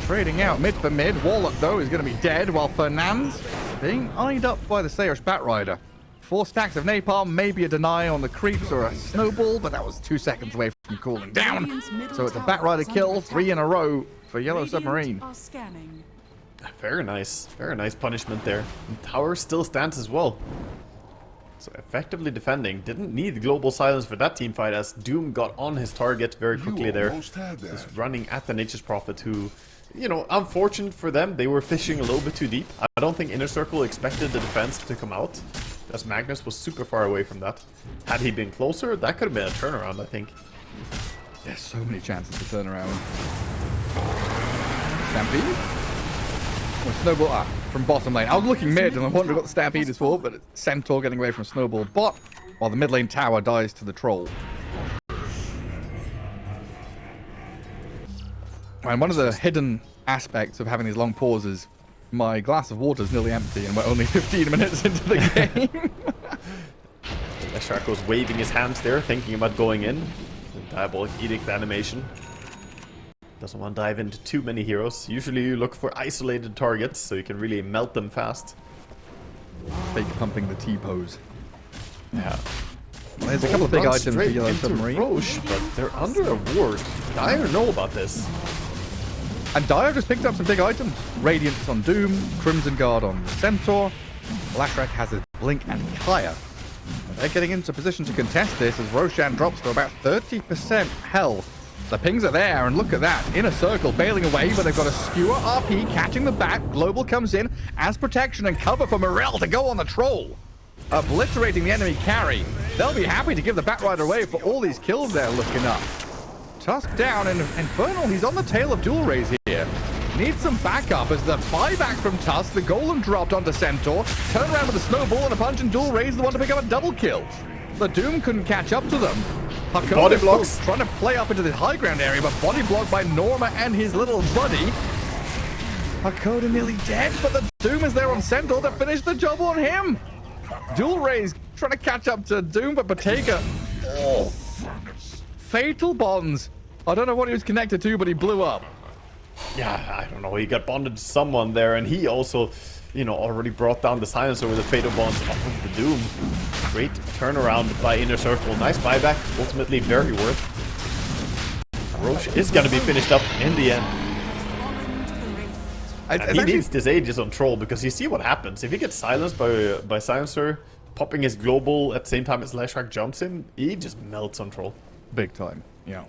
Trading out mid for mid. Warlock, though, is going to be dead, while Fernand's being eyed up by the Sayosh Batrider. 4 stacks of napalm, maybe a deny on the creeps or a snowball, but that was 2 seconds away from cooling down. So it's a Batrider kill, 3 in a row for Yellow Submarine. Very nice punishment there. And tower still stands as well. So effectively defending. Didn't need global silence for that team fight as Doom got on his target very quickly there. Just running at the Nature's Prophet who, you know, unfortunate for them, they were fishing a little bit too deep. I don't think Inner Circle expected the defense to come out, as Magnus was super far away from that. Had he been closer, that could have been a turnaround, I think. There's so many chances to turn around. Stampede? Or Snowball from bottom lane. I was looking mid and I wondered what the Stampede is for, but it's Centaur getting away from Snowball bot, while the mid lane tower dies to the troll. And one of the hidden aspects of having these long pauses, my glass of water is nearly empty and we're only 15 minutes into the game. Leshrac was waving his hands there, thinking about going in. The Diabolic Edict animation. Doesn't want to dive into too many heroes. Usually you look for isolated targets so you can really melt them fast. Fake pumping the T-pose. Yeah. Well, there's a couple of big Run items for straight Yellow into Submarine. Roche, but they're under a ward. Dire know about this. And Dire just picked up some big items. Radiance on Doom, Crimson Guard on Centaur. Lashrak has a Blink and Kaya. They're getting into position to contest this as Roshan drops to about 30% health. The pings are there, and look at that. Inner circle bailing away, but they've got a skewer RP catching the back. Global comes in as protection and cover for Morel to go on the troll. Obliterating the enemy carry. They'll be happy to give the Batrider away for all these kills they're looking up. Tusk down, and Infernal, he's on the tail of dual raise here. Needs some backup as the buyback from Tusk, the golem dropped onto Centaur, turn around with a snowball and a punch, and dual raise the one to pick up a double kill. The Doom couldn't catch up to them. Body blocks. Trying to play up into the high ground area, but body blocked by Norma and his little buddy. Hakoda nearly dead, but the Doom is there on Centaur to finish the job on him. Dual raise trying to catch up to Doom, but Bottega. Oh. Fatal bonds. I don't know what he was connected to, but he blew up. Yeah, I don't know. He got bonded to someone there, and he also, you know, already brought down the Silencer with the Fatal Bonds off of the Doom. Great turnaround by Inner Circle. Nice buyback. Ultimately very worth. Roche is going to be finished up in the end. He needs this Aegis on Troll because you see what happens. If he gets silenced by Silencer, popping his global at the same time as Leshrac jumps in, he just melts on Troll. Big time, yeah.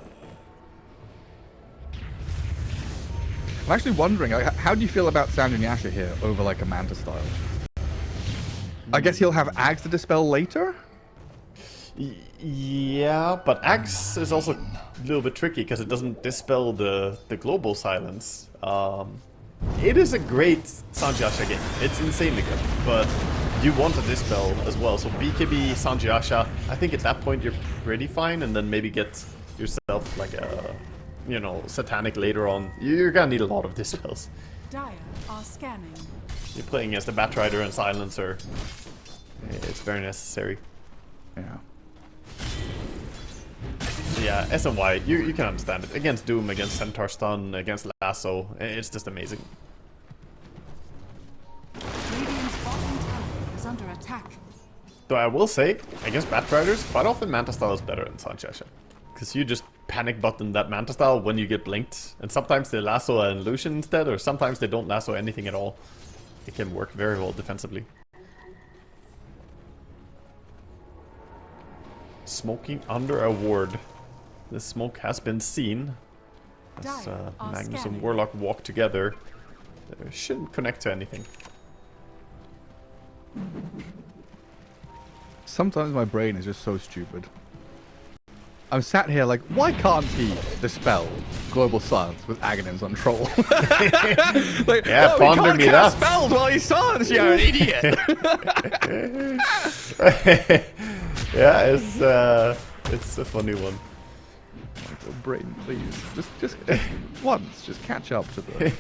I'm actually wondering, how do you feel about Sandra Nyasha here over like a Manta style? I guess he'll have Ags to dispel later? Yeah, but Axe is also a little bit tricky because it doesn't dispel the global silence. It is a great Sanjiasha game. It's insanely good, but you want a dispel as well. So BKB, Sanjiasha, I think at that point you're pretty fine, and then maybe get yourself like a, you know, Satanic later on. You're gonna need a lot of dispels. Dire are scanning. You're playing against the Batrider and Silencer. It's very necessary. Yeah. Yeah, SNY, you can understand it. Against Doom, against Centaur Stun, against Lasso, it's just amazing. Radiant's bottom tower is under attack. Though I will say, against Batriders, quite often Manta Style is better than Sanjiasha. Because you just panic button that Manta Style when you get blinked. And sometimes they lasso an illusion instead, or sometimes they don't lasso anything at all. It can work very well defensively. Smoking under a ward. The smoke has been seen. As Magnus and Warlock walk together. They shouldn't connect to anything. Sometimes my brain is just so stupid. I'm sat here like, why can't he dispel global silence with Aghanims on Troll? Like, yeah, ponder me that. Spells while he's silenced, you're an idiot. Yeah, it's a funny one. Michael, brain, please, just once, just catch up to the.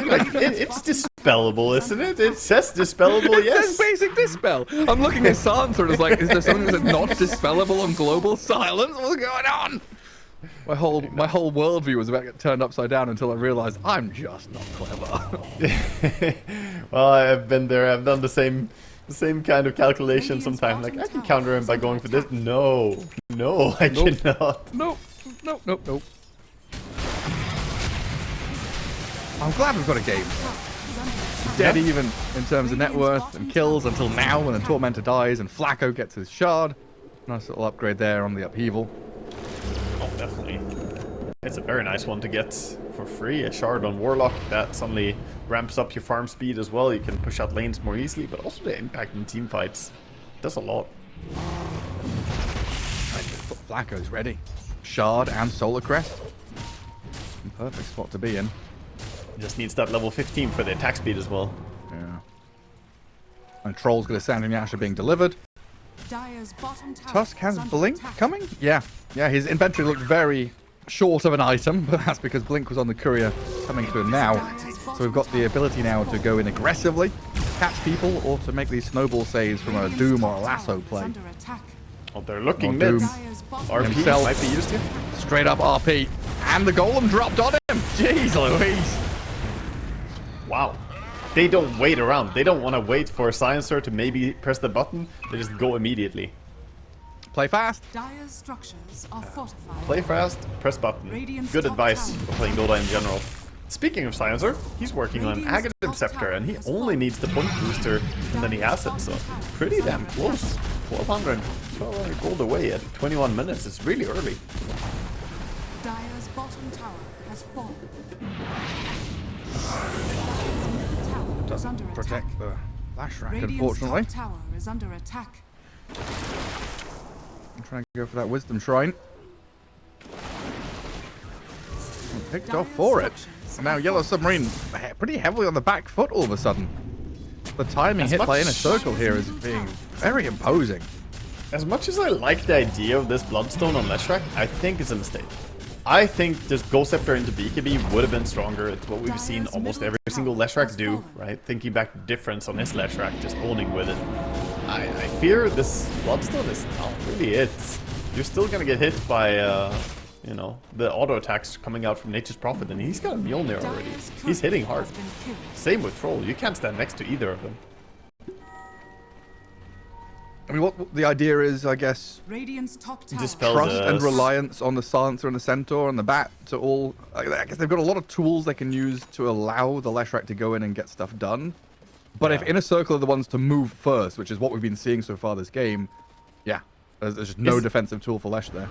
Like, it's dispellable, isn't it? It says dispellable, It yes. says basic dispel. I'm looking at Sansa and it's like, is there something that's not dispellable on global silence? What's going on? My whole worldview was about to get turned upside down until I realized I'm just not clever. Well, I've been there. I've done the same kind of calculation sometimes. Like, I can counter him by going for this. No, I cannot. Nope. I'm glad we've got a game. Dead even in terms of net worth and kills until now when the Tormentor dies and Flacco gets his shard. Nice little upgrade there on the upheaval. Oh, definitely. It's a very nice one to get for free. A shard on Warlock that suddenly ramps up your farm speed as well. You can push out lanes more easily, but also the impact in team fights does a lot. Flacco's ready. Shard and Solar Crest. Perfect spot to be in. Just needs that level 15 for the attack speed as well. Yeah. And Troll's got a Sanding Yasha being delivered. Dire's bottom tower Tusk has is under Blink attack. coming? Yeah. Yeah, his inventory looked very short of an item, but that's because Blink was on the courier coming to him now. So we've got the ability now to go in aggressively, catch people, or to make these snowball saves from a Doom or a Lasso play. Under attack. Oh, they're looking Or mid. Doom. Dire's bottom RP Himself. might be used here. Straight up RP. And the Golem dropped on him! Jeez Louise! Wow. They don't wait around. They don't want to wait for a Silencer to maybe press the button. They just go immediately. Play fast. Dire's structures are fortified. Play fast, press button. Radiant's Good top advice tower for playing Dota in general. Speaking of Silencer, he's working on Radiant's Aghanim top Scepter, tower and he has only fallen. needs the point booster, and then he has it, so pretty damn close. 1200 gold away at 21 minutes. It's really early. Dire's bottom tower has fallen. Dire's middle tower is Doesn't under attack. protect the Flash Rack, Radiant's unfortunately. top tower is under attack. I'm trying to go for that Wisdom Shrine. Picked off for it. And now Yellow Submarine pretty heavily on the back foot all of a sudden. The timing As hit by much- Inner Circle here is being very imposing. As much as I like the idea of this Bloodstone on Leshrac, I think it's a mistake. I think this Ghost Scepter into BKB would have been stronger. It's what we've seen almost every single Leshrac do, right? Thinking back the difference on his Leshrac, just owning with it. I fear this Bloodstone is not really it. You're still gonna get hit by, you know, the auto attacks coming out from Nature's Prophet, and he's got a Mjolnir already. Dire's He's hitting courier hard. has been killed. Same with Troll. You can't stand next to either of them. I mean, what the idea is, I guess, Radiant's top tower Dispel trust the- and reliance on the Silencer and the Centaur and the Bat to all... I guess they've got a lot of tools they can use to allow the Leshrac to go in and get stuff done. But if Yeah. Inner Circle are the ones to move first, which is what we've been seeing so far this game, yeah, there's just no Is- defensive tool for Lesh there.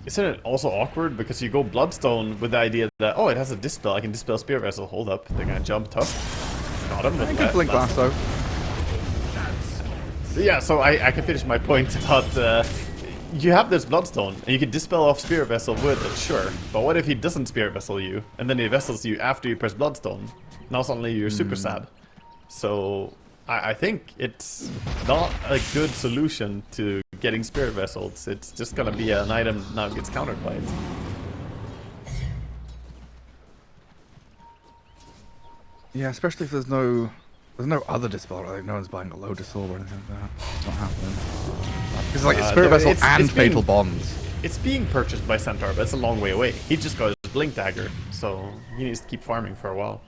Isn't it also awkward because you go Bloodstone with the idea that, oh, it has a Dispel, I can Dispel Spear Vessel, hold up, they're gonna jump Tusk. Got him with Good Blink Lasso. Lasso. Yeah, so I can finish my point about, you have this Bloodstone, and you can Dispel off Spear Vessel with it, sure. But what if he doesn't Spear Vessel you, and then he vessels you after you press Bloodstone? Now suddenly you're super sad. So, I think it's not a good solution to getting Spirit Vessels. It's just gonna be an item that now gets countered by it. Yeah, especially if there's no other Dispel. Like no one's buying a Lotus Orb or anything like that. It's not happening. Because like it's Spirit there- Vessel it's and being- Fatal Bonds. It's being purchased by Centaur, but it's a long way away. He just got his Blink Dagger, so he needs to keep farming for a while.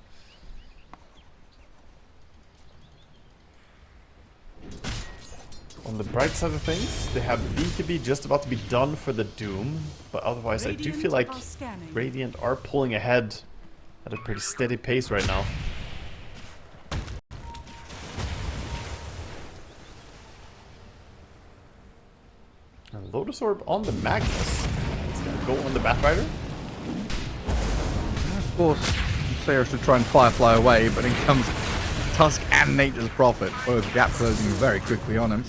On the bright side of things, they have BKB just about to be done for the Doom, but otherwise I do feel like are scanning. Radiant are pulling ahead at a pretty steady pace right now. And Lotus Orb on the Magnus. It's gonna go on the Batrider. Of course, Sayer should try and Firefly away, but in comes Tusk and Nature's Prophet, both gap closing very quickly on him.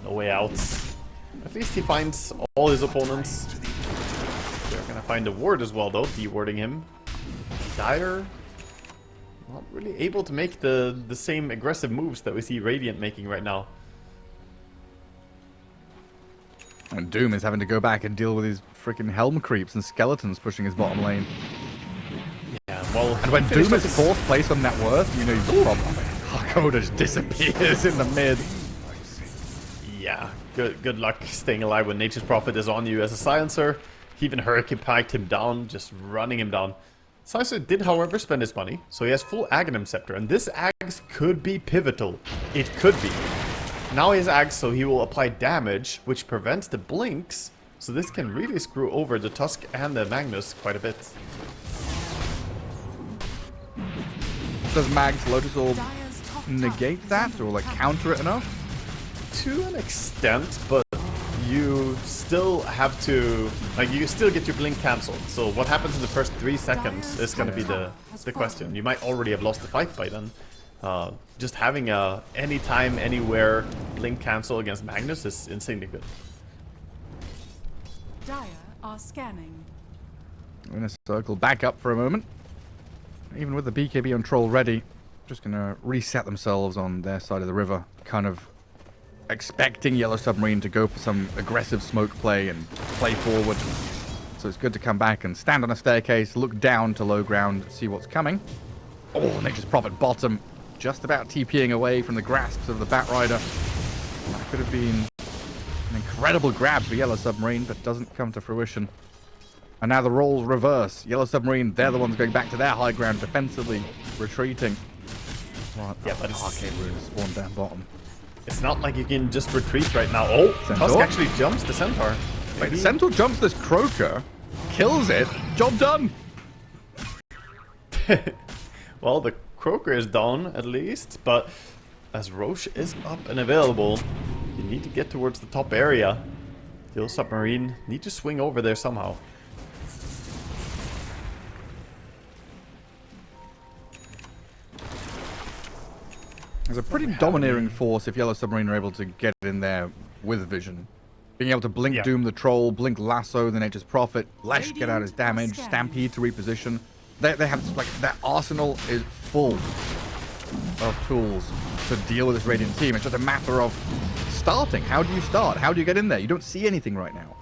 No way out. At least he finds all his opponents. They're gonna find a ward as well though, dewarding him. Dire not really able to make the same aggressive moves that we see Radiant making right now. And Doom is having to go back and deal with his freaking Helm creeps and skeletons pushing his bottom lane. Yeah, well, And when he finished Doom with is his- fourth place on net worth, you know you've got a problem. Hakoda just disappears in the mid. Yeah, good luck staying alive when Nature's Prophet is on you as a silencer. He even Hurricane Piked him down, just running him down. Silencer did, however, spend his money, so he has full Aghanim Scepter, and this Axe could be pivotal. It could be. Now he has Axe, so he will apply damage, which prevents the blinks, so this can really screw over the Tusk and the Magnus quite a bit. Does Mag's Lotus Orb Dire's top negate tower that is under or like attack. counter it enough? To an extent, but you still have to, like, you still get your blink cancelled. So what happens in the first 3 seconds is going to be the question. You might already have lost the fight by then. Just having a anytime, anywhere blink cancel against Magnus is insanely good. Dire are scanning. In a circle, back up for a moment. Even with the BKB on Troll ready, just going to reset themselves on their side of the river, kind of expecting Yellow Submarine to go for some aggressive smoke play and play forward. So it's good to come back and stand on a staircase, look down to low ground, see what's coming. Oh, Nature's Prophet bottom, just about TPing away from the grasps of the Batrider. That could have been an incredible grab for Yellow Submarine, but doesn't come to fruition. And now the roles reverse. Yellow Submarine, they're the ones going back to their high ground, defensively retreating. What? Yeah, but it's... Arcade Rune spawned down bottom. It's not like you can just retreat right now. Oh, Centaur? Tusk actually jumps the Centaur. Wait, the Centaur jumps this Croaker, kills it, job done! Well, the Croaker is down at least, but as Roche is up and available, you need to get towards the top area. Yellow Submarine need to swing over there somehow. There's a pretty domineering force if Yellow Submarine are able to get in there with vision. Being able to blink Doom the Troll, blink Lasso the Nature's Prophet, Lesh get out his damage, Stampede to reposition. They have, like, their arsenal is full of tools to deal with this Radiant team. It's just a matter of starting. How do you start? How do you get in there? You don't see anything right now.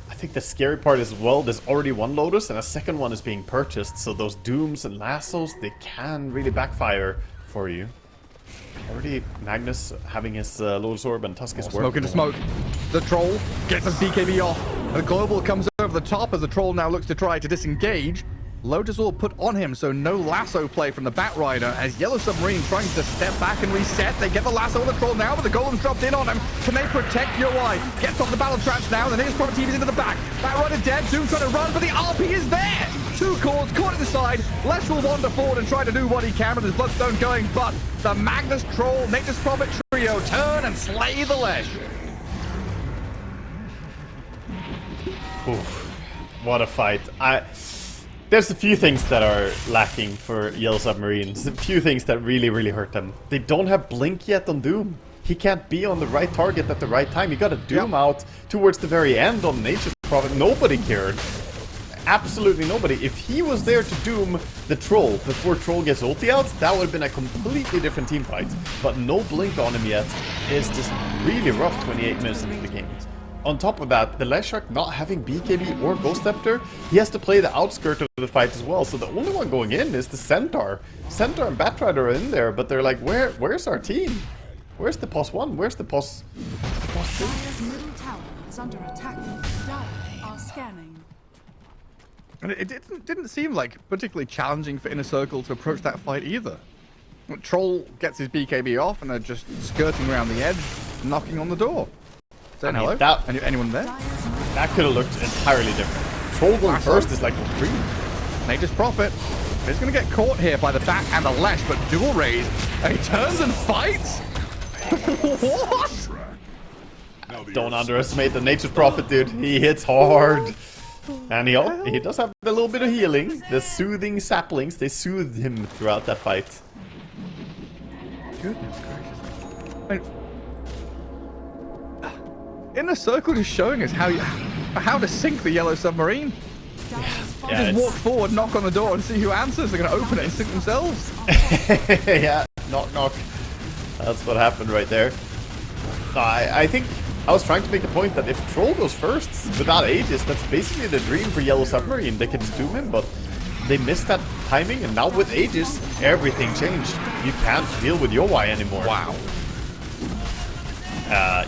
I think the scary part is, well, there's already one Lotus and a second one is being purchased, so those Dooms and Lassos, they can really backfire for you. Already Magnus having his Lotus Orb and Tusk is working. Smoke into smoke. The Troll gets his BKB off. The Global comes over the top as the Troll now looks to try to disengage. Lotus Orb put on him, so no lasso play from the Batrider as Yellow Submarine trying to step back and reset. They get the lasso on the Troll now, but the Golem's dropped in on him. Can they protect UI? Gets off the battle traps now, the Nature's Prophet is into the back. Batrider dead, Doom trying to run, but the RP is there! Two cores caught at the side. Lesh will wander forward and try to do what he can with his Bloodstone going, but the Magnus Troll, Nature's Prophet trio turn and slay the Lesh. Oof. What a fight. There's a few things that are lacking for Yellow Submarine. There's a few things that really, really hurt them. They don't have Blink yet on Doom. He can't be on the right target at the right time. You gotta Doom out towards the very end on Nature's Prophet. Nobody cared. Absolutely nobody. If he was there to Doom the Troll before Troll gets ulti out, that would have been a completely different team fight. But no Blink on him yet is just really rough 28 minutes into the game. On top of that, the Leshak not having BKB or Ghost Scepter, he has to play the outskirt of the fight as well. So the only one going in is the Centaur. Centaur and Batrider are in there, but they're like, where's our team? Where's the +1? Where's the +2? Dire's middle tower is under attack. Dire are scanning. And it didn't seem like particularly challenging for Inner Circle to approach that fight either. Troll gets his BKB off and they're just skirting around the edge, knocking on the door. Saying hello? Anyone there? That could have looked entirely different. Troll going first is like a dream. Nature's Prophet is going to get caught here by the Bat and the Lesh, but dual raise. And he turns and fights? What? Don't underestimate the Nature's Prophet, dude. He hits hard. And he does have a little bit of healing. The soothing saplings, they soothed him throughout that fight. Goodness gracious. Inner Circle just showing us how to sink the Yellow Submarine. Just walk forward, knock on the door, and see who answers. They're going to open it and sink themselves. Yeah, knock, knock. That's what happened right there. I think I was trying to make the point that if Troll goes first without Aegis, that's basically the dream for Yellow Submarine. They can just doom him, but they missed that timing, and now with Aegis, everything changed. You can't deal with Yowai anymore. Wow.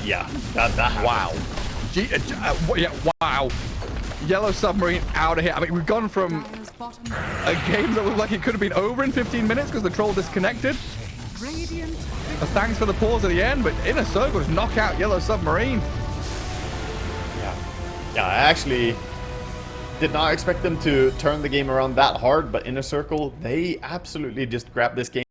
Yeah, that happened. Wow. Yeah, wow. Yellow Submarine out of here. I mean, we've gone from a game that looked like it could have been over in 15 minutes because the Troll disconnected. Thanks for the pause at the end, but Inner Circle just knock out Yellow Submarine. Yeah, I actually did not expect them to turn the game around that hard, but Inner Circle, they absolutely just grabbed this game